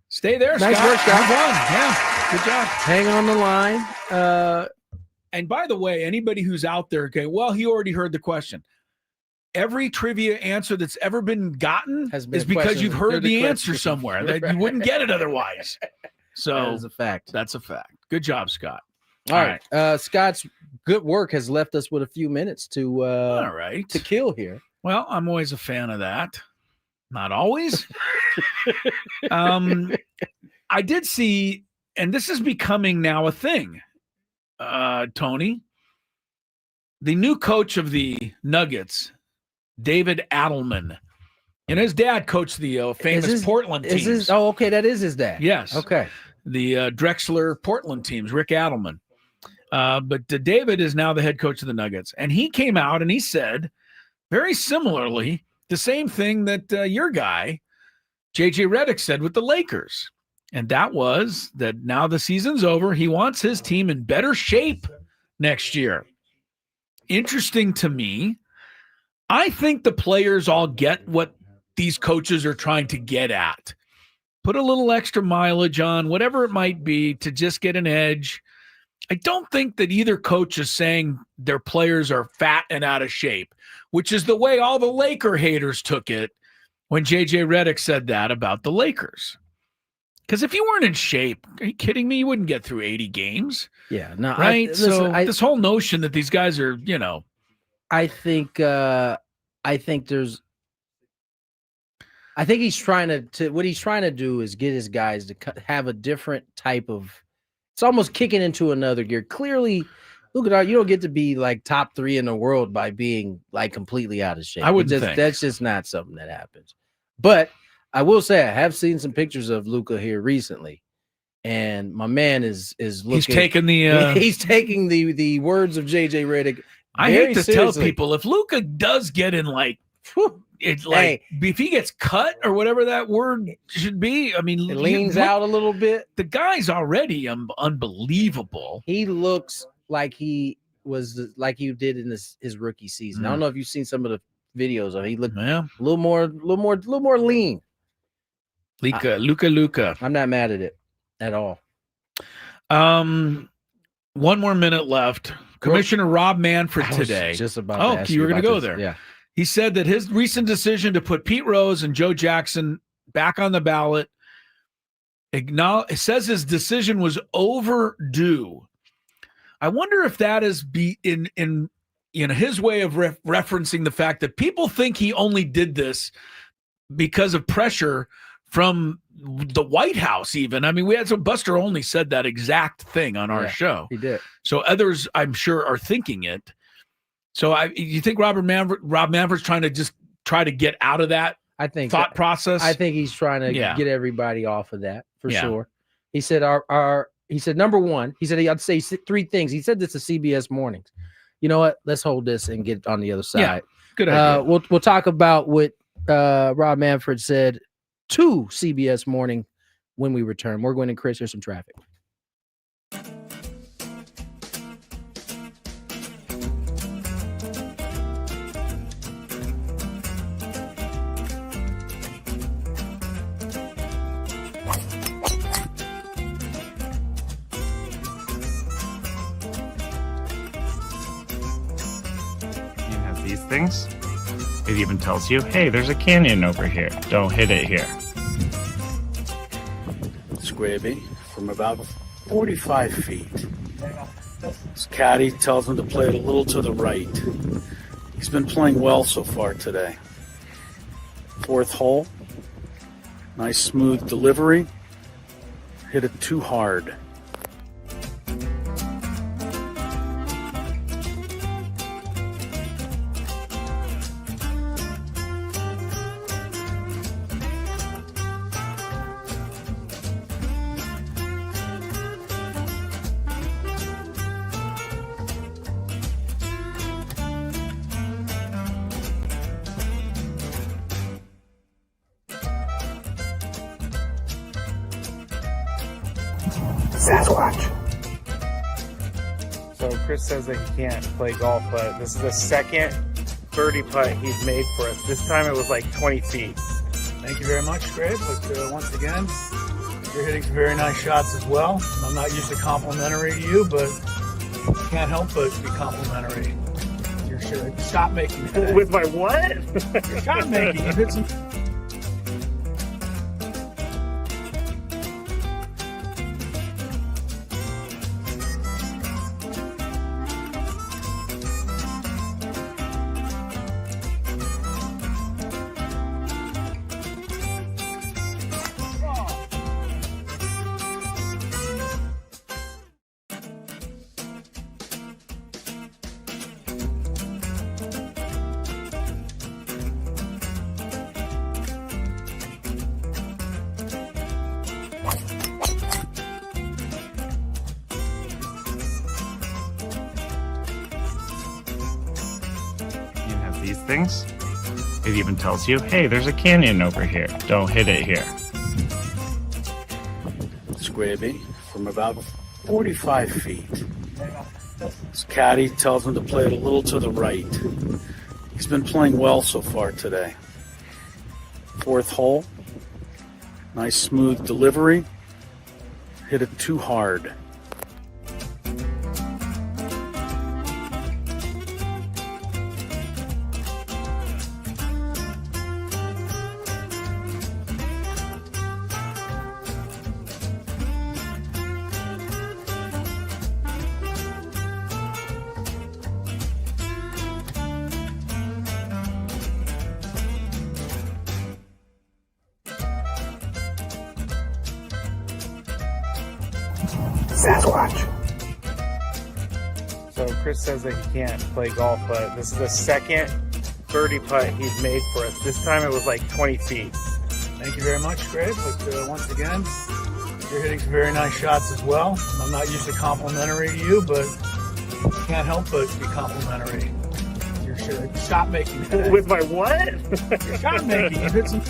Stay there, Nice Scott. work, Scott. Have fun. Yeah, good job. Hang on the line. And by the way, anybody who's out there, okay, well, he already heard the question. Every trivia answer that's ever been gotten Has been is a because question. you've heard They're the the answer question. somewhere. That you wouldn't get it otherwise. So That is a fact. that's a fact. Good job, Scott. All right. Scott's good work has left us with a few minutes to All right. to kill here. Well, I'm always a fan of that. Not always. I did see, and this is becoming now a thing, Tony. The new coach of the Nuggets, David Adelman, and his dad coached the famous Portland teams. Okay, that is his dad. Yes. Okay. The Drexler Portland teams, Rick Adelman. But David is now the head coach of the Nuggets. And he came out and he said, very similarly, the same thing that your guy, JJ Redick, said with the Lakers. And that was that now the season's over. He wants his team in better shape next year. Interesting to me. I think the players all get what these coaches are trying to get at. Put a little extra mileage on, whatever it might be, to just get an edge. I don't think that either coach is saying their players are fat and out of shape, which is the way all the Laker haters took it when JJ Redick said that about the Lakers. Because if you weren't in shape, are you kidding me? You wouldn't get through 80 games. Yeah, no. Right? This whole notion that these guys are, I think he's trying to what he's trying to do is get his guys to have a different type of. It's almost kicking into another gear. Clearly, look at you don't get to be like top 3 in the world by being like completely out of shape. I wouldn't think. That's just not something that happens. But I will say I have seen some pictures of Luka here recently, and my man is looking. He's taking the he's taking the words of JJ Redick. I hate to seriously. tell people, if Luka does get in it's like if he gets cut or whatever that word should be, I mean, it leans out a little bit. The guy's already unbelievable. He looks like he was like he did in his rookie season. I don't know if you've seen some of the videos of it. He looked a little more lean. Luka. I'm not mad at it at all. 1 more minute left. Commissioner Rob Manfred today. Just about. You were going to go there. Yeah. He said that his recent decision to put Pete Rose and Joe Jackson back on the ballot, it says his decision was overdue. I wonder if that is in his way of referencing the fact that people think he only did this because of pressure from the White House. Even, I mean, we had Buster only said that exact thing on our show. He did. So others, I'm sure, are thinking it. So you think Rob Manfred's trying to get out of that thought process? I think he's trying to get everybody off of that for sure. He said he said number one, he said I'd say 3 things. He said this to CBS Mornings. You know what? Let's hold this and get on the other side. Yeah, good idea. We'll talk about what Rob Manfred said to CBS Morning when we return. We're going to Chris. Here's some traffic. These things. It even tells you, hey, there's a canyon over here. Don't hit it here. Scraby from about 45 feet. His caddy tells him to play it a little to the right. He's been playing well so far today. 4th hole. Nice smooth delivery. Hit it too hard. Sasquatch. So Chris says that he can't play golf, but this is the second birdie putt he's made for us. This time it was like 20 feet. Thank you very much, Greg. But once again, you're hitting some very nice shots as well. I'm not usually complimentary to you, but I can't help but be complimentary. Your shot making today. With my what? Your shot making. You hit some. These things. It even tells you, hey, there's a canyon over here. Don't hit it here. Scraby from about 45 feet. His caddy tells him to play it a little to the right. He's been playing well so far today. 4th hole. Nice smooth delivery. Hit it too hard. Sasquatch. So Chris says that he can't play golf, but this is the second birdie putt he's made for us. This time it was like 20 feet. Thank you very much, Greg. But once again, you're hitting some very nice shots as well. I'm not usually complimentary to you, but I can't help but be complimentary. Your shot making. With my what? Your shot making. You hit some.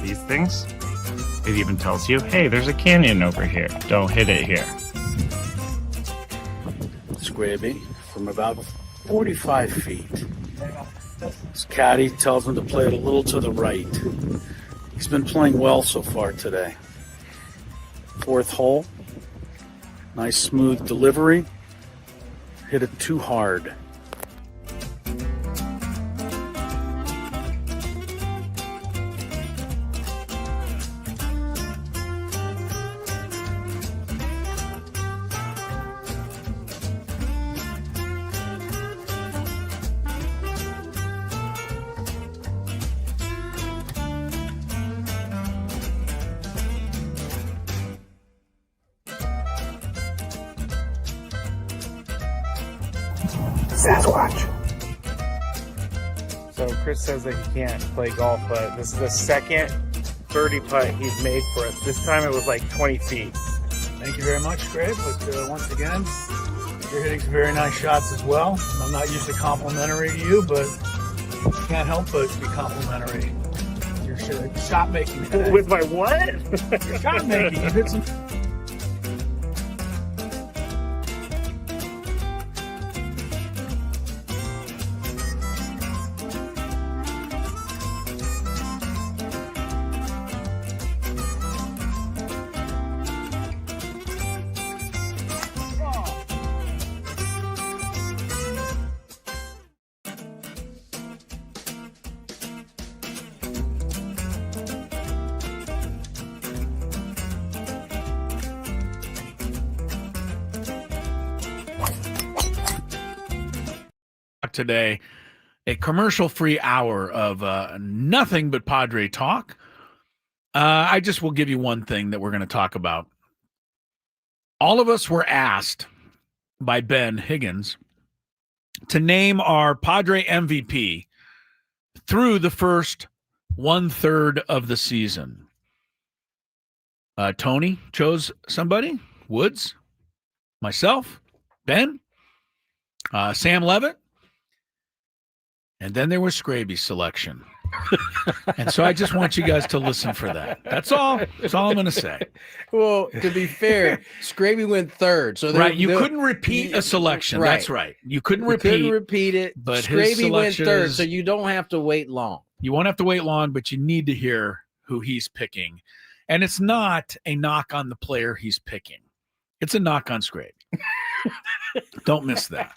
These things. It even tells you, hey, there's a canyon over here. Don't hit it here. Scraby from about 45 feet. His caddy tells him to play it a little to the right. He's been playing well so far today. Fourth hole. Nice smooth delivery. Hit it too hard. Sasquatch. So Chris says that he can't play golf, but this is the second birdie putt he's made for us. This time it was like 20 feet. Thank you very much, Greg. But once again, you're hitting some very nice shots as well. I'm not usually complimentary to you, but I can't help but be complimentary. Your shot making. With my what? Your shot making. You hit some. Today, a commercial-free hour of nothing but Padre talk. I just will give you one thing that we're going to talk about. All of us were asked by Ben Higgins to name our Padre MVP through the first 1/3 of the season. Tony chose somebody, Woods, myself, Ben, Sam Levitt, and then there was Scraby's selection. And so I just want you guys to listen for that. That's all. That's all I'm going to say. Well, to be fair, Scraby went third. So right, you couldn't repeat a selection. Right. That's right. You couldn't repeat it. But Scraby went third, so you don't have to wait long. You won't have to wait long, but you need to hear who he's picking. And it's not a knock on the player he's picking. It's a knock on Scraby. Don't miss that.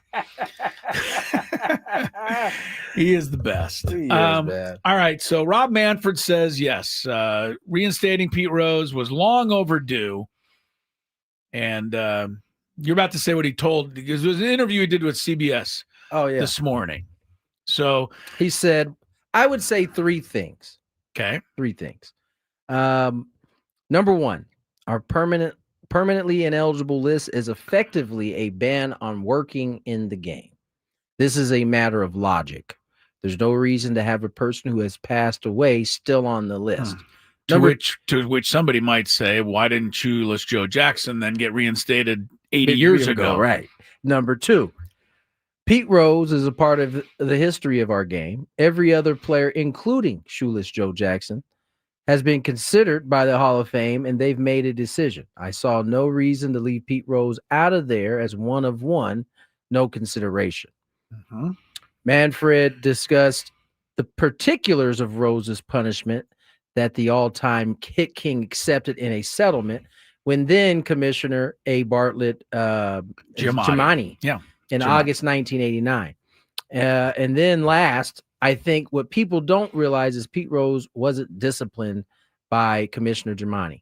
He is the best. He is bad. All right. So Rob Manfred says, yes, reinstating Pete Rose was long overdue. And you're about to say what he told, because it was an interview he did with CBS this morning. So he said, I would say three things. Okay. Three things. Number one, our permanently ineligible list is effectively a ban on working in the game. This is a matter of logic. There's no reason to have a person who has passed away still on the list. To which somebody might say, why didn't Shoeless Joe Jackson then get reinstated 80 years ago? Right. Number two, Pete Rose is a part of the history of our game. Every other player, including Shoeless Joe Jackson, has been considered by the Hall of Fame, and they've made a decision. I saw no reason to leave Pete Rose out of there as one of one, no consideration. Mm-hmm. Manfred discussed the particulars of Rose's punishment that the all-time hit king accepted in a settlement when then Commissioner A. Bartlett Giamatti in August 1989. And then last, I think what people don't realize is Pete Rose wasn't disciplined by Commissioner Giamatti.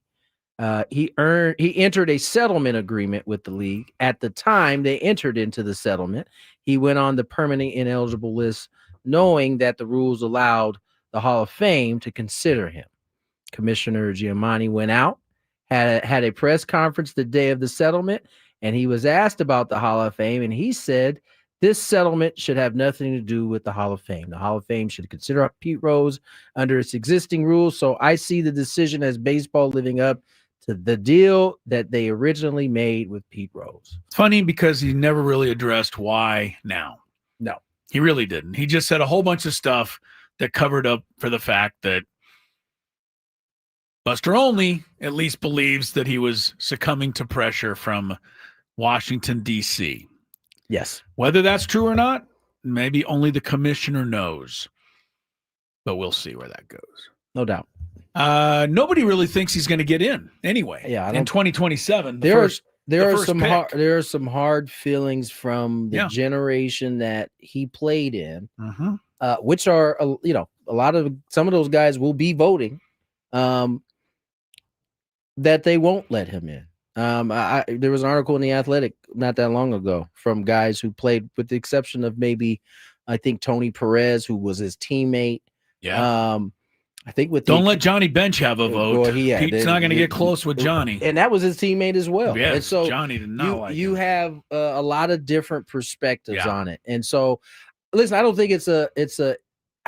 He entered a settlement agreement with the league. At the time they entered into the settlement, he went on the permanent ineligible list, knowing that the rules allowed the Hall of Fame to consider him. Commissioner Giamatti went out, had a press conference the day of the settlement, and he was asked about the Hall of Fame, and he said this settlement should have nothing to do with the Hall of Fame. The Hall of Fame should consider Pete Rose under its existing rules. So I see the decision as baseball living up to the deal that they originally made with Pete Rose. It's funny because he never really addressed why now. No, he really didn't. He just said a whole bunch of stuff that covered up for the fact that Buster Olney at least believes that he was succumbing to pressure from Washington, D.C. Yes. Whether that's true or not, maybe only the commissioner knows. But we'll see where that goes. No doubt. Nobody really thinks he's going to get in anyway. Yeah, in 2027. There are some hard feelings from the Yeah. generation that he played in, Mm-hmm. which are some of those guys will be voting that they won't let him in. There was an article in The Athletic not that long ago from guys who played, with the exception of maybe I think Tony Perez, who was his teammate. Yeah. I think Don't let Johnny Bench have a vote. Well, Pete's not going to get close with Johnny. And that was his teammate as well. Yes, and so Johnny did not like you him. have a lot of different perspectives Yeah. on it. And so, listen, I don't think I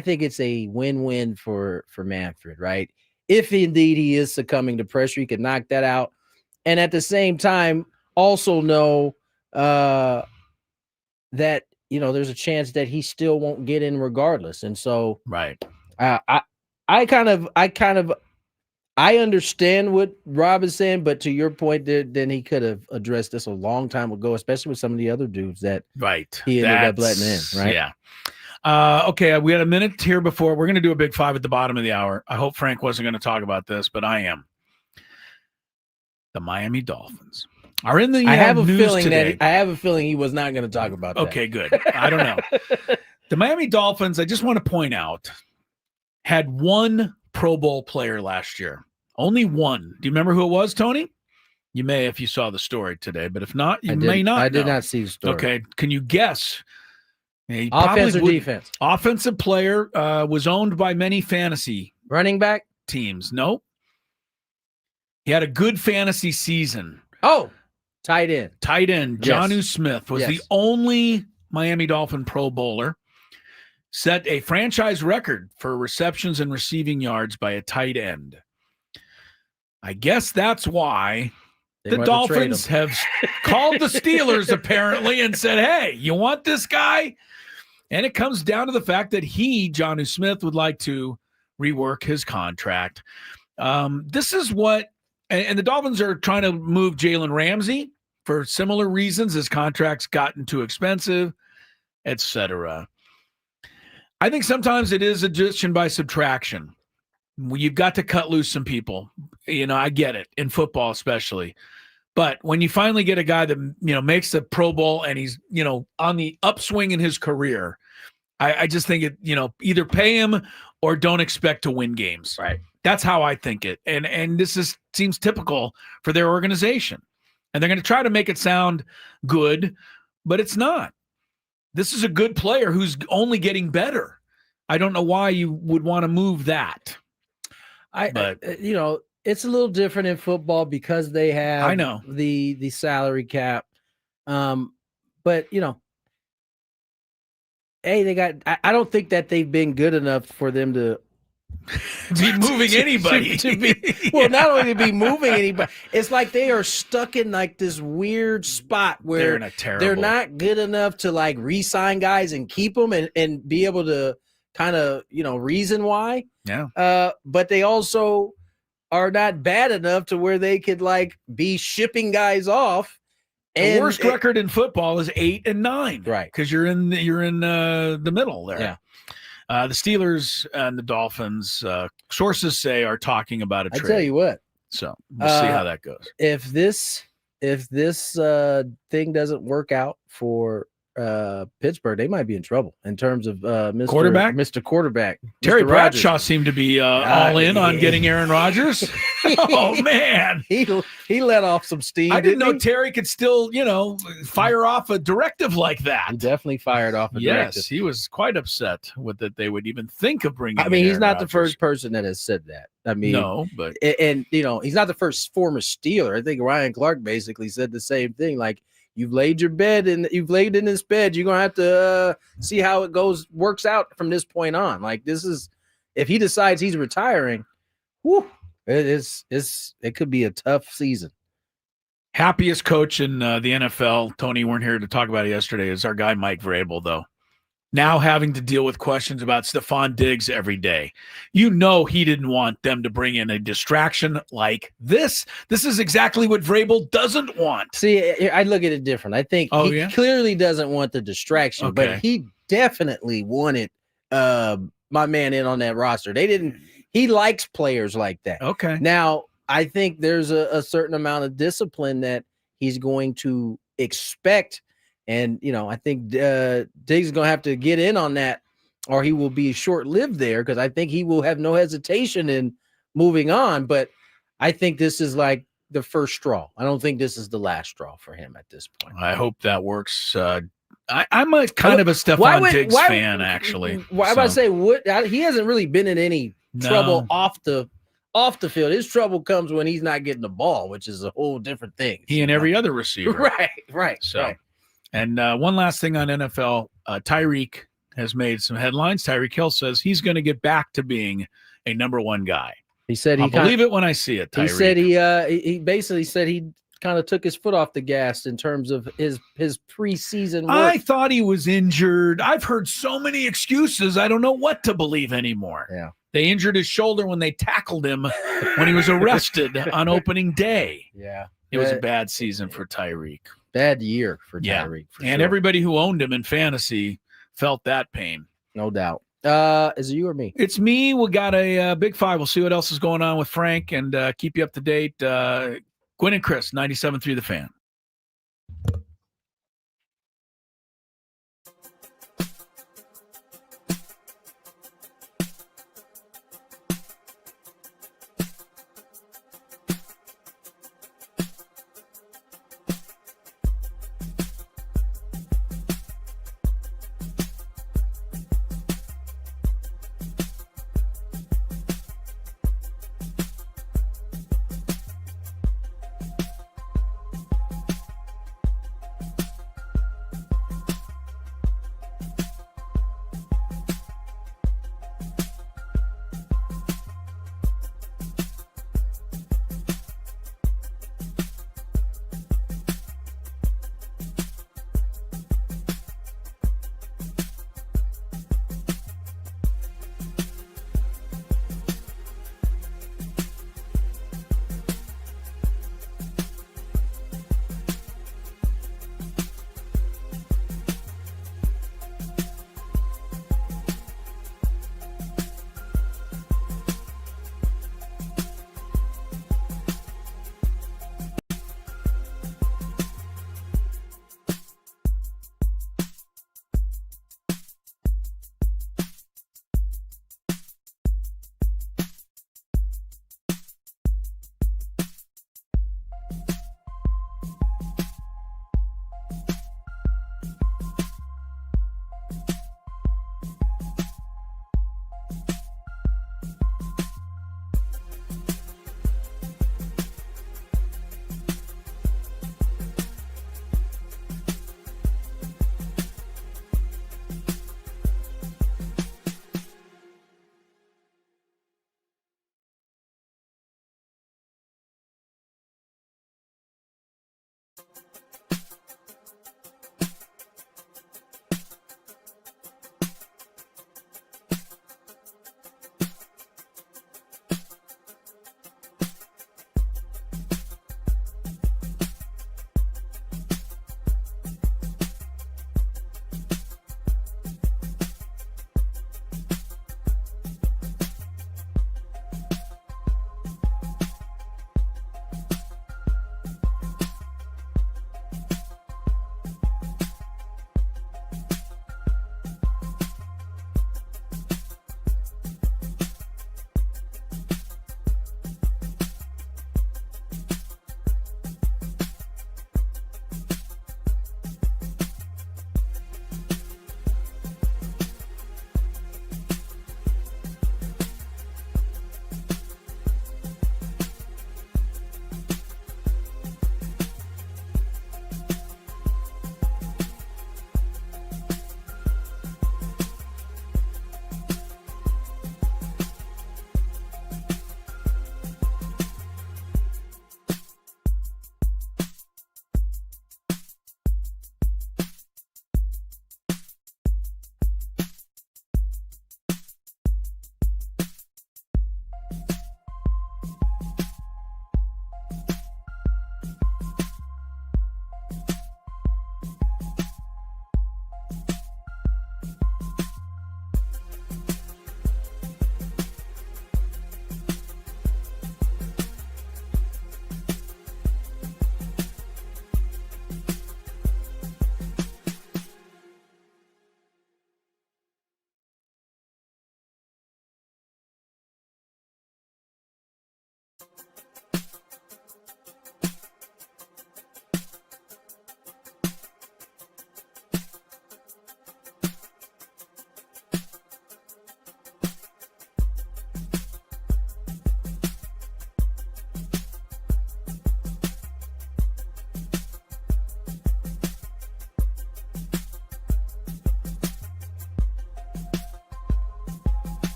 think it's a win-win for Manfred, right? If indeed he is succumbing to pressure, he can knock that out. And at the same time, also know that, there's a chance that he still won't get in regardless. And so, right. I understand what Rob is saying, but to your point, then he could have addressed this a long time ago, especially with some of the other dudes that he ended up letting in, right? Yeah. Okay, we had a minute here before. We're going to do a big five at the bottom of the hour. I hope Frank wasn't going to talk about this, but I am. The Miami Dolphins are in the I have a news feeling today. that I have a feeling he was not going to talk about that. Okay, good. I don't know. The Miami Dolphins, I just want to point out, had one Pro Bowl player last year. Only one. Do you remember who it was, Tony? You may if you saw the story today, but if not, you may not. I did know. not see the story. Okay, can you guess? He Offense or probably defense? Offensive player, was owned by many fantasy running back teams. Nope. He had a good fantasy season. Oh, tight end. Tight end. Jonnu Smith was the only Miami Dolphin Pro Bowler. Set a franchise record for receptions and receiving yards by a tight end. I guess that's why the Dolphins have called the Steelers apparently and said, hey, you want this guy? And it comes down to the fact that Jonnu Smith, would like to rework his contract. This is what, and the Dolphins are trying to move Jalen Ramsey for similar reasons. His contract's gotten too expensive, etc. I think sometimes it is addition by subtraction. You've got to cut loose some people. I get it, in football especially. But when you finally get a guy that, makes the Pro Bowl and he's, on the upswing in his career, I just think it, either pay him or don't expect to win games. Right. That's how I think it. And this seems typical for their organization. And they're going to try to make it sound good, but it's not. This is a good player who's only getting better. I don't know why you would want to move that. It's a little different in football because they have the salary cap. But they got. I don't think that they've been good enough for them to be moving anybody. Not only to be moving anybody, it's like they are stuck in like this weird spot where they're not good enough to like re-sign guys and keep them and be able to kind of reason why. Yeah. But they also are not bad enough to where they could like be shipping guys off. The worst record in football is 8-9, right? Because you're in the middle there. Yeah. The Steelers and the Dolphins, sources say, are talking about a trade. I tell you what, So we'll see how that goes. If this thing doesn't work out for Pittsburgh, they might be in trouble in terms of Mr. Quarterback. Terry Mr. Bradshaw Rodgers. seemed to be all in on getting Aaron Rodgers. Oh man, he let off some steam. I didn't know Terry could still, fire off a directive like that. He definitely fired off a directive. Yes, he was quite upset with that they would even think of bringing. I mean, in he's Aaron not Rodgers. the first person that has said that. I mean, no, but and he's not the first former Steeler. I think Ryan Clark basically said the same thing. Like, you've laid your bed and you've laid in this bed. You're gonna have to see how it works out from this point on. Like, this is, if he decides he's retiring, it could be a tough season. Happiest coach in the NFL. Tony, you weren't here to talk about it yesterday. Is our guy Mike Vrabel, though. Now having to deal with questions about Stephon Diggs every day. He didn't want them to bring in a distraction like this. This is exactly what Vrabel doesn't want. See, I look at it different. I think he clearly doesn't want the distraction, but he definitely wanted my man in on that roster. He likes players like that. Okay. Now, I think there's a certain amount of discipline that he's going to expect. And, I think Diggs is going to have to get in on that, or he will be short-lived there, because I think he will have no hesitation in moving on. But I think this is like the first straw. I don't think this is the last straw for him at this point. I hope that works. I'm a kind of a Stephon Diggs fan, actually. Why would I say he hasn't really been in any trouble off the field. His trouble comes when he's not getting the ball, which is a whole different thing. He and every other receiver. Right. So, and one last thing on NFL, Tyreek has made some headlines. Tyreek Hill says he's going to get back to being a number one guy. He said I'll believe it when I see it. Tyreek. He said he basically said he kind of took his foot off the gas in terms of his preseason work. I thought he was injured. I've heard so many excuses. I don't know what to believe anymore. Yeah. They injured his shoulder when they tackled him when he was arrested on opening day. Yeah. It was a bad season for Tyreek. Bad year for Tyreek. For and sure. everybody who owned him in fantasy felt that pain. No doubt. Is it you or me? It's me. We got a Big Five. We'll see what else is going on with Frank and keep you up to date. Gwynn and Chris, 97.3 The Fan.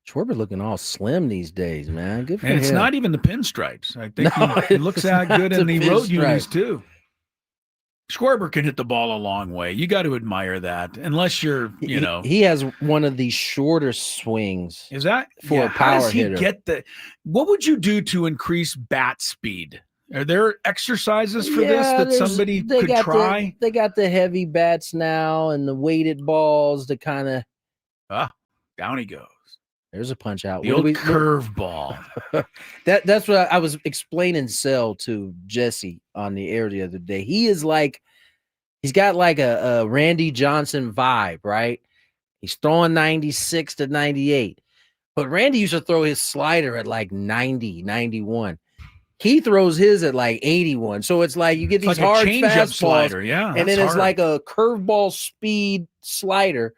Schwarber looking all slim these days, man. Good for him. And it's not even the pinstripes. I think he looks that good in the road unis too. Schwarber can hit the ball a long way. You got to admire that, unless you're, He has one of the shorter swings. Is that for a power how does he hitter? get the? What would you do to increase bat speed? Are there exercises for this that somebody could try? They got the heavy bats now and the weighted balls to kind of. Down he goes. There's a punch out. The old curve ball. That's what I was explaining Sel to Jesse on the air the other day. He's got like a Randy Johnson vibe, right? He's throwing 96 to 98. But Randy used to throw his slider at like 90, 91. He throws his at like 81. So it's like you get these like hard change-up fastballs, slider, yeah. and then it's like a curveball speed slider.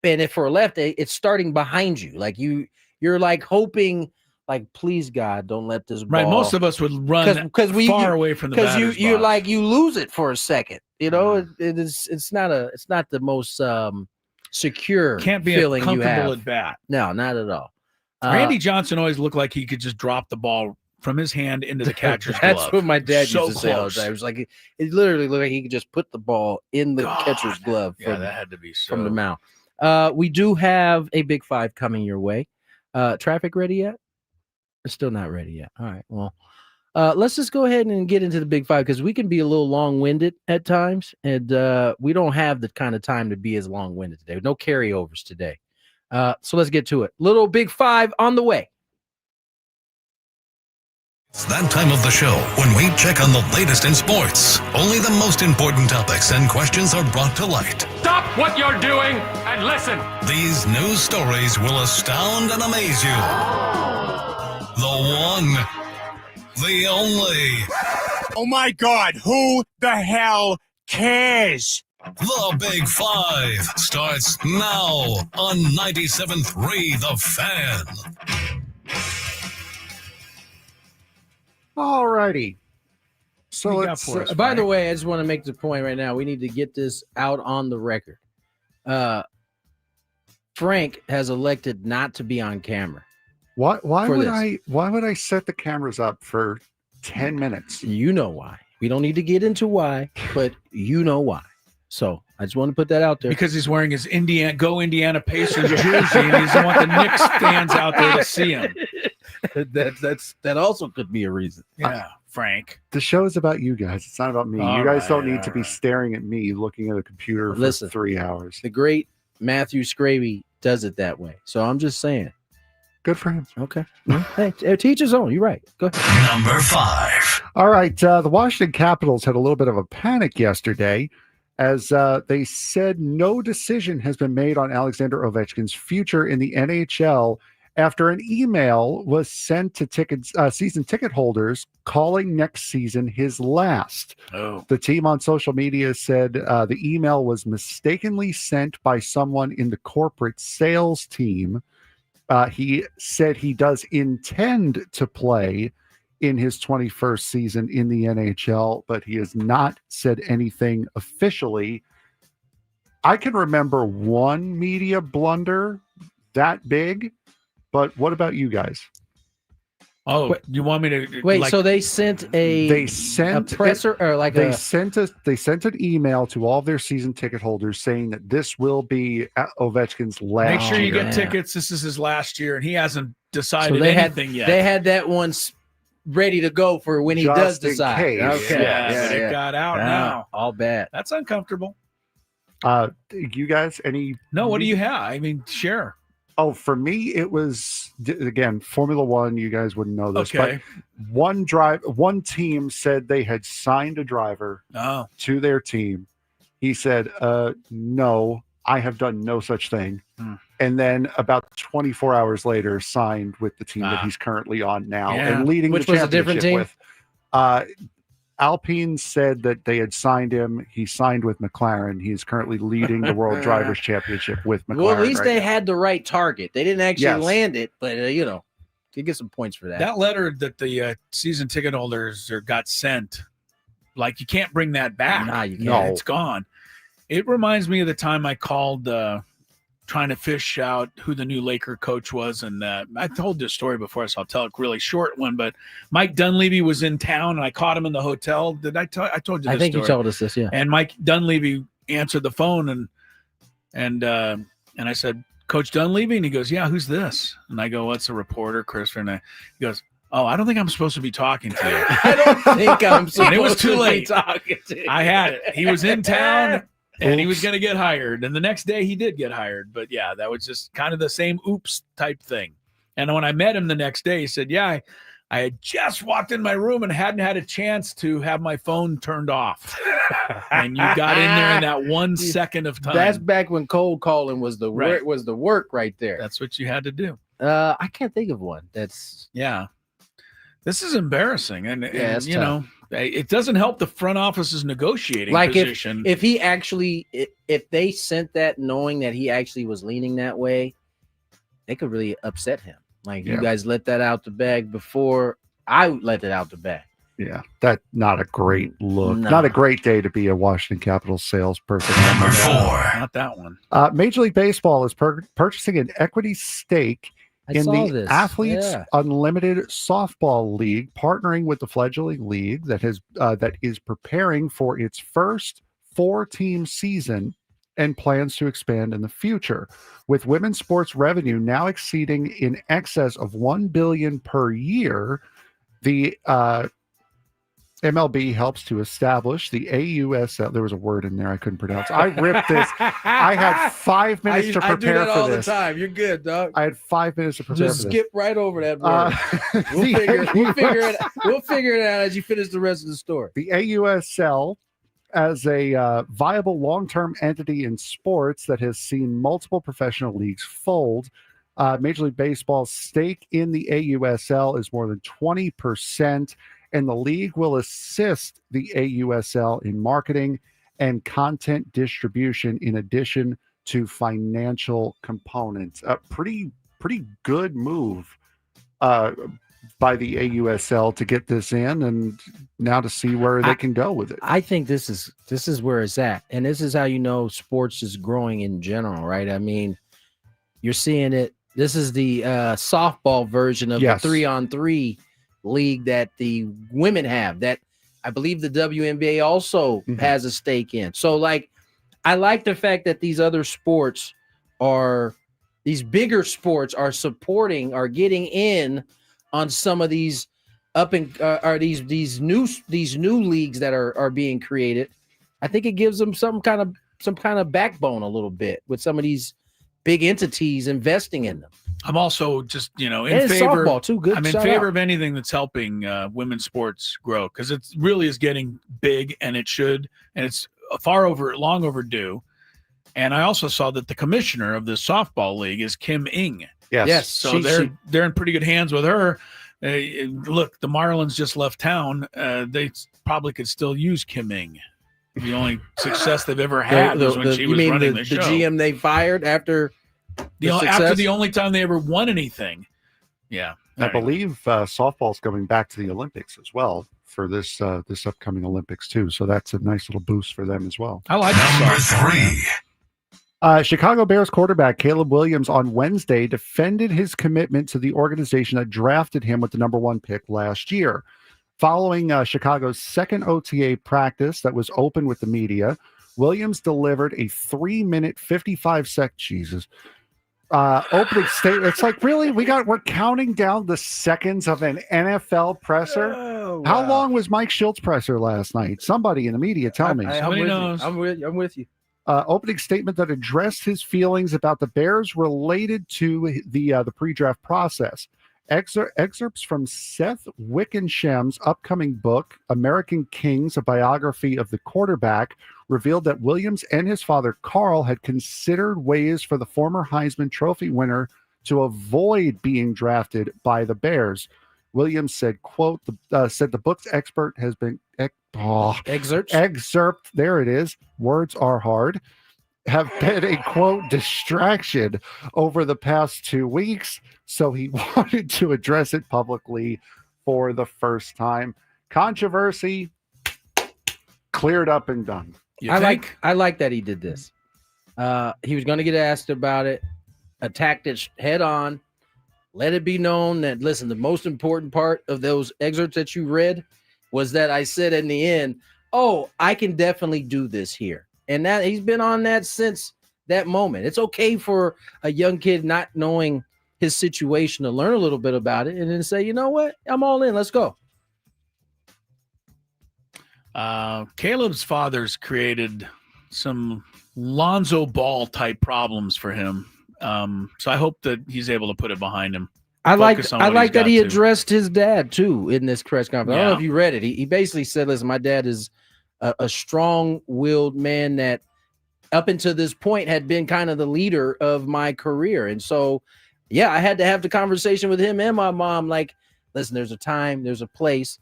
And if for a left, it's starting behind you. Like you're like hoping, like, please God, don't let this ball. Right, most of us would run far away from the batter's you're box. like you lose it for a second. It's not the most secure. Can't be feeling a comfortable you have. at bat. No, not at all. Randy Johnson always looked like he could just drop the ball from his hand into the catcher's glove. That's what my dad So used to say all the close. time. It was like it literally looked like he could just put the ball in the catcher's glove. Yeah, that had to be so. From the mound. We do have a Big Five coming your way. Traffic ready yet? It's still not ready yet. All right. Well, let's just go ahead and get into the Big Five because we can be a little long-winded at times, and we don't have the kind of time to be as long-winded today. No carryovers today. So let's get to it. Little Big Five on the way. It's that time of the show when we check on the latest in sports. Only the most important topics and questions are brought to light. Stop what you're doing and listen. These news stories will astound and amaze you. The one, the only. Oh my God, who the hell cares? The Big Five starts now on 97.3 The Fan. All righty. So let's. By the way, I just want to make the point right now. We need to get this out on the record. Frank has elected not to be on camera. Why would I set the cameras up for 10 minutes? You know why. We don't need to get into why, but you know why. So I just want to put that out there. Because he's wearing his Indiana Pacers jersey, and he doesn't want the Knicks fans out there to see him. That also could be a reason. Yeah, Frank. The show is about you guys. It's not about me. All you guys don't right, need to be staring at me looking at a computer for 3 hours. The great Matthew Scravey does it that way. So I'm just saying. Good for him. Okay. Hey, teach his own. You're right. Go ahead. Number 5. All right. The Washington Capitals had a little bit of a panic yesterday as they said no decision has been made on Alexander Ovechkin's future in the NHL after an email was sent to season ticket holders calling next season his last. Oh. The team on social media said the email was mistakenly sent by someone in the corporate sales team. He said he does intend to play in his 21st season in the NHL, but he has not said anything officially. I can remember one media blunder that big, but what about you guys? Oh, you want me to wait? So they sent a presser or like they sent an email to all of their season ticket holders saying that this will be Ovechkin's last. Make sure you year. get tickets. This is his last year, and he hasn't decided they anything yet. They had that one ready to go for when he does Just in decide. case. Okay, but it got out now. All bad. That's uncomfortable. You guys, any? No, what do you have? I mean, share. Oh, for me, it was again Formula One. You guys wouldn't know this, Okay. but one team said they had signed a driver to their team. He said, "No, I have done no such thing." And then about 24 hours later, signed with the team that he's currently on now and leading Which the was a different championship team? with. Alpine said that they had signed him. He signed with McLaren. He's currently leading the World Drivers' Championship with McLaren. Well, at least right they now. had the right target. They didn't actually Yes. land it, but you get some points for that. That letter that the season ticket holders got sent, like you can't bring that back. Nah, you can't. No, it's gone. It reminds me of the time I called trying to fish out who the new Laker coach was. And I told this story before, so I'll tell a really short one. But Mike Dunleavy was in town, and I caught him in the hotel. Did I tell? I told you this I think story. you told us this, yeah. And Mike Dunleavy answered the phone, and I said, Coach Dunleavy? And he goes, yeah, who's this? And I go, what's a reporter, Christopher? And he goes, oh, I don't think I'm supposed to be talking to you. I don't think I'm supposed and it was too to late. be talking to you. I had it. He was in town, and he was going to get hired. And the next day he did get hired. But, yeah, that was just kind of the same oops type thing. And when I met him the next day, he said, yeah, I had just walked in my room and hadn't had a chance to have my phone turned off. And you got in there in that 1 second of time. That's back when cold calling was the Right. work right there. That's what you had to do. I can't think of one. Yeah. This is embarrassing. And it's you tough. know, it doesn't help the front office's negotiating Like position. if he actually if they sent that knowing that he actually was leaning that way, they could really upset him. Like you guys let that out the bag before I let it out the bag. Yeah, that's not a great look. No. Not a great day to be a Washington Capitals salesperson. Number 4. Not that one. Major League Baseball is purchasing an equity stake in saw the this. Athletes Yeah. Unlimited Softball League, partnering with the fledgling league that is preparing for its first 4-team season and plans to expand in the future. With women's sports revenue now exceeding in excess of $1 billion per year, the MLB helps to establish the AUSL. There was a word in there I couldn't pronounce. I ripped this. I had 5 minutes to prepare I do that all for this. the time. You're good, dog. I had 5 minutes to prepare Just for skip right over that word. We'll figure it out as you finish the rest of the story. The AUSL, as a viable long-term entity in sports that has seen multiple professional leagues fold, Major League Baseball's stake in the AUSL is more than 20%, and the league will assist the AUSL in marketing and content distribution in addition to financial components. A pretty good move by the AUSL to get this in, and now to see where they can go with it. I think this is where it's at, and this is how you know sports is growing in general, right? I mean, you're seeing it. This is the softball version of the 3-on-3 league that the women have, that I believe the WNBA also has a stake in. So, like, I like the fact that these other sports these bigger sports are getting in on some of these these new leagues that are being created. I think it gives them some kind of backbone a little bit with some of these big entities investing in them. I'm also just, in And favor. softball too. Good. I'm in Shout favor out. of anything that's helping women's sports grow, because it really is getting big, and it should, and it's long overdue. And I also saw that the commissioner of the softball league is Kim Ng. Yes. So they're in pretty good hands with her. Look, the Marlins just left town. They probably could still use Kim Ng. The only success they've ever had was when she was running the show. The GM they fired after after the only time they ever won anything. Yeah. I believe softball's coming back to the Olympics as well for this upcoming Olympics too. So that's a nice little boost for them as well. I like Number 3. Chicago Bears quarterback Caleb Williams on Wednesday defended his commitment to the organization that drafted him with the number 1 pick last year. Following Chicago's second OTA practice that was open with the media, Williams delivered a 3-minute 55-second opening statement. It's like, really, we're counting down the seconds of an NFL presser. Oh, How long was Mike Schilt's presser last night? Somebody in the media, tell me. Somebody knows. I'm with you. Opening statement that addressed his feelings about the Bears related to the pre-draft process. Excerpts from Seth Wickensham's upcoming book, American Kings, a biography of the quarterback, revealed that Williams and his father, Carl, had considered ways for the former Heisman Trophy winner to avoid being drafted by the Bears. Williams said, quote, said the book's excerpt has been excerpt, there it is, words are hard, have been a, quote, distraction over the past 2 weeks, so he wanted to address it publicly for the first time. Controversy cleared up and done. I like that he did this. He was going to get asked about it, attacked it head on, let it be known that, listen, the most important part of those excerpts that you read was that I said in the end, oh, I can definitely do this here. And that he's been on that since that moment. It's okay for a young kid not knowing his situation to learn a little bit about it and then say, you know what, I'm all in. Let's go. Caleb's father's created some Lonzo Ball type problems for him. So I hope that he's able to put it behind him. I like that he addressed his dad too in this press conference. I don't know if you read it. He basically said, listen, my dad is a strong-willed man that up until this point had been kind of the leader of my career. And so, yeah, I had to have the conversation with him and my mom. Like, listen, there's a time, there's a place.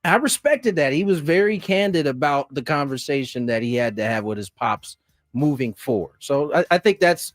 I respected that. He was very candid about the conversation that he had to have with his pops moving forward. So I think that's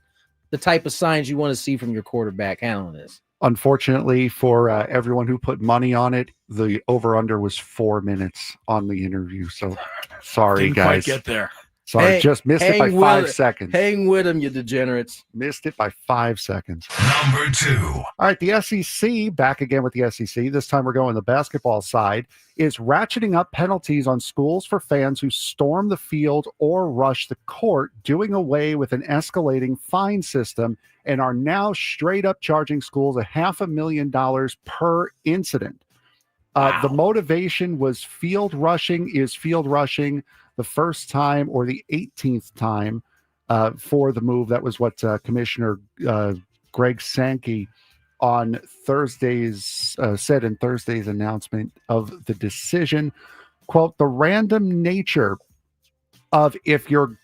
the type of signs you want to see from your quarterback handling this. Unfortunately for everyone who put money on it, the over-under was 4 minutes on the interview. So sorry, Didn't guys. quite get there. Sorry, just missed it by 5 seconds. Hang with him, you degenerates. Missed it by 5 seconds. Number 2. All right, the SEC, back again with the SEC. This time we're going the basketball side, is ratcheting up penalties on schools for fans who storm the field or rush the court, doing away with an escalating fine system, and are now straight up charging schools $500,000 per incident. The motivation was field rushing the first time or the 18th time for the move. That was what Commissioner Greg Sankey on Thursday's said in Thursday's announcement of the decision. Quote, the random nature of if you're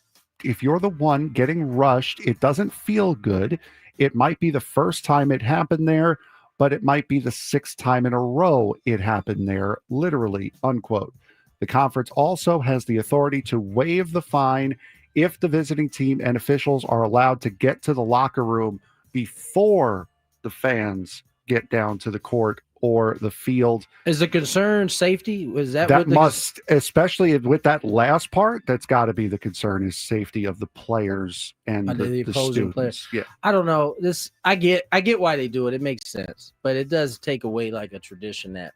the one getting rushed, it doesn't feel good. It might be the first time it happened there, but it might be the 6th time in a row it happened there, literally, unquote. The conference also has the authority to waive the fine if the visiting team and officials are allowed to get to the locker room before the fans get down to the court or the field. Is the concern safety? Was that that must, especially with that last part, that's got to be the concern, is safety of the players and the opposing students. players. Yeah. I don't know. This I get why they do it. It makes sense, but it does take away like a tradition that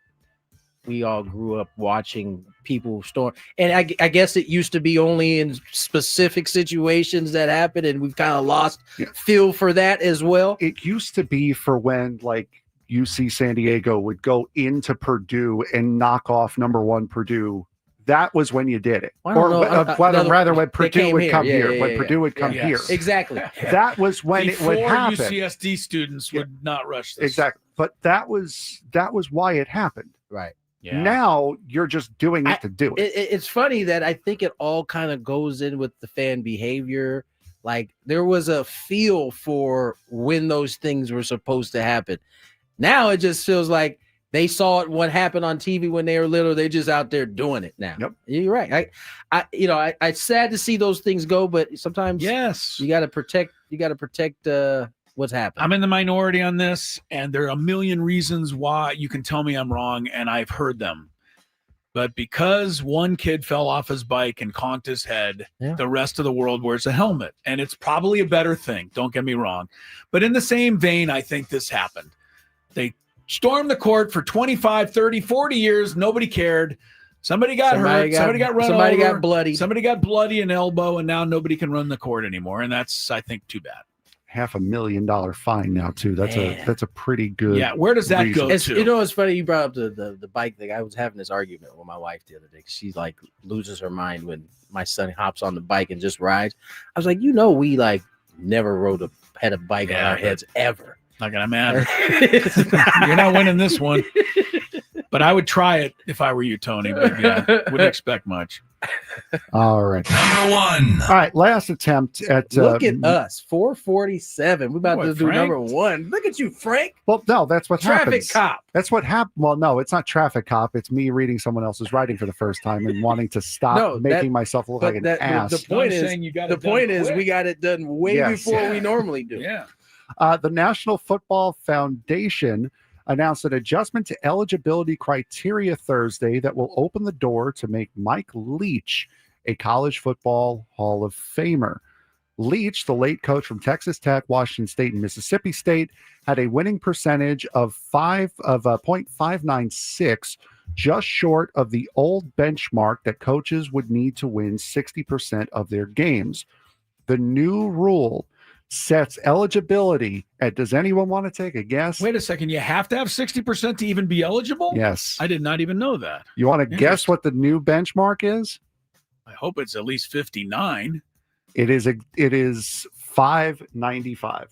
we all grew up watching people storm. And I guess it used to be only in specific situations that happened, and we've kind of lost feel for that as well. It used to be for when like UC San Diego would go into Purdue and knock off number 1 Purdue. That was when you did it. When Purdue would come here. When Purdue would come here. Exactly. That was when Before it would happen. UCSD students would not rush this. Exactly. But that was why it happened. Right. Yeah. Now you're just doing it to do it. It's funny that I think it all kind of goes in with the fan behavior. Like there was a feel for when those things were supposed to happen. Now it just feels like they saw it, what happened on TV when they were little. They're just out there doing it now. Yep. You're right. It's sad to see those things go, but sometimes you got to protect. You got to protect what's happening. I'm in the minority on this, and there are a million reasons why you can tell me I'm wrong, and I've heard them. But because one kid fell off his bike and conked his head, the rest of the world wears a helmet. And it's probably a better thing. Don't get me wrong. But in the same vein, I think this happened. They stormed the court for 25, 30, 40 years. Nobody cared. Somebody got hurt. Somebody got run over. Somebody got bloodied. Somebody got bloody an elbow, and now nobody can run the court anymore. And that's, I think, too bad. $500,000 fine now too. That's a pretty good. Yeah, where does that go to? You know, it's funny you brought up the bike thing. I was having this argument with my wife the other day. She like loses her mind when my son hops on the bike and just rides. I was like, we like never had a bike on our heads ever. Not gonna matter. You're not winning this one. But I would try it if I were you, Tony. But yeah, wouldn't expect much. All right. Number 1. All right. Last attempt at. Look at us. 447. We're about to do Frank? number 1. Look at you, Frank. Well, no, that's what Traffic happens. cop. That's what happened. Well, no, it's not traffic cop. It's me reading someone else's writing for the first time and wanting to stop making myself look like an ass. The point is, we got it done way before we normally do. Yeah. The National Football Foundation announced an adjustment to eligibility criteria Thursday that will open the door to make Mike Leach a college football Hall of Famer. Leach, the late coach from Texas Tech, Washington State, and Mississippi State, had a winning percentage of 0.596, just short of the old benchmark that coaches would need to win 60% of their games. The new rule sets eligibility at, does anyone want to take a guess? Wait a second. You have to have 60% to even be eligible? Yes. I did not even know that. You want to guess what the new benchmark is? I hope it's at least 59. It is 595.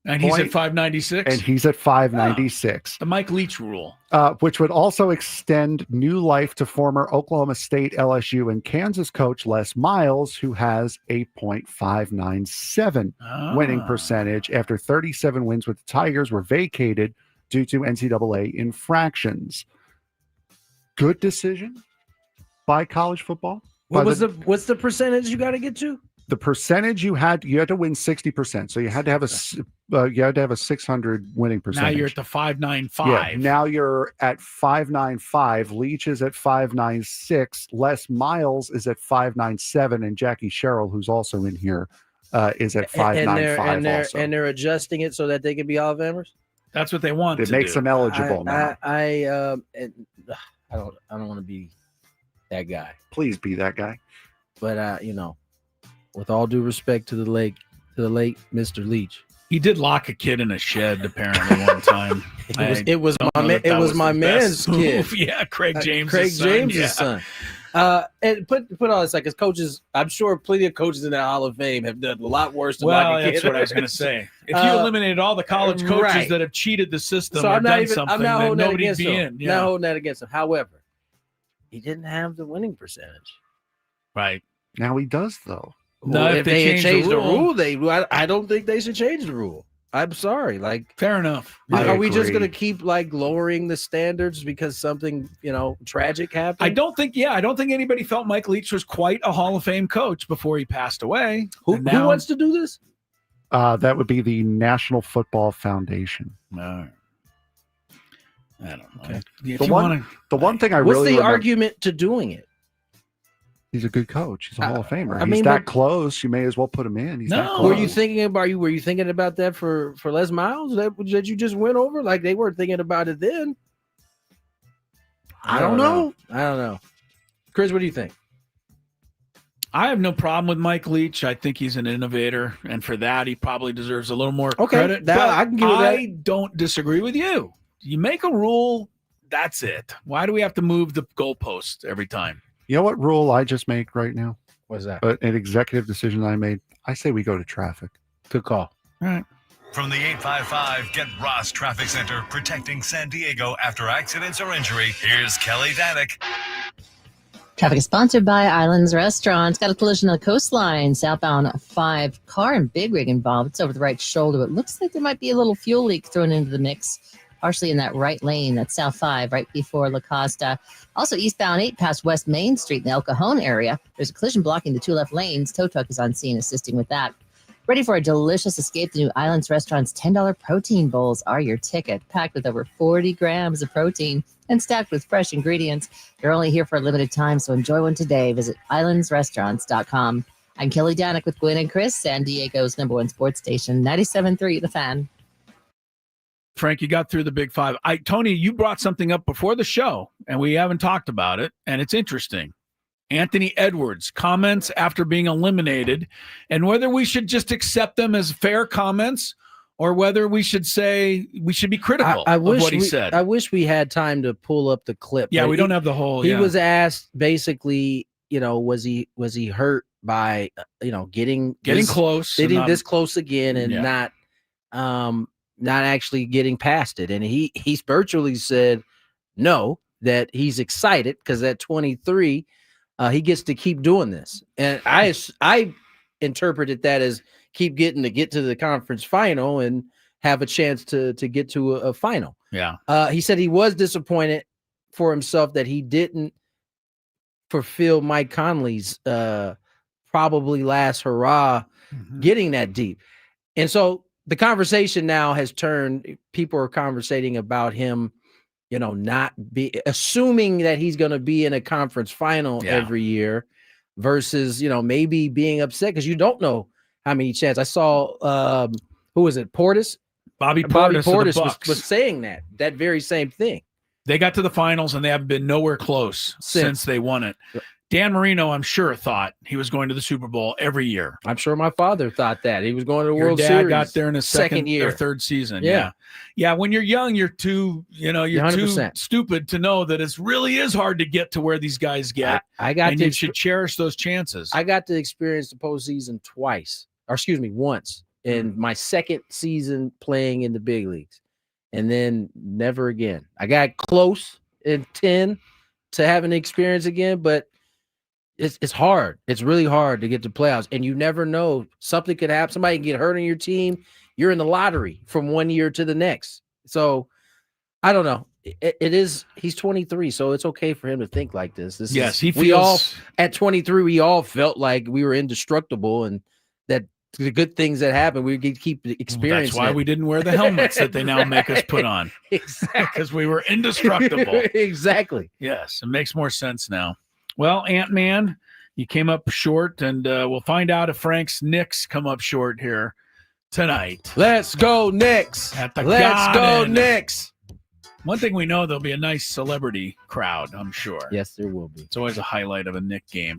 And he's at 596? And he's at 596. The Mike Leach rule. Which would also extend new life to former Oklahoma State, LSU, and Kansas coach Les Miles, who has a .597 winning percentage after 37 wins with the Tigers were vacated due to NCAA infractions. Good decision by college football. What's the percentage you got to get to? The percentage you had to win 60%. So you had to have a 600 winning percentage. Now you're at the 595. Yeah, now you're at 595. Leach is at 596. Les Miles is at 597, and Jackie Sherrill, who's also in here, is at 595. And they're adjusting it so that they can be all Alabamers. That's what they want. It makes them eligible now. I don't want to be that guy. Please be that guy. But with all due respect to the late Mr. Leach, he did lock a kid in a shed apparently one time. it was my man's kid. Yeah, Craig James' son. And put all this, like, as coaches, I'm sure plenty of coaches in that Hall of Fame have done a lot worse than lock a kid. That's what I was going to say. If you eliminated all the college coaches that have cheated the system or done something, then nobody'd be in. Yeah. Not holding that against him. However, he didn't have the winning percentage. Right. Now he does, though. No, if they had changed the rule, I don't think they should change the rule. I'm sorry. Like, fair enough. Are we just going to keep lowering the standards because something tragic happened? I don't think anybody felt Mike Leach was quite a Hall of Fame coach before he passed away. Who wants to do this? That would be the National Football Foundation. I don't know. Okay. The one thing I what's really the argument to doing it? He's a good coach. He's a Hall of Famer. He's that close. You may as well put him in. He's that close. Were you thinking about that for Les Miles that you just went over? Like, they weren't thinking about it then. I don't know. Chris, what do you think? I have no problem with Mike Leach. I think he's an innovator, and for that, he probably deserves a little more credit. I can give you that. I don't disagree with you. You make a rule, that's it. Why do we have to move the goalposts every time? You know what rule I just make right now? What's that? An executive decision I made. I say we go to traffic. Good call. All right. From the 855 Get Ross Traffic Center, protecting San Diego after accidents or injury, here's Kelly Danek. Traffic is sponsored by Islands Restaurants. Got a collision on the coastline. Southbound 5 car and big rig involved. It's over the right shoulder. It looks like there might be a little fuel leak thrown into the mix. Partially in that right lane, that's South 5, right before La Costa. Also, eastbound 8 past West Main Street in the El Cajon area. There's a collision blocking the 2 left lanes. Tow truck is on scene assisting with that. Ready for a delicious escape? The new Islands Restaurant's $10 protein bowls are your ticket. Packed with over 40 grams of protein and stacked with fresh ingredients. They're only here for a limited time, so enjoy one today. Visit islandsrestaurants.com. I'm Kelly Danek with Gwynn and Chris, San Diego's #1 sports station, 97.3 The Fan. Frank, you got through the big 5. Tony, you brought something up before the show, and we haven't talked about it, and it's interesting. Anthony Edwards' comments after being eliminated, and whether we should just accept them as fair comments or whether we should say we should be critical of what he said. I wish we had time to pull up the clip. Yeah, we don't have the whole. He was asked basically, was he hurt by getting close, getting this close again, and not actually getting past it. And he virtually said no, that he's excited because at 23, he gets to keep doing this. And I interpreted that as keep getting to get to the conference final and have a chance to get to a final. Yeah. He said he was disappointed for himself that he didn't fulfill Mike Conley's probably last hurrah getting that deep. And so the conversation now has turned, people are conversating about him, not be assuming that he's going to be in a conference final every year versus, maybe being upset because you don't know how many chances. I saw who was it? Bobby Portis Portis was saying that very same thing. They got to the finals and they have been nowhere close since they won it. Dan Marino, I'm sure, thought he was going to the Super Bowl every year. I'm sure my father thought that. He was going to the Your World dad Series. got there in his second year or third season. Yeah. Yeah. When you're young, you're too 100%. stupid to know that it really is hard to get to where these guys get. You should cherish those chances. I got to experience the postseason once in my second season playing in the big leagues, and then never again. I got close in 10 to have an experience again, but it's hard. It's really hard to get to playoffs, and you never know. Something could happen. Somebody can get hurt on your team. You're in the lottery from one year to the next. So I don't know. It is. He's 23, so it's okay for him to think like this. We all at 23, we all felt like we were indestructible, and that the good things that happen, we could keep experiencing. That's why we didn't wear the helmets that they now make us put on. Exactly, because we were indestructible. Exactly. Yes, it makes more sense now. Well, Ant-Man, you came up short, and we'll find out if Frank's Knicks come up short here tonight. Let's go Knicks! Let's go Knicks! One thing we know, there'll be a nice celebrity crowd, I'm sure. Yes, there will be. It's always a highlight of a Knick game.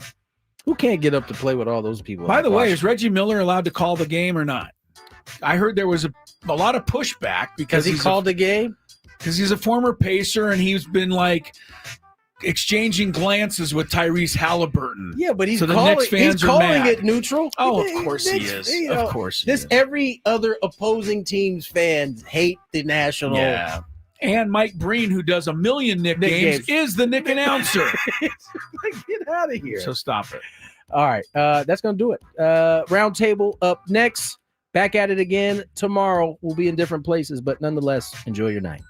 Who can't get up to play with all those people? By the way, is Reggie Miller allowed to call the game or not? I heard there was a lot of pushback because he called the game? Because he's a former Pacer, and he's been exchanging glances with Tyrese Halliburton. Yeah, but he's so the calling, Knicks fans he's are calling mad. it neutral. Oh, of course he is. Of course he is. Every other opposing team's fans hate the national. Yeah. And Mike Breen, who does a million Knick games, is the Knick announcer. Get out of here. So stop it. All right. That's going to do it. Roundtable up next. Back at it again tomorrow. We'll be in different places, but nonetheless, enjoy your night.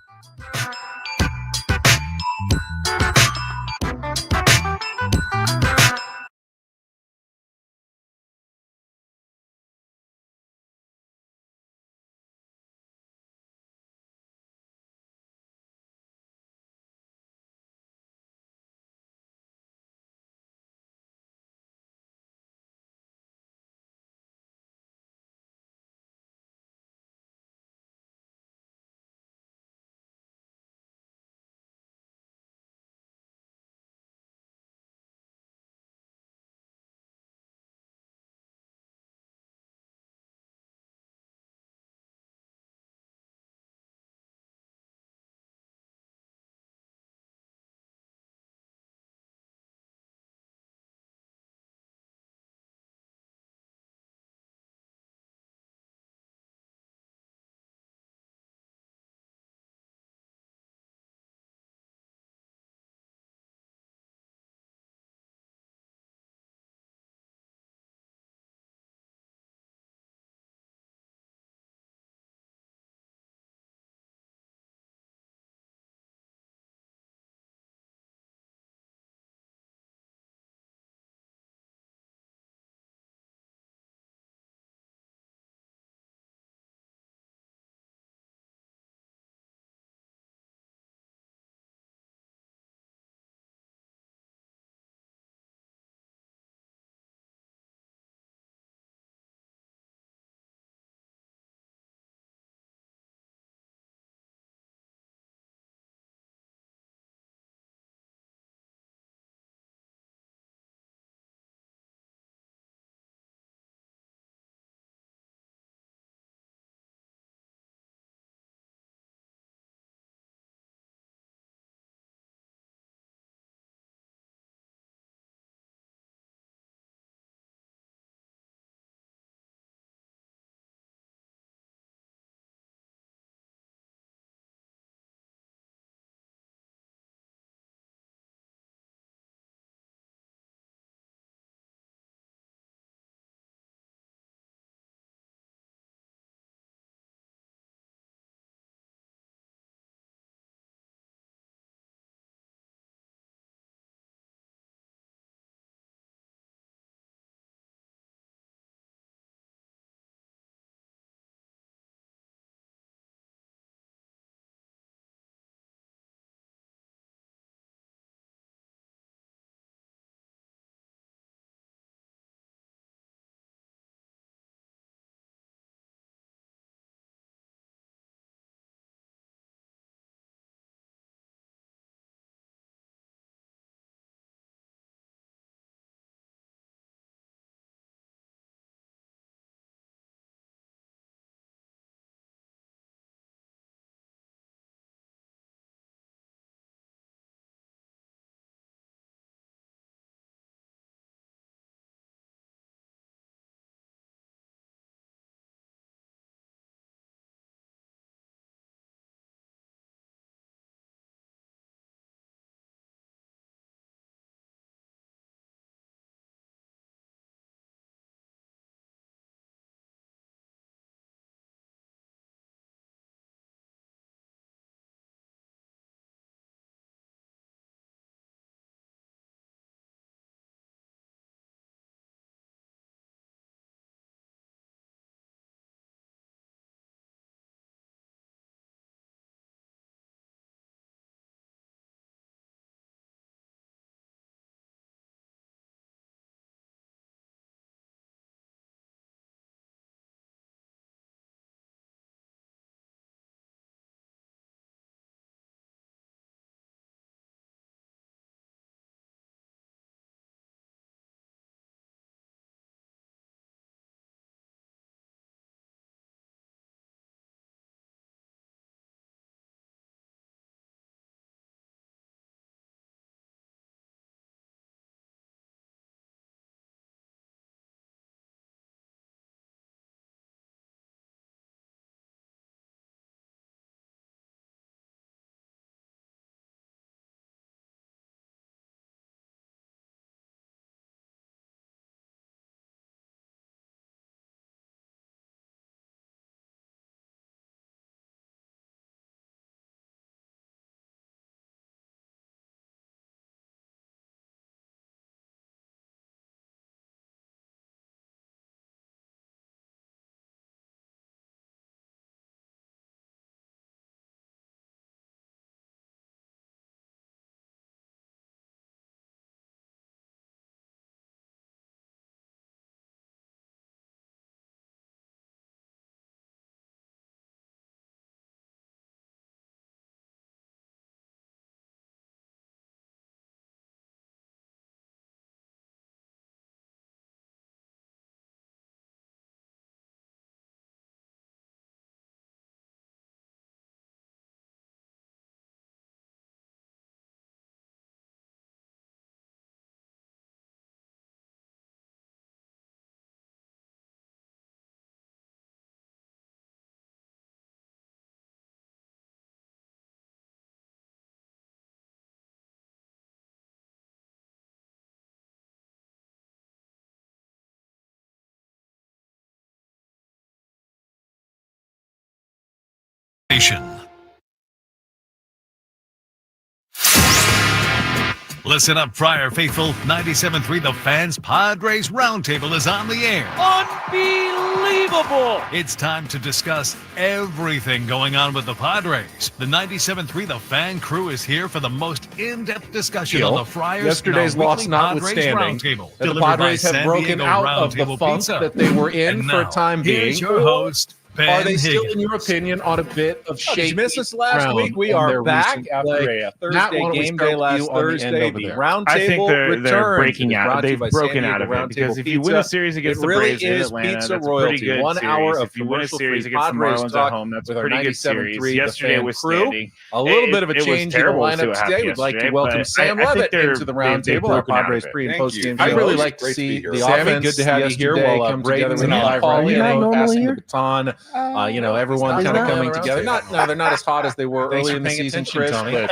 Listen up, Friar Faithful. 97.3 The Fans Padres Roundtable is on the air. Unbelievable! It's time to discuss everything going on with the Padres. The 97.3 The Fan crew is here for the most in-depth discussion on the Friars. Yesterday's loss notwithstanding, the Padres have broken out of the funk that they were in for a time being. Here's your host, Ben Are they still, Higgins. in your opinion, on a bit of shaky Did you miss us last ground week? We on are their back recent after play? a Matt, why Thursday don't we game start day with last you on the end Thursday. over The there? roundtable I think they're returns. breaking It is out. brought to you They've by broken San out Diego of it because Roundtable if you win a Pizza. series against It the really Braves in is Atlanta, pizza that's a royalty. pretty good 1 series. hour of If you win a series commercial-free against the Padres Marlins talk at home, that's a with our pretty good 97.3 series. The Yesterday Fan was crew. standing. A little bit of a It was change in the terrible lineup to today. We'd like to yesterday, welcome but Sam I think Levitt they're- into the they've roundtable, our broken out of Padres it. pre and Thank post you. game. I'd really shows. like to see the Sammy, offense good to have you here. yesterday While come together Braden's in a not live Paul, round, you're not normally passing here? the baton. Everyone He's kind of not coming on the together. roundtable. They're not as hot as they were Thanks early for in the paying season, attention, Chris, Tony. but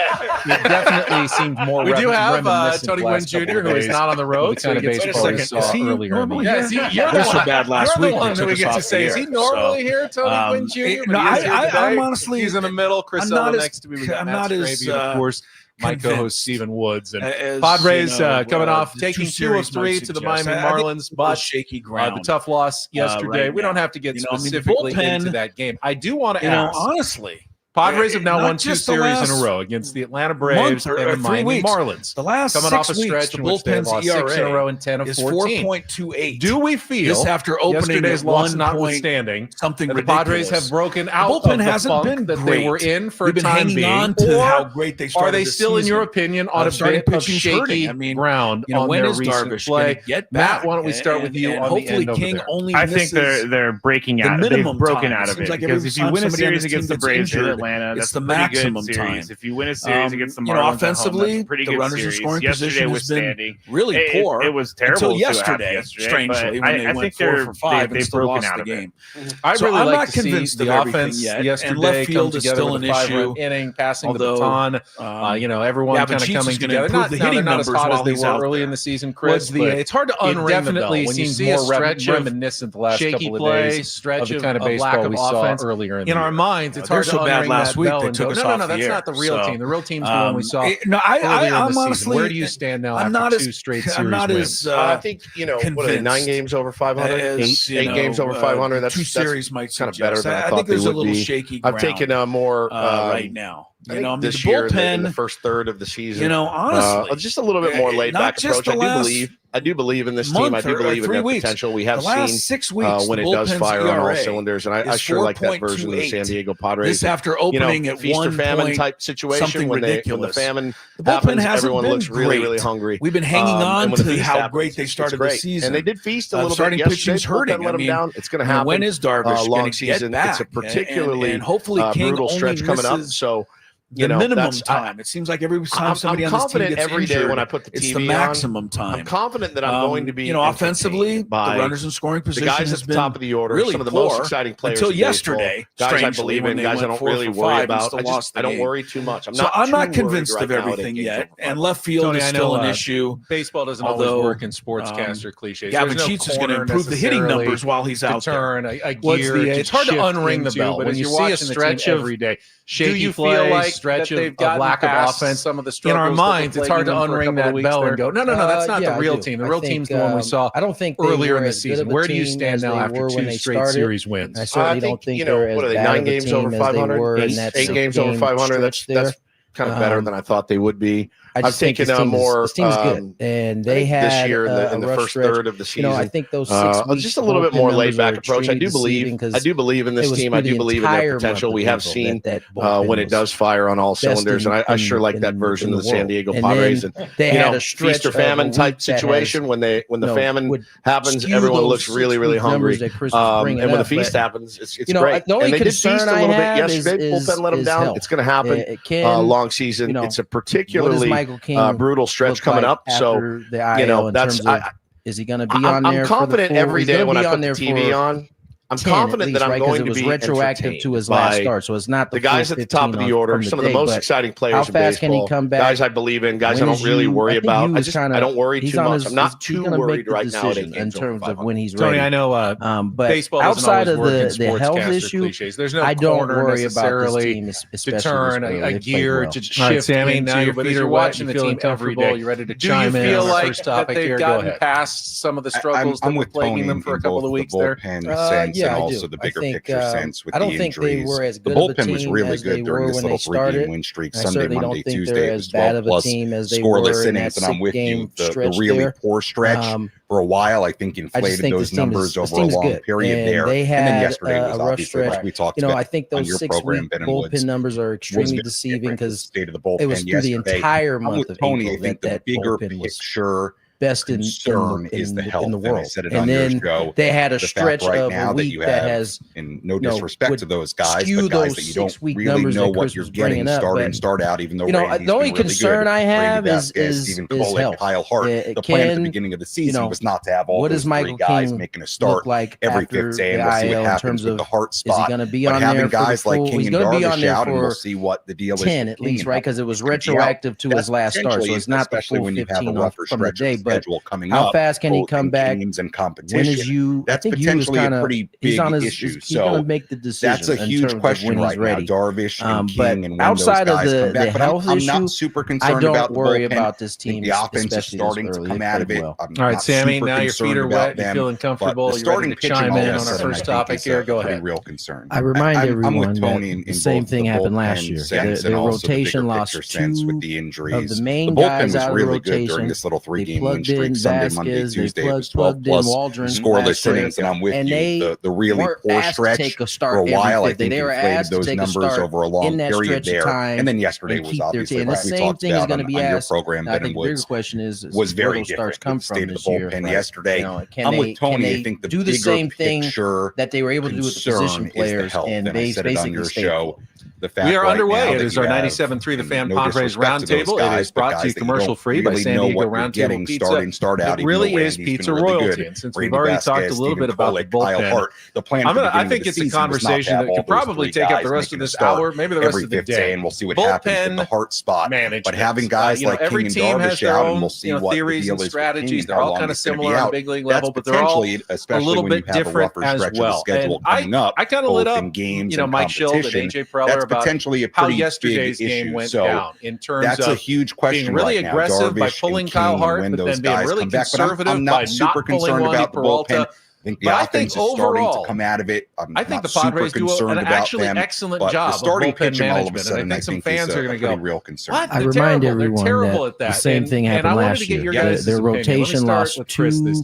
it definitely seemed more We do have reminiscent Tony Gwynn last couple Jr., of who is days not on the road. of the kind of so he gets- baseball Wait a we second, saw is he earlier in the normally year. here? Yeah, You're we're the so one- bad last you're the week they one that took we us get to off say, the is he air, normally so, here, Tony Gwynn Jr.? But he is here today. I'm honestly, He's in the middle. Chris I'm not Ella as- next to me. We got I'm Matt not as, Scraby, and of course, my co-host convinced Stephen Woods. And as, Padres you know, coming off the taking two 2 of series 3 might to the suggest. Miami I think Marlins, it's a but shaky the ground. tough loss yesterday. right We don't now. have to get You know, I mean, the specifically bullpen, into that game. I do want to You know, ask. honestly, Padres have now not won 2 just the series in last a row against the Atlanta Braves month or and the 3 Miami weeks. Marlins. The last coming 6 off a weeks, stretch the in which they bullpen's lost 6 in a ERA row and 10 of is 14. 4.28. Do we feel this after opening yesterday's at loss 1 notwithstanding something that the ridiculous? Padres have broken out the bullpen of the hasn't funk been that great. they were in for We've been a time hanging being, on to or how great they started are they the still, in season? your opinion, on a Starting bit of pitching's shaky hurting. I mean, ground you know, on when their is recent Darvish play? gonna get back? Matt, why don't we start with you and on hopefully the end King over there? only I think misses they're breaking the out. They've minimum broken time. out It of seems it like because every if you time win a somebody on series this against team the gets Braves in injured, Atlanta, it's that's the a pretty good maximum series. time. If you win a series against the Marlins You know, at home, offensively, that's a pretty the good runners in series. scoring Yesterday position was has been standing. really poor. It was terrible until to have yesterday, strangely, but when they I went think 4 for 5 and they've still broken lost out the of it. game. I'd So really I'm like not to see convinced the of everything offense yet, yesterday and left field come is together still with an a 5-run issue. inning, passing Although, the baton. Everyone Gavin kind of Sheets coming is gonna together. improve the They're hitting not as numbers hot while as they he's were out early there. in the season, Chris. It's hard to unring the bell definitely when you seems see a more stretch of reminiscent the last shaky couple of play, days stretch of the kind of of lack baseball of we saw offense. earlier in In the our year. minds, it's They're hard to so bad unring last that week bell they and took go, us no, off no, the that's air. not the real So, team. The real team's the one we saw I'm earlier in the honestly, season. Where do you stand now I'm after not 2 straight series I'm not wins? as I think, what are they, 9 games over 500? as, Eight games over 500. That's two series might kind of better suggest. than I I thought think they there's a would little be. shaky I've ground, taken a more right now. I think the this year bullpen, in the first third of the season. Honestly, just a little bit more laid back approach. I do believe in this team. I do believe in their potential. We have seen 6 weeks when it does fire on all cylinders, and I sure like that version of the San Diego Padres. This after opening at feast or 1 famine point, type situation when the famine bullpen happens, hasn't everyone been looks really, great. really hungry. We've been hanging on to how great they it's started great. the season, and they did feast a little starting bit. pitching's hurting. Let them down. It's going to happen. When is Darvish long going to get season? back? It's a particularly and hopefully King brutal only stretch coming up. misses So. The minimum time. It seems like every time somebody on this team gets every injured, day when I put the TV it's the maximum time. I'm confident that I'm going to be, offensively, the runners in scoring position, the guys at the top of the order, really some of the poor most exciting players until yesterday. Guys I believe in, guys I don't really worry about. I don't worry too much. I'm not convinced of everything yet. And left field is still an issue. Baseball doesn't always work in sportscaster cliches. Gavin Sheets is going to improve the hitting numbers while he's out there. It's hard to unring the bell, but when you see a stretch of every day, shaky play, stretch of lack of offense, some of the struggles in our minds, it's hard to unring that bell and go, no, that's not the real team. The real team's the one we saw earlier in the season. Where do you stand now after 2 straight series wins? I certainly don't think they're as bad 9 games over 500, 8 games over 500. That's kind of better than I thought they would be. I've taken a more this team's good, and they had this year in the first third of the season. I think those 6 weeks just a little bit more laid back approach. I do believe in this team. I do believe in their potential. We have seen when it does fire on all cylinders, and I sure like that version of the San Diego Padres. And they had a feast or famine type situation when the famine happens, everyone looks really, really hungry. And when the feast happens, it's great. And they did feast a little bit yesterday. Bullpen let them down. It's going to happen. Long season. It's a particularly brutal stretch coming up. So, that's is he going to be on there? I'm confident every day when I put the TV on. I'm confident that I'm going to be retroactive to his last start, so it's not the guys at the top of the order. Some of the most exciting players in baseball. Can he come back? Guys I believe in. Guys I don't really worry about. I don't worry too much. I'm not too worried right now in terms of when he's Tony, ready. I know. But baseball outside of the health issue, cliches. There's no I don't corner worry about this team, to turn a gear to shift. Sammy, now your feet are watching the team every day. You're ready to chime in. Do you feel like that they've gotten past some of the struggles that were plaguing them for a couple of weeks there? Sense and also the bigger picture sense with the injuries. I don't think they were as good the of a bullpen team was really as good they during were this when little they started. 3-game win streak. I Sunday, certainly Monday, don't think Tuesday, they're it as was bad 12 of a plus team as they scoreless were in innings, that and I'm with you. The stretch really there. poor stretch for a while, I think, inflated those numbers over a long period there. They had and then yesterday was a rough obviously, stretch. like we talked I about think on those your 6-week bullpen numbers are extremely deceiving because state of the bullpen it was through the entire month of Tony, April I think that bigger bullpen was picture best concern is the health. in the world. I said it and on then your show. they had a the stretch right of now a week that has, and no disrespect to those guys, but guys that you don't really know what you're getting start out, even though the only concern I have is health. Kyle Hart. The plan at the beginning of the season was not to have all those three guys making a start like every fifth day, and we'll see what happens with the Hart spot. But having guys like King and Darvish out, and we'll see what the deal is. 10 at least, right? Because it was retroactive to his last start, so it's not the full 15 from the day. But how fast can he come back? And competition. That's potentially a pretty big issue. He's going to make the decision. That's a huge question right now. Darvish and King, and when outside those guys of come back. the but health I'm issue, not super concerned I about don't worry the bullpen. about this team. The offense is starting to come out of it. All right, Sammy. Now your feet are wet. You're feeling comfortable. You're ready to chime in on our first topic here. Go ahead. Real concern. I remind everyone I'm with Tony that the same thing happened last year. Their rotation lost two with the injuries. of the main the bullpen guys was out of the really good rotation. during this little 3-game win plugged in streak. Sunday, Monday, Vasquez, Tuesday, it was plugged 12 plus in Waldron scoreless innings, and I'm with and you. The really poor stretch for a while, I think, inflated those numbers over a long period there. And then yesterday was obviously, like we talked about on your program, Ben Woods was very different. The state of the bullpen yesterday. I'm with Tony. I think the bigger picture that they were able to do with the position players, and they basically stayed. We are underway. It is our 97.3 The Fan Padres Roundtable. It is brought to you commercial free by San Diego Roundtable Pizza. It really is pizza royalty. And since we've already talked a little bit about the bullpen, I think it's a conversation that could probably take up the rest of this hour, maybe the rest of the day. And we'll see what happens with the Hart spot. But having guys like King and Darvish out, and we'll see what the deal is. Strategies. They're all kind of similar on big league level, but they're all a little bit different as well. And I kind of lit up, Mike Schill and AJ Preller about potentially a how pretty yesterday's big game issue. went So down in terms that's of a huge question being really right now. aggressive by Darvish pulling and Kyle King, Hart, when but those then being guys really come back. But conservative I'm by not super not pulling concerned Wandy about the Peralta. bullpen. I think the offense is starting to come out of it. I'm think the not super Padres do concerned an about actually them, excellent but job the starting of bullpen pitching all of a management, sudden, and I think some fans are going to go, real concern. "What? I They're remind terrible. everyone They're terrible that at that." the same thing happened last year. Their rotation lost two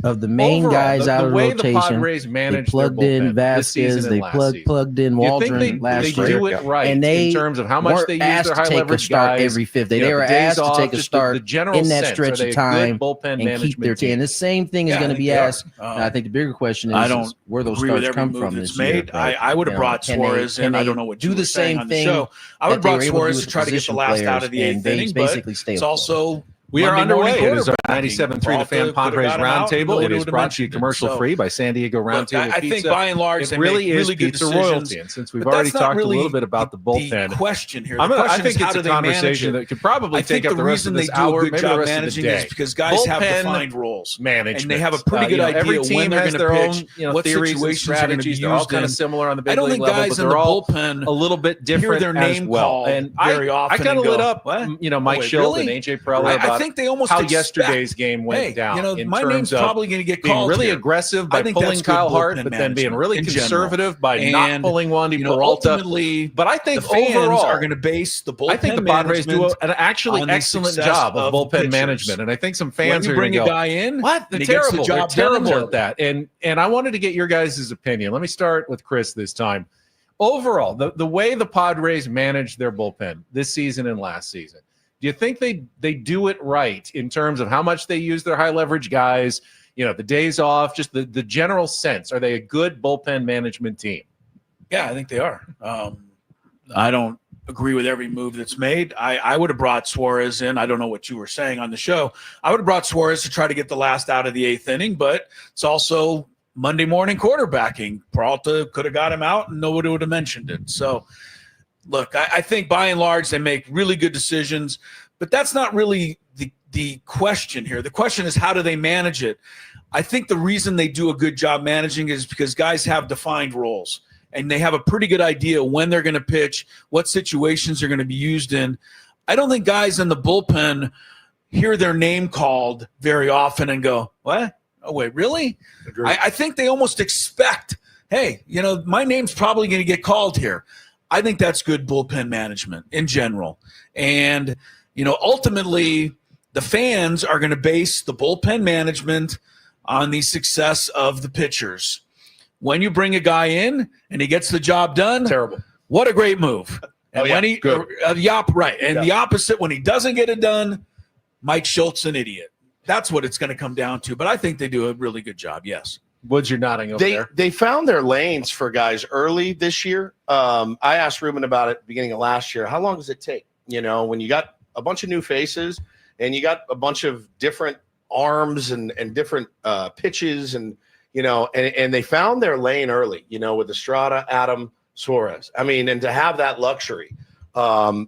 of the main guys out of rotation. They plugged in Vasquez, they plugged in Waldron last year. They do it right and they in terms of how much they use their high leverage guys every fifth day. They were asked to take a start in that stretch of time and keep their team. And the same thing is going to be asked. I think the bigger question is where those starts come from this year. I would have brought Suarez in. I don't know what you were saying on the show. I would have brought Suarez to try to get the last out of the eighth inning, but it's also we are underway. It is our 97.3 The Fan Padres Roundtable. It is brought to you commercial free by San Diego Roundtable Pizza. I think by and large, it really is pizza royalty. And since we've already talked a little bit about the bullpen, the question here, I think it's a conversation that could probably take up the rest of this hour, maybe the rest of the day. Because guys have defined roles, management, and they have a pretty good idea every team when they're has going their to pitch, own what theories and strategies. They're all kind of similar on the big league level, but they're all a little bit different as well. And I kind of lit up, Mike Schill and AJ Preller about I think they almost how yesterday's game went down. My name's probably going to get called. Being really aggressive by pulling Kyle Hart, but then being really conservative by not pulling Wandy Peralta. But I think overall are going to base the bullpen. I think the Padres do an actually excellent job of bullpen management, and I think some fans are going to go, "Guy in, what? They're terrible. They're terrible at that." And I wanted to get your guys' opinion. Let me start with Chris this time. Overall, the way the Padres managed their bullpen this season and last season, do you think they do it right in terms of how much they use their high leverage guys, the days off, just the general sense? Are they a good bullpen management team? Yeah, I think they are. I don't agree with every move that's made. I would have brought Suarez in. I don't know what you were saying on the show. I would have brought Suarez to try to get the last out of the eighth inning, but it's also Monday morning quarterbacking. Peralta could have got him out and nobody would have mentioned it. So, look, I think by and large they make really good decisions, but that's not really the question here. The question is, how do they manage it? I think the reason they do a good job managing is because guys have defined roles and they have a pretty good idea when they're going to pitch, what situations they're going to be used in. I don't think guys in the bullpen hear their name called very often and go, what? Oh, wait, really? I think they almost expect, hey, my name's probably going to get called here. I think that's good bullpen management in general. And, ultimately the fans are going to base the bullpen management on the success of the pitchers. When you bring a guy in and he gets the job done, terrible. What a great move. And when he right. And the opposite, when he doesn't get it done, Mike Schultz an idiot. That's what it's going to come down to. But I think they do a really good job. Yes. Woods, you're nodding over there. They found their lanes for guys early this year. I asked Ruben about it at the beginning of last year. How long does it take? When you got a bunch of new faces and you got a bunch of different arms and different pitches and they found their lane early, with Estrada, Adam, Suarez. I mean, and to have that luxury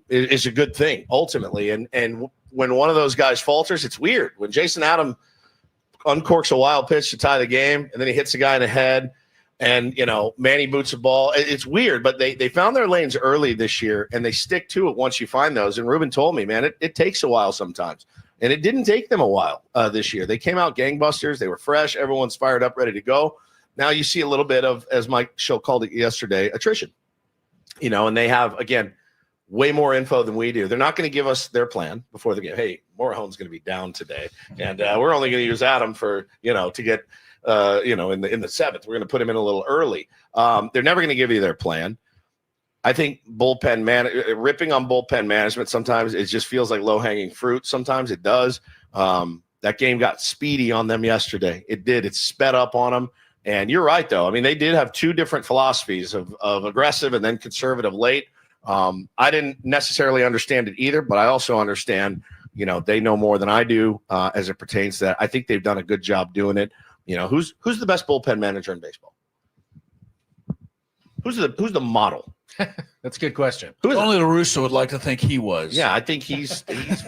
is a good thing ultimately. And when one of those guys falters, it's weird. When Jason Adam uncorks a wild pitch to tie the game, and then he hits the guy in the head, and Manny boots a ball. It's weird, but they found their lanes early this year, and they stick to it once you find those. And Ruben told me, man, it takes a while sometimes, and it didn't take them a while this year. They came out gangbusters. They were fresh. Everyone's fired up, ready to go. Now you see a little bit of, as Mike Schill called it yesterday, attrition. And they have, again, way more info than we do. They're not going to give us their plan before the game. Hey, Morehone's going to be down today, and we're only going to use Adam for to get in the seventh. We're going to put him in a little early. They're never going to give you their plan. I think ripping on bullpen management sometimes it just feels like low hanging fruit. Sometimes it does. That game got speedy on them yesterday. It did. It sped up on them. And you're right, though. I mean, they did have two different philosophies of aggressive and then conservative late. I didn't necessarily understand it either, but I also understand, they know more than I do as it pertains to that. I think they've done a good job doing it. Who's the best bullpen manager in baseball? Who's the model? That's a good question. Only LaRusso would like to think he was. Yeah, I think he's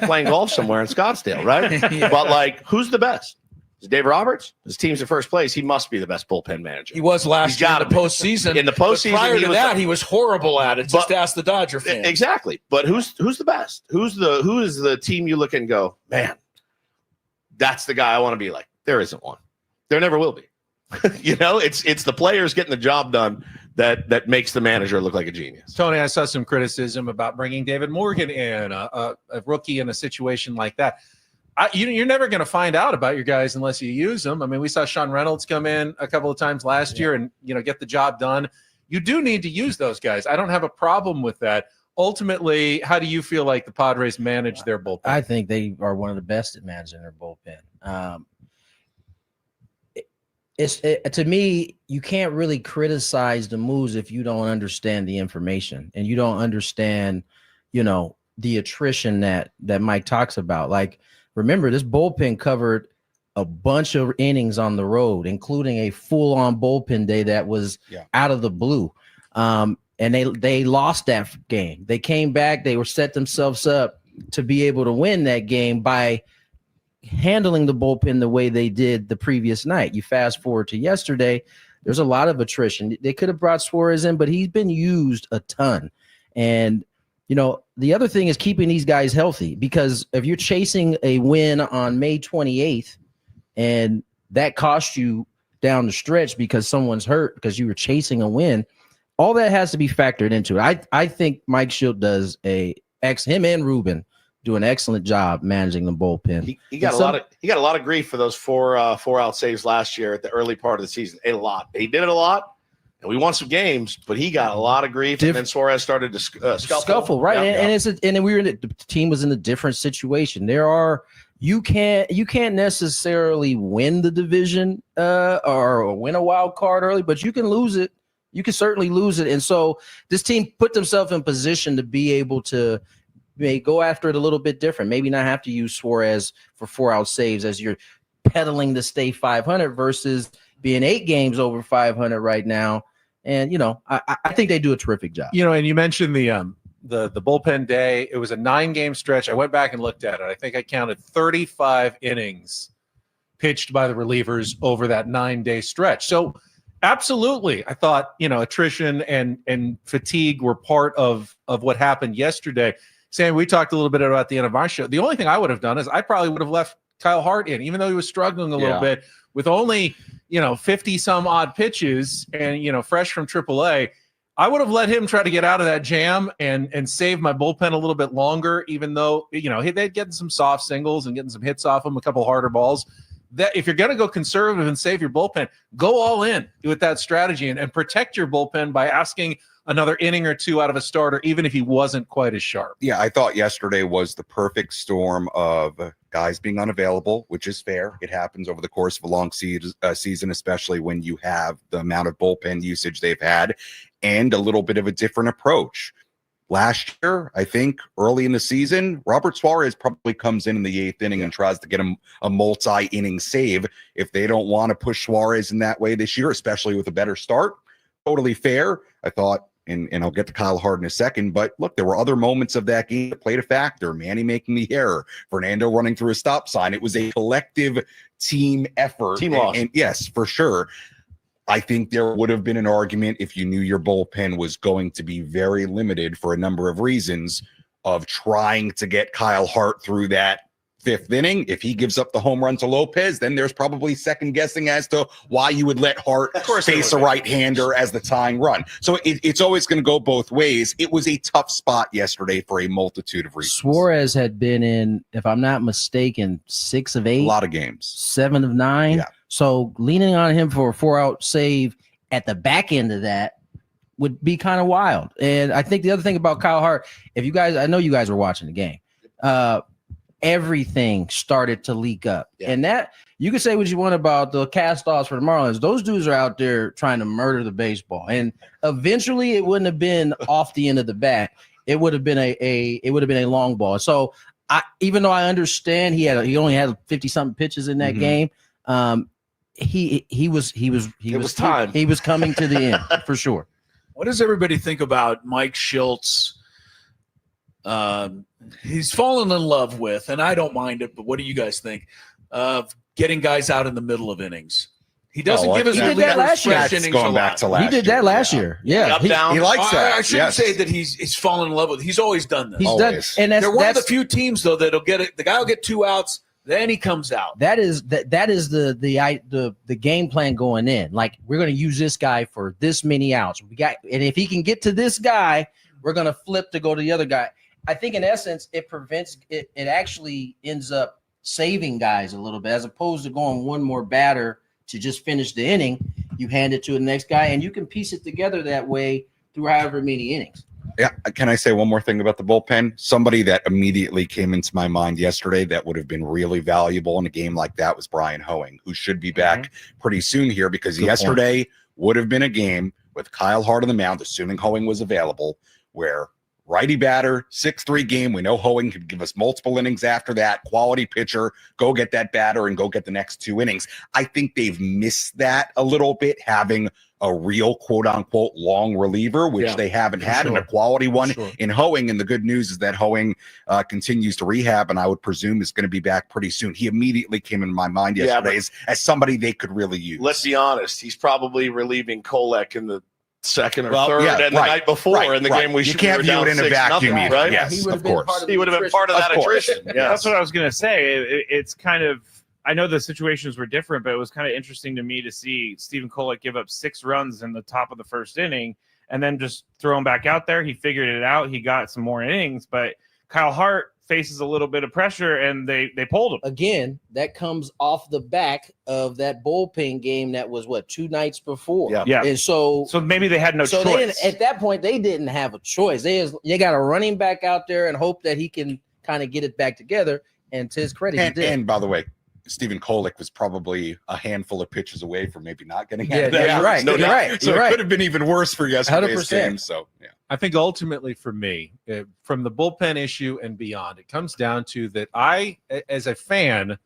playing golf somewhere in Scottsdale, right? Yeah. But who's the best? Is Dave Roberts? His team's in first place. He must be the best bullpen manager. He was last year in the postseason. In the postseason, prior to that, he was horrible at it. Just ask the Dodger fan. Exactly. But who's the best? Who is the team you look and go, man, that's the guy I want to be like? There isn't one. There never will be. It's the players getting the job done that makes the manager look like a genius. Tony, I saw some criticism about bringing David Morgan in, a rookie in a situation like that. You're never going to find out about your guys unless you use them. I mean, we saw Sean Reynolds come in a couple of times last year and, get the job done. You do need to use those guys. I don't have a problem with that. Ultimately, how do you feel like the Padres manage their bullpen? I think they are one of the best at managing their bullpen. To me, you can't really criticize the moves if you don't understand the information and you don't understand, the attrition that Mike talks about. Remember, this bullpen covered a bunch of innings on the road, including a full-on bullpen day that was out of the blue. And they lost that game. They came back. They set themselves up to be able to win that game by handling the bullpen the way they did the previous night. You fast forward to yesterday, there's a lot of attrition. They could have brought Suarez in, but he's been used a ton. And the other thing is keeping these guys healthy, because if you're chasing a win on May 28th and that cost you down the stretch because someone's hurt because you were chasing a win, all that has to be factored into it. I think Mike Schill does him and Ruben do an excellent job managing the bullpen. He got a lot of grief for those four out saves last year at the early part of the season. A lot. He did it a lot. And we won some games, but he got a lot of grief. And then Suarez started to scuffle. Right? The team was in a different situation. You can't necessarily win the division or win a wild card early, but you can lose it. You can certainly lose it. And so this team put themselves in position to be able to go after it a little bit different. Maybe not have to use Suarez for 4-out saves as you're pedaling to stay 500 versus being 8 games over 500 right now. And, I think they do a terrific job. And you mentioned the bullpen day. It was a 9-game stretch. I went back and looked at it. I think I counted 35 innings pitched by the relievers over that 9-day stretch. So absolutely, I thought, attrition and fatigue were part of what happened yesterday. Sam, we talked a little bit about the end of our show. The only thing I would have done is I probably would have left Kyle Hart in, even though he was struggling a little bit with only, 50 some odd pitches and, fresh from AAA. I would have let him try to get out of that jam and save my bullpen a little bit longer, even though, they'd getting some soft singles and getting some hits off him, a couple harder balls. That if you're going to go conservative and save your bullpen, go all in with that strategy and protect your bullpen by asking another inning or 2 out of a starter, even if he wasn't quite as sharp. Yeah, I thought yesterday was the perfect storm of guys being unavailable, which is fair. It happens over the course of a long season, especially when you have the amount of bullpen usage they've had, and a little bit of a different approach. Last year, I think early in the season, Robert Suarez probably comes in the 8th inning and tries to get him a multi-inning save. If they don't want to push Suarez in that way this year, especially with a better start, totally fair. I thought, and I'll get to Kyle Hart in a second, but look, there were other moments of that game that played a factor. Manny making the error, Fernando running through a stop sign. It was a collective team effort. Team loss. And yes, for sure. I think there would have been an argument if you knew your bullpen was going to be very limited for a number of reasons of trying to get Kyle Hart through that 5th inning. If he gives up the home run to Lopez, then there's probably second guessing as to why you would let Hart face a right-hander as the tying run. So it's always going to go both ways. It was a tough spot yesterday for a multitude of reasons. Suarez had been in, if I'm not mistaken, 6 of 8. A lot of games. 7 of 9. Yeah. So leaning on him for a 4-out save at the back end of that would be kind of wild. And I think the other thing about Kyle Hart, I know you guys were watching the game, everything started to leak up. Yeah. And that, you can say what you want about the cast-offs for the Marlins. Those dudes are out there trying to murder the baseball. And eventually it wouldn't have been off the end of the bat. It would have been a long ball. So even though I understand he only had 50-something pitches in that game, he was time. He was coming to the end for sure. What does everybody think about Mike Schultz? He's fallen in love with, and I don't mind it, but what do you guys think of getting guys out in the middle of innings? He doesn't give us. He did that last year. Going back to last year. He did that last year. Yeah, up, down. He likes that. I shouldn't say that he's fallen in love with. He's always done this. He's done, and they're one of the few teams though that'll get it. The guy will get 2 outs, then he comes out. That is the game plan going in. Like, we're going to use this guy for this many outs. And if he can get to this guy, we're going to flip to go to the other guy. I think in essence, it prevents it. It actually ends up saving guys a little bit, as opposed to going one more batter to just finish the inning. You hand it to the next guy, and you can piece it together that way through however many innings. Yeah. Can I say one more thing about the bullpen? Somebody that immediately came into my mind yesterday that would have been really valuable in a game like that was Brian Hoeing, who should be back pretty soon here, because yesterday would have been a game with Kyle Hart on the mound, assuming Hoeing was available, where righty batter, 6-3 game. We know Hoeing could give us multiple innings after that. Quality pitcher, go get that batter and go get the next 2 innings. I think they've missed that a little bit, having a real quote-unquote long reliever, which they haven't had, and a quality one in Hoeing. And the good news is that Hoeing continues to rehab, and I would presume is going to be back pretty soon. He immediately came into my mind yesterday as somebody they could really use. Let's be honest. He's probably relieving Kolek in the second or third and the night before in the game you can't view it in a vacuum either. Right? Yes, of course. He would have been part of that attrition. Yeah. That's what I was going to say. It's kind of, I know the situations were different, but it was kind of interesting to me to see Stephen Kolek give up 6 runs in the top of the first inning and then just throw him back out there. He figured it out. He got some more innings, but Kyle Hart faces a little bit of pressure, and they pulled him. Again, that comes off the back of that bullpen game that was, 2 nights before? Yeah. And so maybe they had no choice. At that point, they didn't have a choice. They got a running back out there and hope that he can kind of get it back together. And to his credit, he did. And by the way, Stephen Kolek was probably a handful of pitches away from maybe not getting You're right. So You're it could have been even worse for yesterday's 100%. game. So, yeah. I think ultimately for me, from the bullpen issue and beyond, it comes down to that I, as a fan,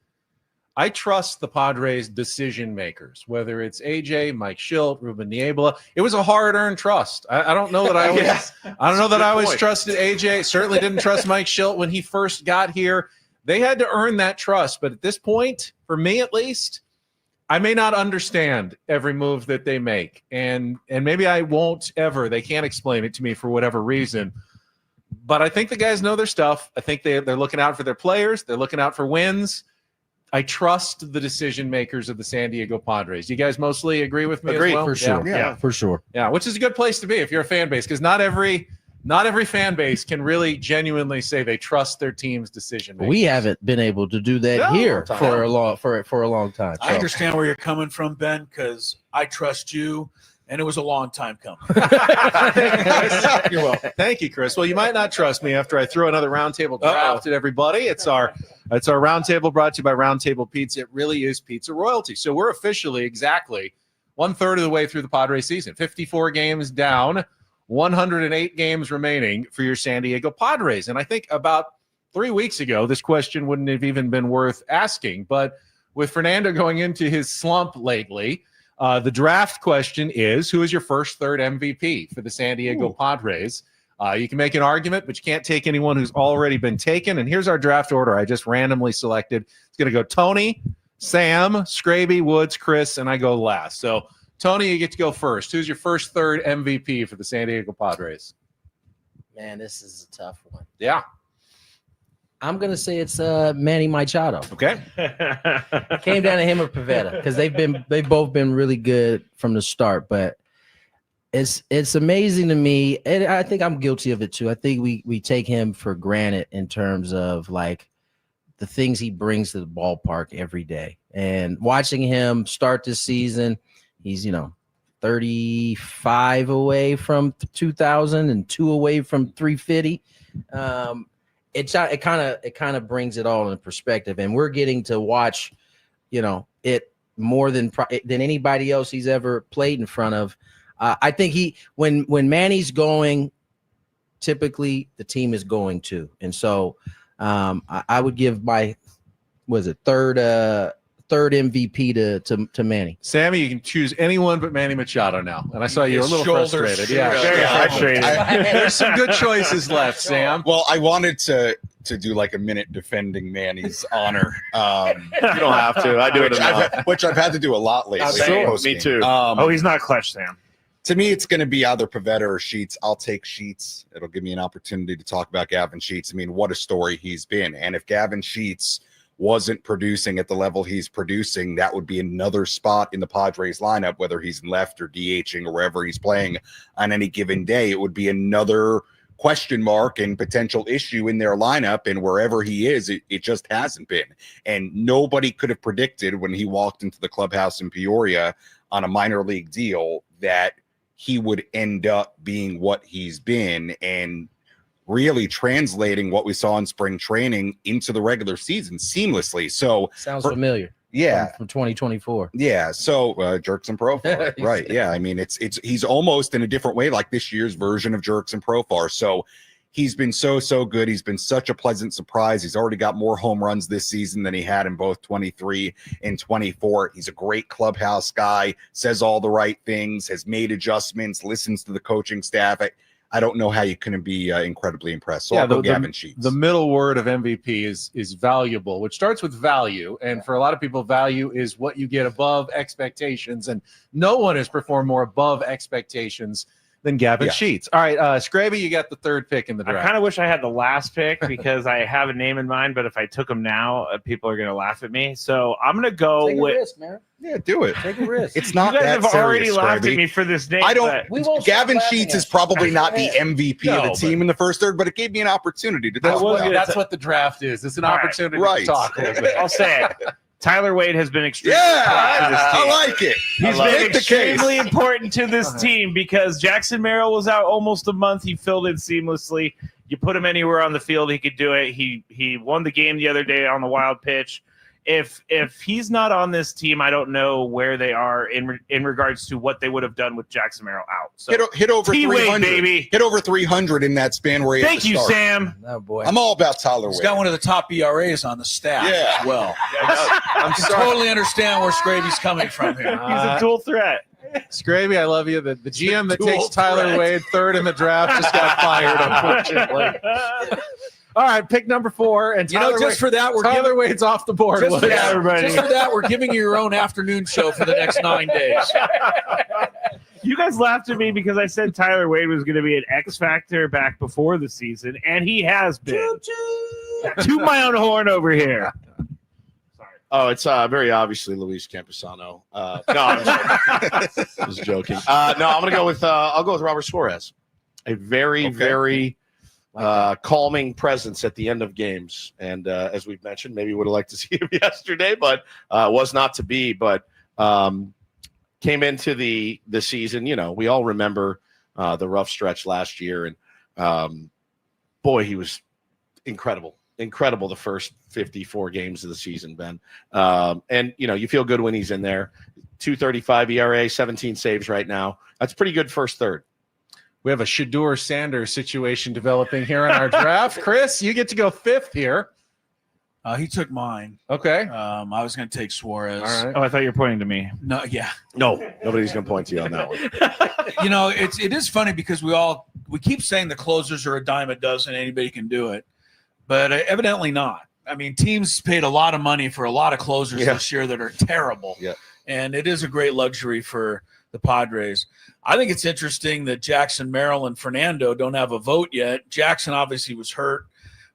I trust the Padres decision makers, whether it's AJ, Mike Schilt, Ruben Niebla. It was a hard-earned trust. I don't know that I was. I don't know that I always trusted AJ. Certainly didn't trust Mike Schilt when he first got here. They had to earn that trust. But at this point, for me at least, I may not understand every move that they make, and maybe I won't ever. They can't explain it to me for whatever reason. But I think the guys know their stuff. I think they're looking out for their players. They're looking out for wins. I trust the decision makers of the San Diego Padres. You guys mostly agree with me as well? For sure. Yeah, for sure. Yeah, which is a good place to be if you're a fan base, because not every fan base can really genuinely say they trust their team's decision makers. We haven't been able to do that here for a long time. So. I understand where you're coming from, Ben, because I trust you. And it was a long time coming. You're welcome. Thank you, Chris. Well, you might not trust me after I throw another roundtable draft at everybody. It's our roundtable brought to you by Roundtable Pizza. It really is pizza royalty. So we're officially exactly 1/3 of the way through the Padres season. 54 games down, 108 games remaining for your San Diego Padres. And I think about 3 weeks ago, this question wouldn't have even been worth asking. But with Fernando going into his slump lately, the draft question is, who is your first third MVP for the San Diego Padres? You can make an argument, but you can't take anyone who's already been taken. And here's our draft order. I just randomly selected. It's going to go Tony, Sam, Scraby, Woods, Chris, and I go last. So, Tony, you get to go first. Who's your first third MVP for the San Diego Padres? Man, this is a tough one. Yeah. I'm going to say it's Manny Machado. Okay. Came down to him or Pivetta because they've both been really good from the start. But it's amazing to me, and I think I'm guilty of it too. I think we take him for granted in terms of like the things he brings to the ballpark every day. And watching him start this season, he's 35 away from 2,000 and 2 away from 350. It kind of brings it all in perspective, and we're getting to watch, it more than anybody else he's ever played in front of. I think when Manny's going, typically the team is going too, and so I would give my third MVP to Manny. Sammy, you can choose anyone but Manny Machado now. And I saw you a little frustrated. Yeah, frustrated. There's some good choices left, Sam. Well, I wanted to do like a minute defending Manny's honor. You don't have to. I do it enough. Which I've had to do a lot lately. Me too. He's not clutch, Sam. To me, it's going to be either Pivetta or Sheets. I'll take Sheets. It'll give me an opportunity to talk about Gavin Sheets. I mean, what a story he's been. And if Gavin Sheets wasn't producing at the level he's producing, that would be another spot in the Padres lineup, whether he's left or DHing or wherever he's playing on any given day. It would be another question mark and potential issue in their lineup, and wherever he is, it just hasn't been. And nobody could have predicted when he walked into the clubhouse in Peoria on a minor league deal that he would end up being what he's been and really translating what we saw in spring training into the regular season seamlessly. So sounds familiar. Yeah. From 2024. Yeah. So Jerks and Profar. Right. Yeah. I mean, he's almost in a different way, like this year's version of Jerks and Profar. So he's been so good. He's been such a pleasant surprise. He's already got more home runs this season than he had in both 23 and 24. He's a great clubhouse guy, says all the right things, has made adjustments, listens to the coaching staff. I don't know how you couldn't be incredibly impressed. So I'll go Gavin Sheets. The middle word of MVP is valuable, which starts with value. And for a lot of people, value is what you get above expectations. And no one has performed more above expectations than Gavin Sheets. All right, Scraby, you got the third pick in the draft. I kind of wish I had the last pick because I have a name in mind, but if I took him now, people are going to laugh at me. So I'm going to go Take with. A risk, man. Yeah, do it. Take a risk. It's not you guys that have already serious, laughed Scraby. at me for this name. I don't. Gavin Sheets is probably not the MVP of the team in the first third, but it gave me an opportunity to talk. That's what the draft is. It's an opportunity to talk a little bit. I'll say it. Tyler Wade has been extremely I like it. He's been extremely important to this team because Jackson Merrill was out almost a month. He filled in seamlessly. You put him anywhere on the field, he could do it. He won the game the other day on the wild pitch. if he's not on this team, I don't know where they are in regards to what they would have done with Jackson Merrill out. So hit over 300, baby. Hit over 300 in that span where he Thank you, Sam. Oh boy, I'm all about Tyler Wade. He's got one of the top ERAs on the staff as well. I'm sorry. Totally understand where Scraby's coming from here. He's a dual threat. Scraby, I love you. The GM that takes Tyler Wade third in the draft just got fired, unfortunately. All right, pick number 4, and for that, Tyler Wade's off the board. Just for that, we're giving you your own afternoon show for the next 9 days. You guys laughed at me because I said Tyler Wade was going to be an X factor back before the season, and he has been. To my own horn over here. Oh, it's very obviously Luis Campusano. No, I was joking. No, I'm going to go with I'll go with Robert Suarez. A very calming presence at the end of games. And as we've mentioned, maybe would have liked to see him yesterday, but was not to be. But came into the season, we all remember the rough stretch last year. And boy, he was incredible the first 54 games of the season, Ben. And, you feel good when he's in there. 2.35 ERA, 17 saves right now. That's pretty good first third. We have a Shedeur Sanders situation developing here in our draft. Chris, you get to go 5th here. He took mine. Okay. I was going to take Suarez. All right. Oh, I thought you were pointing to me. No, yeah. No, nobody's going to point to you on that one. It is funny because we keep saying the closers are a dime a dozen, anybody can do it. But evidently not. I mean, teams paid a lot of money for a lot of closers this year that are terrible. Yeah. And it is a great luxury for the Padres. I think it's interesting that Jackson Merrill and Fernando don't have a vote yet. Jackson obviously was hurt.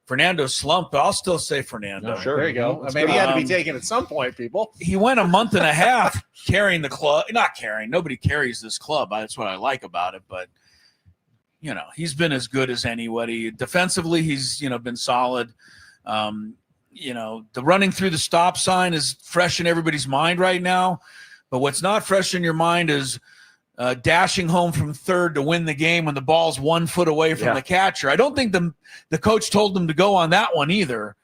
Fernando slumped, but I'll still say Fernando. Oh, sure. There you go. I mean, he had to be taken at some point, people. He went a month and a half carrying the club. Not carrying. Nobody carries this club. That's what I like about it. But he's been as good as anybody. Defensively, he's, been solid. The running through the stop sign is fresh in everybody's mind right now. But what's not fresh in your mind is dashing home from third to win the game when the ball's 1 foot away from the catcher. I don't think the coach told them to go on that one either.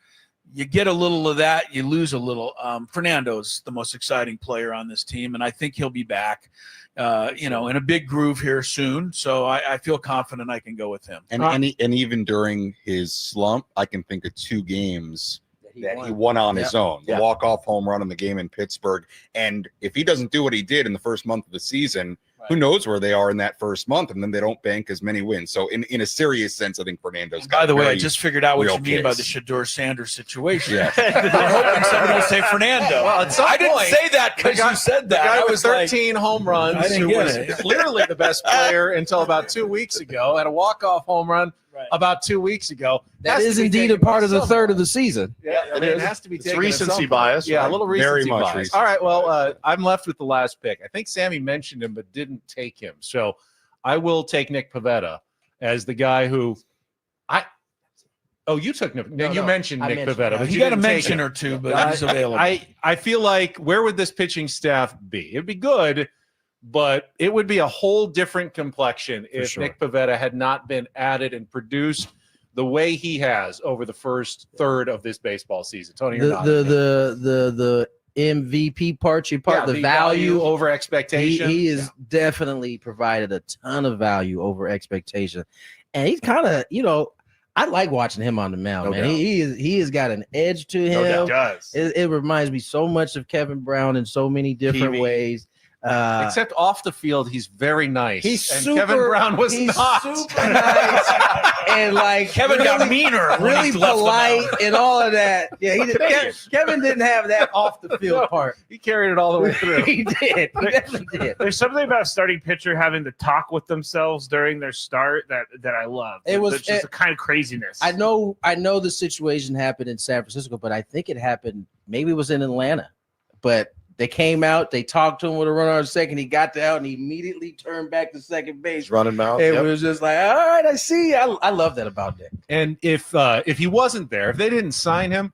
You get a little of that, you lose a little. Fernando's the most exciting player on this team, and I think he'll be back. In a big groove here soon. So I feel confident I can go with him. And even during his slump, I can think of 2 games that he won on his own. The walk-off home run in the game in Pittsburgh. And if he doesn't do what he did in the first month of the season, who knows where they are in that first month, and then they don't bank as many wins. So in a serious sense, I think Fernando's got. By the way, I just figured out what you mean by the Shedeur Sanders situation. Yeah. I'm hoping someone will say Fernando. Well, at some I didn't point, say that because you said that. The guy I with was 13 home runs, who was clearly the best player until about 2 weeks ago, had a walk-off home run about 2 weeks ago. That is indeed a part of the third of the season. Yeah, it has to be taken. It's recency bias. Yeah, a little recency bias. Recency. All right, well, I'm left with the last pick. I think Sammy mentioned him but didn't take him. So I will take Nick Pivetta as the guy who you took Nick. You mentioned Nick Pivetta. But you got a mention or two, but he's available. I feel like where would this pitching staff be? It'd be good, but it would be a whole different complexion if Nick Pivetta had not been added and produced the way he has over the first third of this baseball season. Tony, you're not the MVP part, the value over expectation. He is definitely provided a ton of value over expectation, and he's kind of I like watching him on the mound, man. He has got an edge to him. No doubt. It reminds me so much of Kevin Brown in so many different ways. Except off the field, he's very nice. Kevin Brown was not super nice, and like Kevin got meaner, really polite, and all of that. Yeah, Kevin didn't have that off the field part. He carried it all the way through. He did. He definitely did. There's something about a starting pitcher having to talk with themselves during their start that I love. It's just a kind of craziness. I know the situation happened in San Francisco, but I think it happened. Maybe it was in Atlanta, but. They came out, they talked to him with a runner on second. He got out and he immediately turned back to second base. Running mouth. It was just like, all right, I see. I love that about Nick. And if he wasn't there, if they didn't sign him,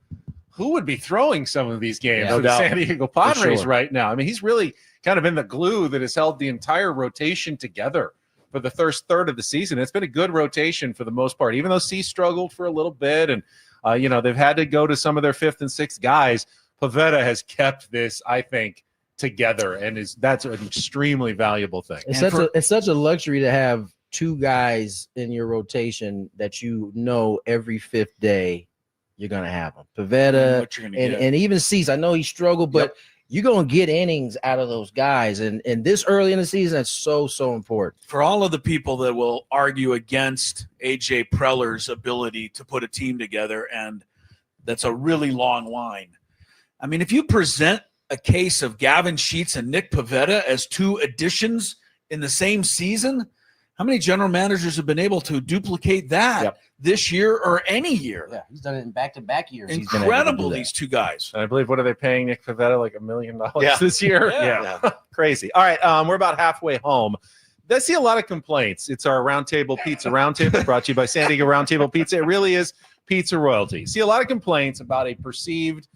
who would be throwing some of these games for the San Diego Padres right now? I mean, he's really kind of been the glue that has held the entire rotation together for the first third of the season. It's been a good rotation for the most part, even though C struggled for a little bit and they've had to go to some of their fifth and sixth guys. Pivetta has kept this, I think, together, and that's an extremely valuable thing. It's such a luxury to have two guys in your rotation that every fifth day you're gonna have them. Pivetta and even Cease. I know he struggled, but you're gonna get innings out of those guys, and this early in the season, that's so important. For all of the people that will argue against AJ Preller's ability to put a team together, and that's a really long line. I mean, if you present a case of Gavin Sheets and Nick Pivetta as two additions in the same season, how many general managers have been able to duplicate that this year or any year? Yeah, he's done it in back-to-back years. Incredible, these two guys. And I believe, what are they paying Nick Pivetta, like $1 million this year? Yeah. Crazy. All right, we're about halfway home. I see a lot of complaints. It's our Roundtable Pizza Roundtable, brought to you by San Diego Roundtable Pizza. It really is pizza royalty. See a lot of complaints about a perceived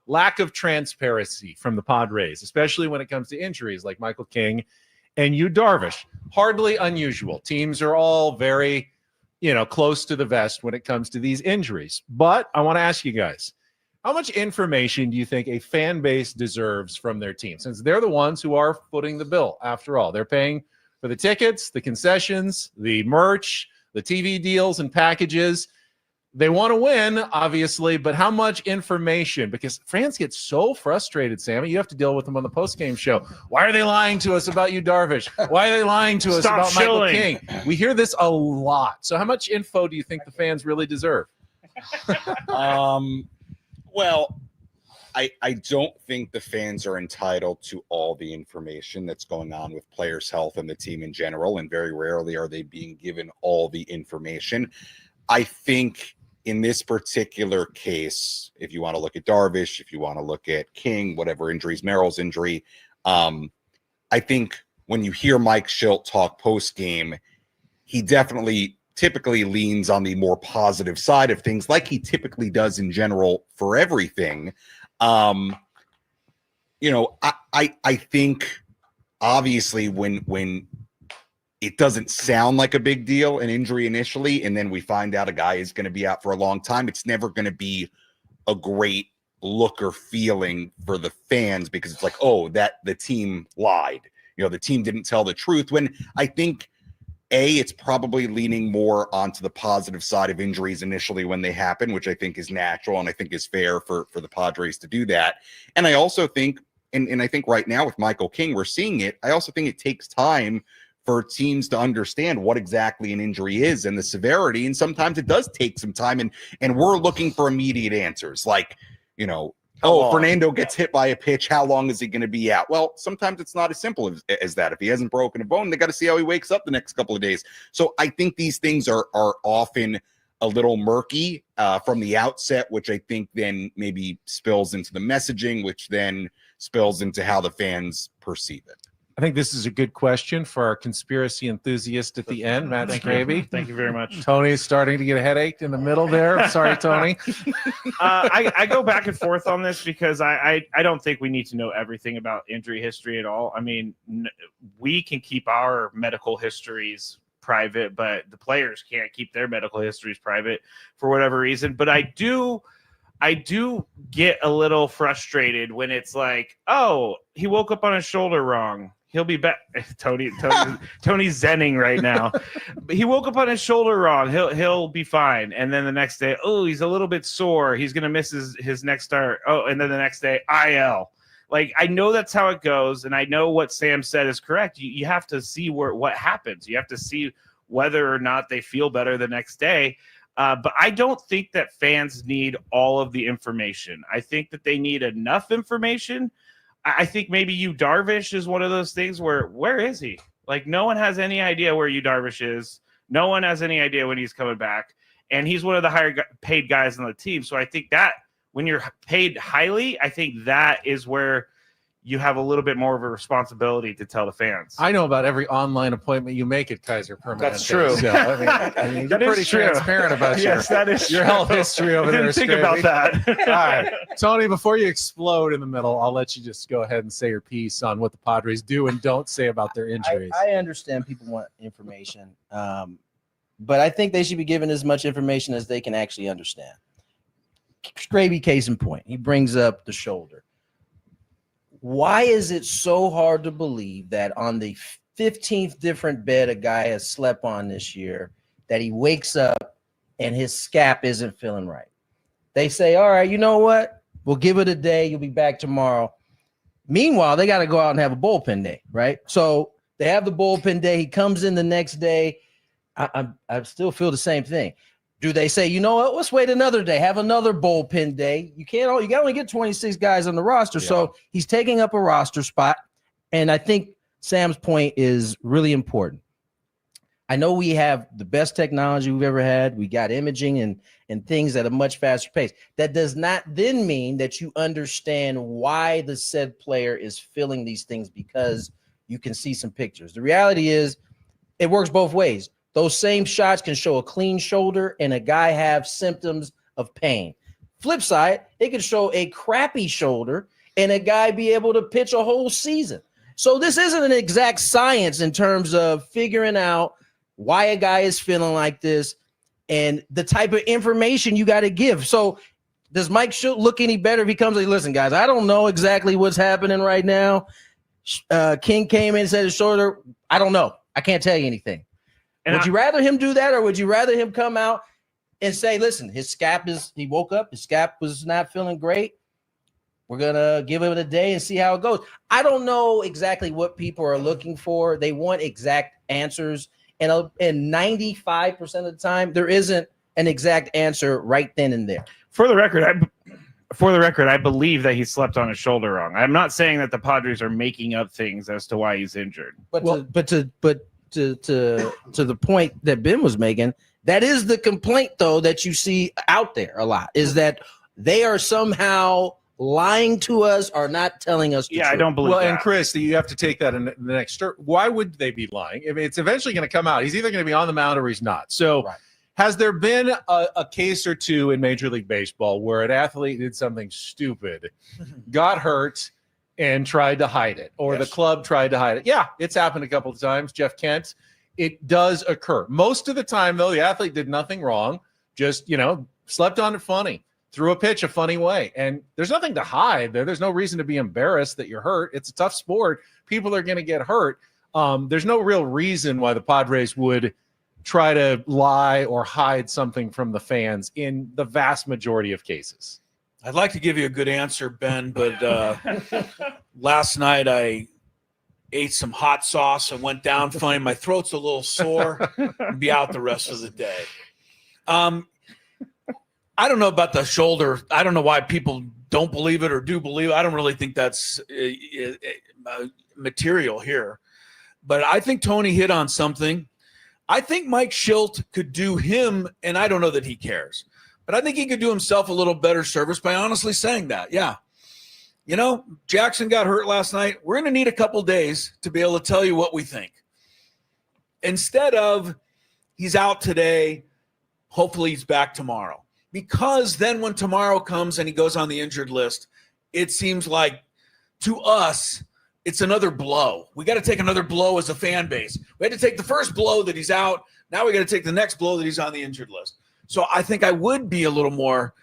lack of transparency from the Padres, especially when it comes to injuries like Michael King and Yu Darvish. Hardly unusual. Teams are all very, close to the vest when it comes to these injuries. But I want to ask you guys, how much information do you think a fan base deserves from their team? Since they're the ones who are footing the bill, after all. They're paying for the tickets, the concessions, the merch, the TV deals and packages. They want to win, obviously, but how much information? Because fans get so frustrated, Sammy. You have to deal with them on the postgame show. Why are they lying to us about you, Darvish? Why are they lying to us about Michael King? We hear this a lot. So how much info do you think the fans really deserve? Well, I don't think the fans are entitled to all the information that's going on with players' health and the team in general, and very rarely are they being given all the information. I think in this particular case, if you want to look at Darvish, if you want to look at King, whatever injuries, Merrill's injury, I think when you hear Mike Schilt talk post-game, he definitely typically leans on the more positive side of things, like he typically does in general for everything. I think obviously when it doesn't sound like a big deal, an injury initially, and then we find out a guy is going to be out for a long time, it's never going to be a great look or feeling for the fans, because it's like, oh, that the team lied. The team didn't tell the truth, when I think, it's probably leaning more onto the positive side of injuries initially when they happen, which I think is natural and I think is fair for the Padres to do that. And I also think, and I think right now with Michael King, we're seeing it, I also think it takes time for teams to understand what exactly an injury is and the severity. And sometimes it does take some time, and we're looking for immediate answers. Like, Fernando gets hit by a pitch. How long is he going to be out? Well, sometimes it's not as simple as that. If he hasn't broken a bone, they got to see how he wakes up the next couple of days. So I think these things are often a little murky from the outset, which I think then maybe spills into the messaging, which then spills into how the fans perceive it. I think this is a good question for our conspiracy enthusiast at the end, Matt Scraby. Thank you very much. Tony's starting to get a headache in the middle there. Sorry, Tony. I go back and forth on this because I don't think we need to know everything about injury history at all. I mean, we can keep our medical histories private, but the players can't keep their medical histories private for whatever reason. But I do get a little frustrated when it's like, oh, he woke up on his shoulder wrong. He'll be back. Tony's zenning right now. He woke up on his shoulder wrong. He'll be fine. And then the next day, oh, he's a little bit sore. He's gonna miss his next start. Oh, and then the next day, IL. Like, I know that's how it goes, and I know what Sam said is correct. You have to see what happens. You have to see whether or not they feel better the next day. But I don't think that fans need all of the information. I think that they need enough information. I think maybe Yu Darvish is one of those things where is he? Like, no one has any idea where Yu Darvish is. No one has any idea when he's coming back. And he's one of the higher paid guys on the team. So I think that when you're paid highly, I think that is where you have a little bit more of a responsibility to tell the fans. I know about every online appointment you make at Kaiser Permanente. That's true. So, I mean you're pretty transparent about your health history over there. Think about that. All right, Tony, before you explode in the middle, I'll let you just go ahead and say your piece on what the Padres do and don't say about their injuries. I understand people want information, but I think they should be given as much information as they can actually understand. Scraby case in point. He brings up the shoulder. Why is it so hard to believe that on the 15th different bed a guy has slept on this year, that he wakes up and his scap isn't feeling right? They say, all right, you know what? We'll give it a day. You'll be back tomorrow. Meanwhile, they got to go out and have a bullpen day, right? So they have the bullpen day. He comes in the next day. I still feel the same thing. Do they say, you know what? Let's wait another day. Have another bullpen day. You can only get 26 guys on the roster. Yeah. So he's taking up a roster spot. And I think Sam's point is really important. I know we have the best technology we've ever had. We got imaging and things at a much faster pace. That does not then mean that you understand why the said player is feeling these things, because you can see some pictures. The reality is it works both ways. Those same shots can show a clean shoulder and a guy have symptoms of pain. Flip side, it can show a crappy shoulder and a guy be able to pitch a whole season. So this isn't an exact science in terms of figuring out why a guy is feeling like this and the type of information you got to give. So does Mike Shildt look any better if he comes like, listen, guys, I don't know exactly what's happening right now. King came in and said his shoulder. I don't know. I can't tell you anything. And would you rather him do that, or would you rather him come out and say, listen, he woke up, his scap was not feeling great. We're going to give it a day and see how it goes. I don't know exactly what people are looking for. They want exact answers. And 95% of the time, there isn't an exact answer right then and there. For the record, I believe that he slept on his shoulder wrong. I'm not saying that the Padres are making up things as to why he's injured. But to the point that Ben was making, that is the complaint, though, that you see out there a lot, is that they are somehow lying to us or not telling us the truth. I don't believe that. And Chris, you have to take that in the next step. Why would they be lying? If it's eventually going to come out, he's either going to be on the mound or he's not. So has there been a case or two in Major League Baseball where an athlete did something stupid, got hurt, and tried to hide it, or the club tried to hide it? Yeah, it's happened a couple of times. Jeff Kent, it does occur. Most of the time, though, the athlete did nothing wrong, just, slept on it funny, threw a pitch a funny way. And there's nothing to hide there. There's no reason to be embarrassed that you're hurt. It's a tough sport. People are going to get hurt. There's no real reason why the Padres would try to lie or hide something from the fans in the vast majority of cases. I'd like to give you a good answer, Ben, but last night I ate some hot sauce and went down funny. My throat's a little sore. I'll be out the rest of the day. I don't know about the shoulder. I don't know why people don't believe it or do believe it. I don't really think that's material here. But I think Tony hit on something. I think Mike Shildt could do him, and I don't know that he cares, but I think he could do himself a little better service by honestly saying that. Yeah. Jackson got hurt last night. We're going to need a couple days to be able to tell you what we think. Instead of he's out today, hopefully he's back tomorrow. Because then when tomorrow comes and he goes on the injured list, it seems like to us, it's another blow. We got to take another blow as a fan base. We had to take the first blow that he's out. Now we got to take the next blow that he's on the injured list. So I think I would be a little more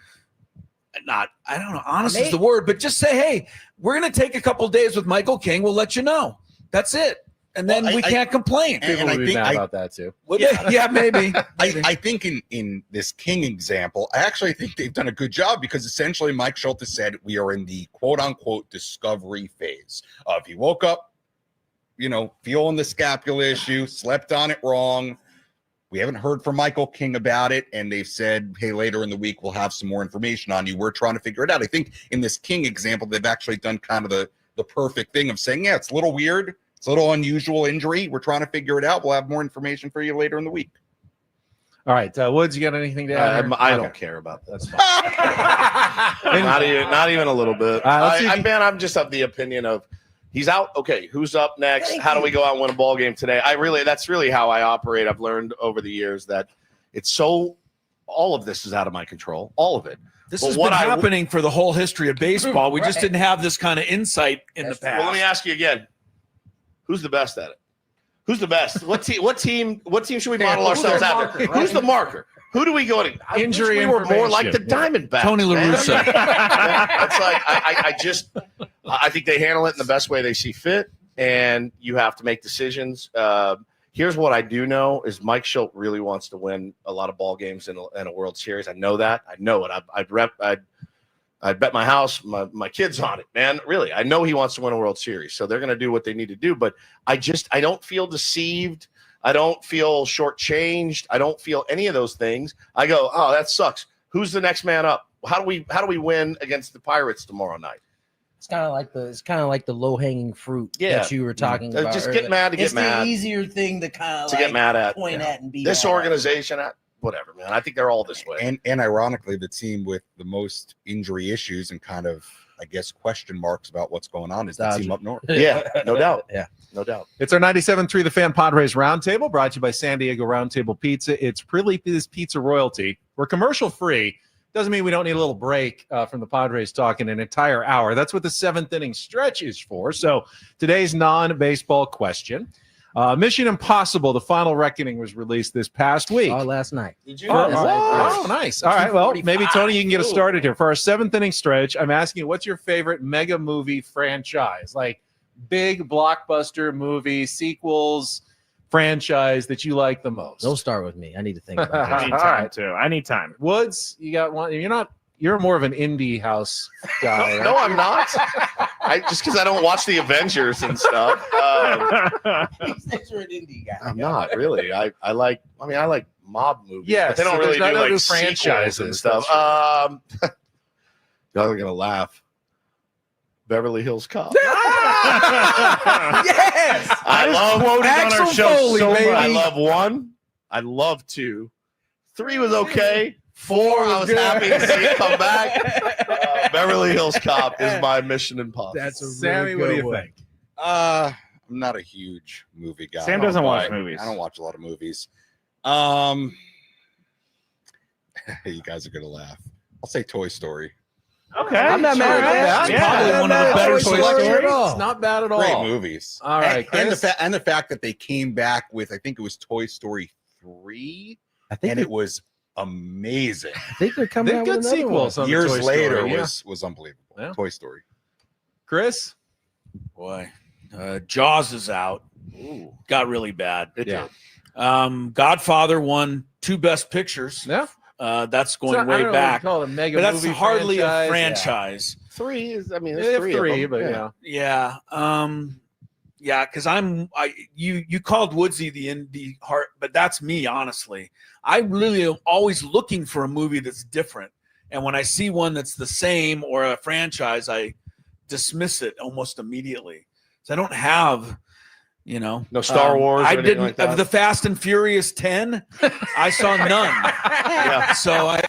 I don't know, honest is the word, but just say, hey, we're going to take a couple days with Michael King. We'll let you know. That's it. And then we can't complain. People would be mad about that too. Yeah, maybe. I think in this King example, I actually think they've done a good job, because essentially Mike Shildt has said we are in the quote unquote discovery phase. If he woke up, feeling the scapula issue, slept on it wrong. We haven't heard from Michael King about it, and they've said, hey, later in the week, we'll have some more information on you. We're trying to figure it out. I think in this King example, they've actually done kind of the perfect thing of saying, yeah, it's a little weird. It's a little unusual injury. We're trying to figure it out. We'll have more information for you later in the week. All right. Woods, you got anything to add? I don't care about that. That's fine. not even a little bit. I'm just of the opinion of he's out. Okay, who's up next? How do we go out and win a ball game today? That's really how I operate. I've learned over the years that all of this is out of my control. All of it. This has been happening for the whole history of baseball. We just didn't have this kind of insight in the past. Well, let me ask you again. Who's the best at it? Who's the best? What team should we model ourselves after? Who's the marker? Who do we go to? Injury we were more like the Diamondbacks. Tony La Russa. It's like I think they handle it in the best way they see fit, and you have to make decisions. Here's what I do know is Mike Shildt really wants to win a lot of ball games in a World Series. I know that. I know it. I'd bet my house, my kids on it, man. Really, I know he wants to win a World Series, so they're going to do what they need to do. But I don't feel deceived. I don't feel shortchanged. I don't feel any of those things. I go, oh, that sucks. Who's the next man up? How do we win against the Pirates tomorrow night? It's kind of like the low hanging fruit that you were talking about. Just get mad to get mad. It's the easier thing to kind of get mad at, point at and be this mad organization. Whatever, man. I think they're all this way. And ironically, the team with the most injury issues and kind of, I guess, question marks about what's going on is the team up north. Yeah, no doubt. Yeah, no doubt. It's our 97.3 The Fan Padres Roundtable, brought to you by San Diego Roundtable Pizza. It's Prilipi's Pizza Royalty. We're commercial free. Doesn't mean we don't need a little break from the Padres talking an entire hour. That's what the 7th inning stretch is for. So today's non-baseball question. Mission Impossible, The Final Reckoning, was released this past week. Last night. Did you? Oh, nice. All right. Well, maybe, Tony, you can get us started here. For our 7th inning stretch, I'm asking you, what's your favorite mega movie franchise? Like big blockbuster movie, sequels, franchise that you like the most? Don't start with me. I need to think about it. I need time, too. I need time. Woods, you got one? You're more of an indie house guy. No, I'm not. Just because I don't watch the Avengers and stuff. You're an indie guy. I'm not really. I like mob movies. Yeah, but they don't really do like franchises and stuff. Y'all are gonna laugh. Beverly Hills Cop. Yes, I love quoting on our show Foley, so much. baby. I love 1. I love 2. 3 was okay. 4, I was happy to see it come back. Beverly Hills Cop is my Mission Impossible. That's a Sammy, really what do good you one. think? I'm not a huge movie guy. Sam doesn't watch movies. I don't watch a lot of movies. You guys are gonna laugh. I'll say Toy Story. Okay. I'm not mad at that. It's probably one of the better Toy Stories. It's not bad at all. Great movies. All right, and Chris? the fact that they came back with, I think it was Toy Story 3, I think it was amazing. I think they're coming out with good another sequels. one. On Years Toy later Story, yeah. was unbelievable. Yeah. Toy Story. Chris? Boy, Jaws is out. Ooh, got really bad. Yeah. Godfather won 2 Best Pictures. Yeah. That's going way back. Call it a mega But that's movie hardly franchise. a franchise. 3 is. I mean, Yeah. there's 3 3 of them. but yeah. Yeah, because you called Woodsy the indie heart, but that's me, honestly. I really am always looking for a movie that's different. And when I see one that's the same or a franchise, I dismiss it almost immediately. So I don't have, no Star Wars. Or I anything didn't. like that? Of the Fast and Furious 10, I saw none. Yeah. So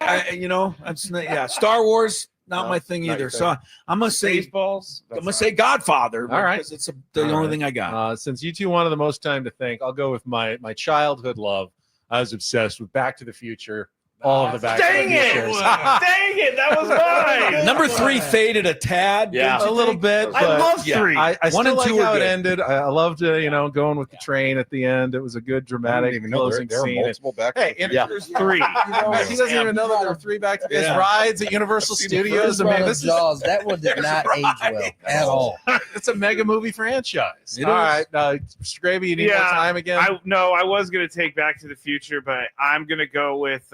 Star Wars, not my thing not either. your So thing. I'm gonna say Baseballs. I'm gonna say Godfather. All right. because it's the only thing I got. Since you two wanted the most time to think, I'll go with my childhood love. I was obsessed with Back to the Future. All of the Back to the Futures. Dang it! That was mine. Number 3 faded a tad. Yeah. A little bit. I but love 3. I 1 still and like 2 how are it good. ended. I loved, going with the train at the end. It was a good dramatic closing there are scene. multiple Back to Hey, the and Future. There's 3. he doesn't even know that there are 3 Back to the Future rides at Universal Studios. I mean, this is Jaws. That one did not age well at all. it's a mega movie franchise. It All is. right, Mr. Gravy, you need more time again? I was going to take Back to the Future, but I'm going to go with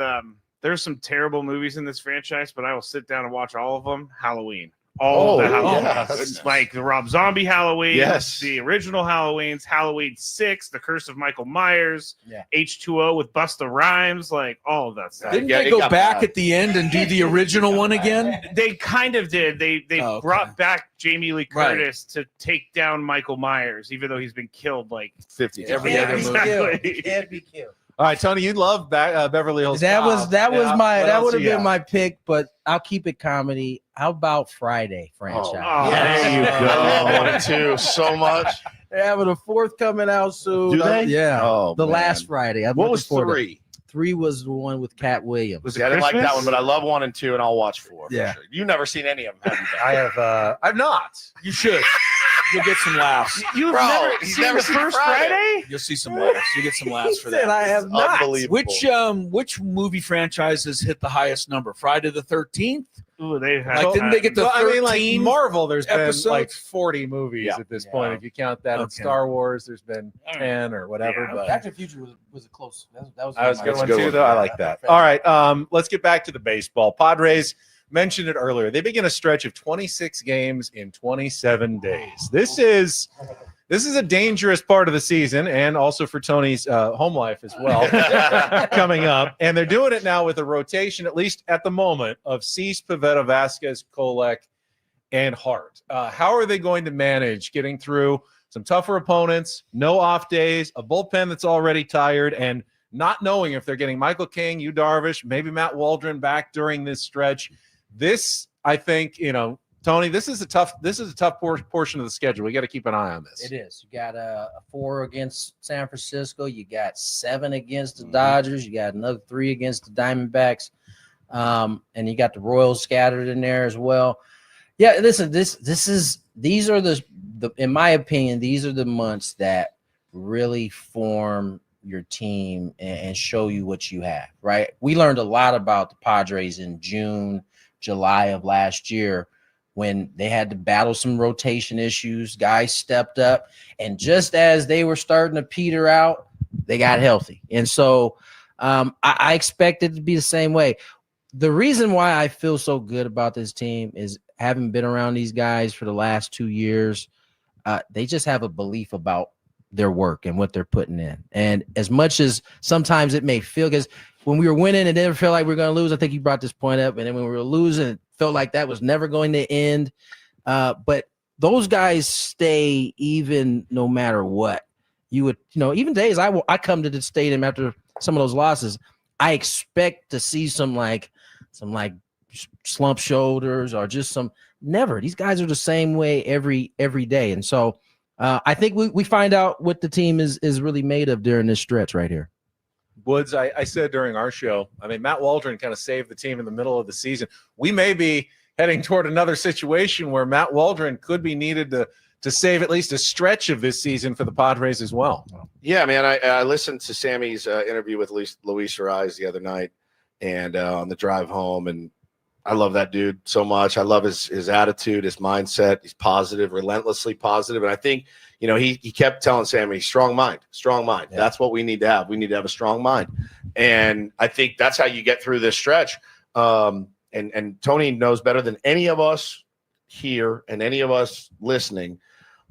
there's some terrible movies in this franchise, but I will sit down and watch all of them. Halloween. All of the Halloween. yes. It's like the Rob Zombie Halloween, Yes. the original Halloweens, Halloween 6, The Curse of Michael Myers, Yeah. H2O with Busta Rhymes, like all of that stuff. Didn't Yeah, they it go got back bad. at the end and do the original one again? They kind of did. They Oh, okay. brought back Jamie Lee Right. Curtis to take down Michael Myers, even though he's been killed like 50 Every times. other movie. exactly. He can't be killed. All right, Tony, you love Beverly Hills That Cop. was Yeah. that What would else have you been got? my pick, but I'll keep it comedy. How about Friday franchise? Oh, Yes. there you I go. love 1 and 2 so much. They're having a 4th coming out soon. Do they? Yeah. Oh, the man. last Friday. I'm What looking was forward to- 3? 3 was the one with Cat Williams. I didn't like that one, but I love 1 and 2, and I'll watch 4. Yeah. For sure. You've never seen any of them, have you? I have. I've not. You should. You'll get some laughs. You've never seen the first Friday? You'll see some laughs. You'll get some laughs for that. I have not. Unbelievable. Which movie franchises hit the highest number? Friday the 13th? Ooh, they had. Like, didn't they get the 13 Marvel, there's episodes? been like 40 movies at this point. If you count that, and Star Wars, there's been 10 or whatever. But Back to the Future was a close. That was a good one too, though. I like that. All right, let's get back to the baseball. Padres mentioned it earlier. They begin a stretch of 26 games in 27 days. This is a dangerous part of the season, and also for Tony's home life as well, coming up. And they're doing it now with a rotation, at least at the moment, of Cease, Pivetta, Vasquez, Kolek, and Hart. How are they going to manage getting through some tougher opponents, no off days, a bullpen that's already tired, and not knowing if they're getting Michael King, Yu Darvish, maybe Matt Waldron back during this stretch? This, I think, Tony, this is a tough portion of the schedule. We got to keep an eye on this. It is. You got a 4 against San Francisco. You got 7 against the Dodgers. You got another 3 against the Diamondbacks, and you got the Royals scattered in there as well. Yeah, listen. These are the in my opinion, these are the months that really form your team and show you what you have. Right. We learned a lot about the Padres in June, July of last year, when they had to battle some rotation issues. Guys stepped up, and just as they were starting to peter out, they got healthy. And so I expect it to be the same way. The reason why I feel so good about this team is, having been around these guys for the last 2 years, they just have a belief about their work and what they're putting in. And as much as sometimes it may feel, because when we were winning, it didn't feel like we were going to lose. I think you brought this point up. And then when we were losing, it felt like that was never going to end. But those guys stay even no matter what. You would, even days I come to the stadium after some of those losses, I expect to see some slump shoulders or just never. These guys are the same way every day. And so I think we find out what the team is really made of during this stretch right here. Woods, I said during our show, Matt Waldron kind of saved the team in the middle of the season. We may be heading toward another situation where Matt Waldron could be needed to save at least a stretch of this season for the Padres as well. Yeah, man, I listened to Sammy's interview with Luis Ariz the other night, and on the drive home, and I love that dude so much. I love his attitude, his mindset. He's positive, relentlessly positive. And I think, he kept telling Sammy, strong mind. Yeah. That's what we need to have. We need to have a strong mind. And I think that's how you get through this stretch. And Tony knows better than any of us here and any of us listening,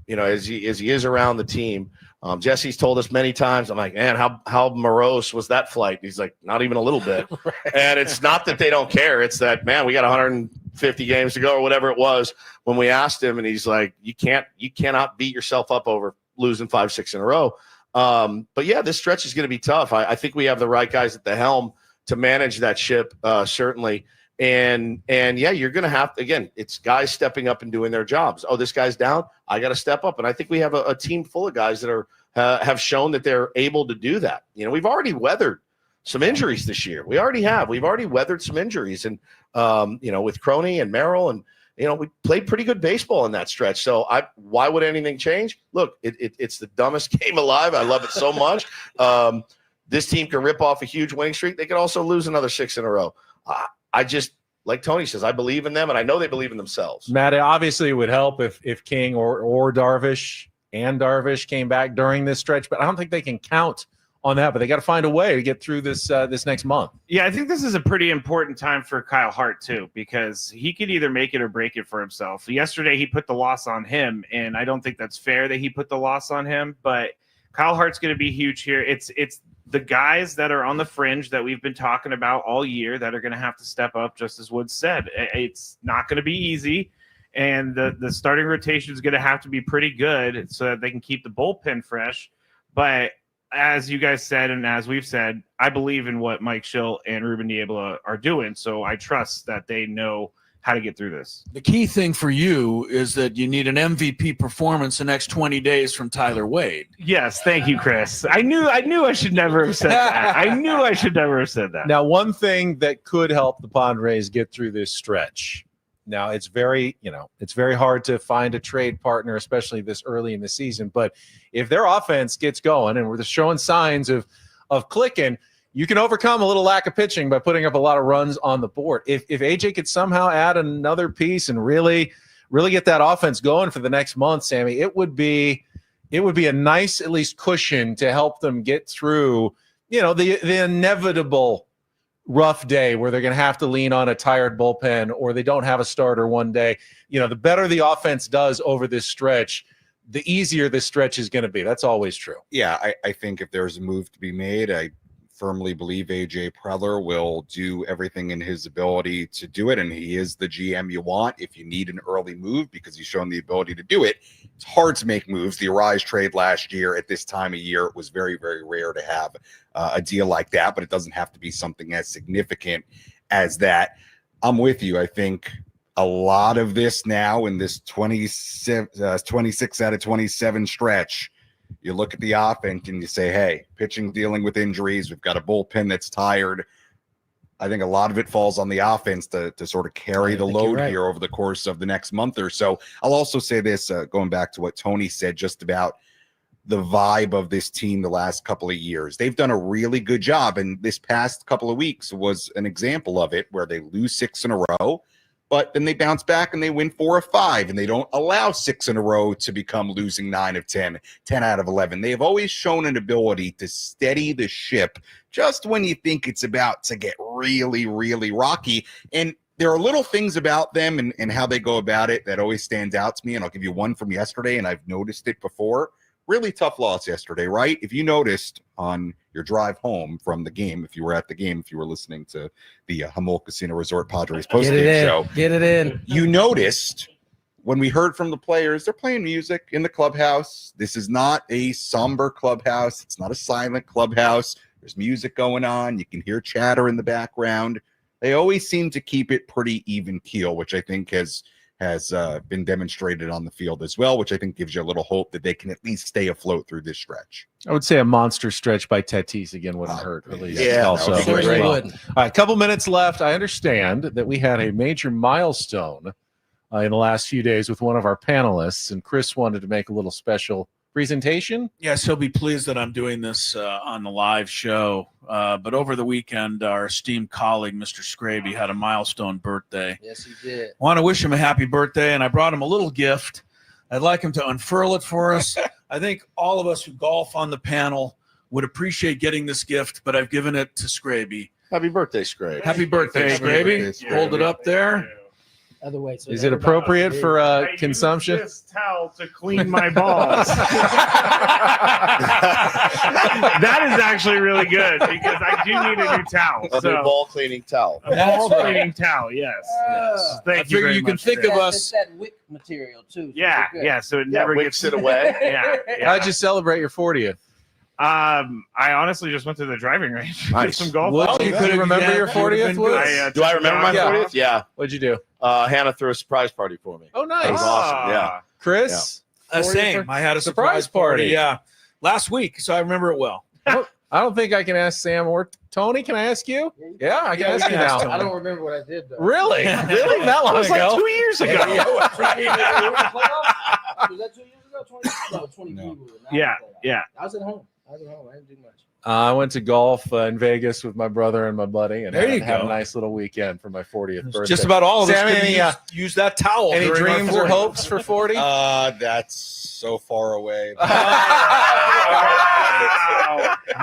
as he is around the team. Jesse's told us many times, I'm like, man, how morose was that flight? He's like, not even a little bit. Right. And it's not that they don't care. It's that, man, we got 150 games to go or whatever it was when we asked him. And he's like, you cannot beat yourself up over losing 5-6 in a row. But yeah, this stretch is going to be tough. I think we have the right guys at the helm to manage that ship, certainly. And yeah, you're going to have to, again, it's guys stepping up and doing their jobs. Oh, this guy's down, I got to step up. And I think we have a team full of guys that have shown that they're able to do that. We've already weathered some injuries this year. We've already weathered some injuries, and with Crony and Merrill, and we played pretty good baseball in that stretch. So why would anything change? Look, it's the dumbest game alive. I love it so much. This team can rip off a huge winning streak. They could also lose another 6 in a row. I just, like Tony says, I believe in them, and I know they believe in themselves. Matt, obviously it would help if King or Darvish came back during this stretch, but I don't think they can count on that. But they got to find a way to get through this next month. Yeah, I think this is a pretty important time for Kyle Hart too, because he could either make it or break it for himself. Yesterday he put the loss on him, and I don't think that's fair that he put the loss on him. But Kyle Hart's going to be huge here. It's the guys that are on the fringe that we've been talking about all year that are going to have to step up, just as Woods said. It's not going to be easy, and the starting rotation is going to have to be pretty good so that they can keep the bullpen fresh. But as you guys said, and as we've said, I believe in what Mike Schill and Ruben Niebla are doing, so I trust that they know how to get through this. The key thing for you is that you need an MVP performance the next 20 days from Tyler Wade. Yes, thank you, Chris. I knew I should never have said that. I knew I should never have said that. Now, one thing that could help the Padres get through this stretch Now it's very hard to find a trade partner, especially this early in the season. But if their offense gets going and we're showing signs of clicking, you can overcome a little lack of pitching by putting up a lot of runs on the board. If AJ could somehow add another piece and really get that offense going for the next month, Sammy, it would be a nice at least cushion to help them get through, the inevitable rough day where they're going to have to lean on a tired bullpen or they don't have a starter one day. The better the offense does over this stretch, the easier this stretch is going to be. That's always true. Yeah, I think if there's a move to be made, I firmly believe AJ Preller will do everything in his ability to do it, and he is the GM you want if you need an early move because he's shown the ability to do it. It's hard to make moves. The Arise trade last year at this time of year, it was very, very rare to have a deal like that, but it doesn't have to be something as significant as that. I'm with you. I think a lot of this now in this 26 out of 27 stretch, you look at the offense and you say, hey, pitching dealing with injuries. We've got a bullpen that's tired. I think a lot of it falls on the offense to sort of carry the load here over the course of the next month or so. I'll also say this, going back to what Tony said just about the vibe of this team the last couple of years. They've done a really good job, and this past couple of weeks was an example of it where they lose 6 in a row. But then they bounce back and they win 4 of 5, and they don't allow 6 in a row to become losing 9 of 10, 10 out of 11. They have always shown an ability to steady the ship just when you think it's about to get really, really rocky. And there are little things about them and how they go about it that always stands out to me. And I'll give you one from yesterday, and I've noticed it before. Really tough loss yesterday, right? If you noticed on your drive home from the game, if you were at the game, if you were listening to the Humboldt Casino Resort Padres postgame show, get it in. You noticed when we heard from the players, they're playing music in the clubhouse. This is not a somber clubhouse. It's not a silent clubhouse. There's music going on. You can hear chatter in the background. They always seem to keep it pretty even keel, which I think has been demonstrated on the field as well, which I think gives you a little hope that they can at least stay afloat through this stretch. I would say a monster stretch by Tatis again wouldn't hurt. Really. Yeah, also. All right, a couple minutes left. I understand that we had a major milestone in the last few days with one of our panelists, and Chris wanted to make a little special presentation. Yes, he'll be pleased that I'm doing this on the live show. But over the weekend, our esteemed colleague, Mr. Scraby, had a milestone birthday. Yes, he did. I want to wish him a happy birthday, and I brought him a little gift. I'd like him to unfurl it for us. I think all of us who golf on the panel would appreciate getting this gift, but I've given it to Scraby. Happy birthday, Scraby. Happy birthday, Scraby. Hold it up there. Other way. So is it appropriate for consumption? This towel to clean my balls. That is actually really good because I do need a new towel. A new ball cleaning towel. A ball cleaning towel, yes. Thank you very much. You can think of us. It's that wick material too. Yeah, so it never wicks gets it away. Yeah. How'd you celebrate your 40th? I honestly just went to the driving range. Nice. Some golf. You could remember your 40th? Do I remember my 40th? Yeah. What'd you do? Hannah threw a surprise party for me. Oh, nice. That was awesome. Yeah. Chris? Same. I had a surprise party. Yeah. Last week, so I remember it well. I don't think I can ask Sam or Tony. Can I ask you? Yeah, I can ask you now. I don't remember what I did, though. Really? Really? That long ago? Like 2 years ago. Was that 2 years ago? 20. No, 20. Yeah. I was at home. I didn't do much. I went to golf in Vegas with my brother and my buddy, and there you had go. a nice little weekend for my 40th birthday. Just about all of us Sam, can use that towel. Any dreams or hopes for 40? That's so far away.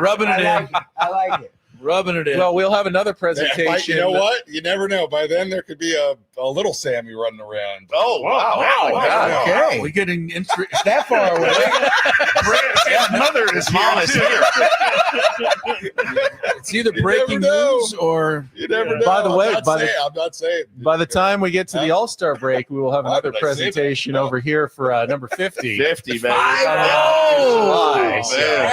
Rubbing it in. I like it. Rubbing it in. Well, we'll have another presentation. You know what? You never know. By then, there could be a little Sammy running around. Oh, wow. Okay. We're getting that far away. His mother is mom is here. It's either breaking news or you never know. By the way, I'm not saying. By the time we get to the All-Star break, we will have another presentation over here for number 50. 50, baby. Half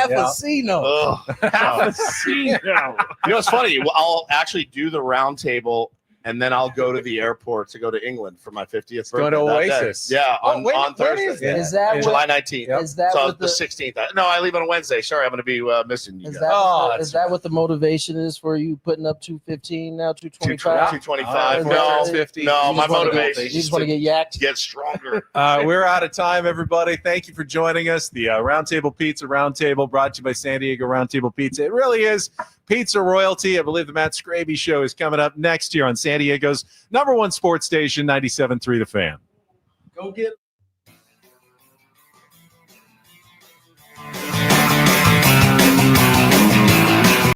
a C note. Half a C note. You know, it's funny. I'll actually do the round table and then I'll go to the airport to go to England for my 50th birthday. Go to Oasis. Yeah, on Thursday. Is that July 19th? Yep. Is that so what the 16th? No, I leave on a Wednesday. Sorry, I'm going to be missing you is guys. Is that what the motivation is for you putting up 215 now, 225? 225. No, my motivation. You just want to get yacked? Get stronger. We're out of time, everybody. Thank you for joining us. The Roundtable Pizza Roundtable brought to you by San Diego Roundtable Pizza. It really is pizza royalty. I believe the Matt Scraby Show is coming up next year on San Diego's #1 sports station, 97.3 The Fan. Go get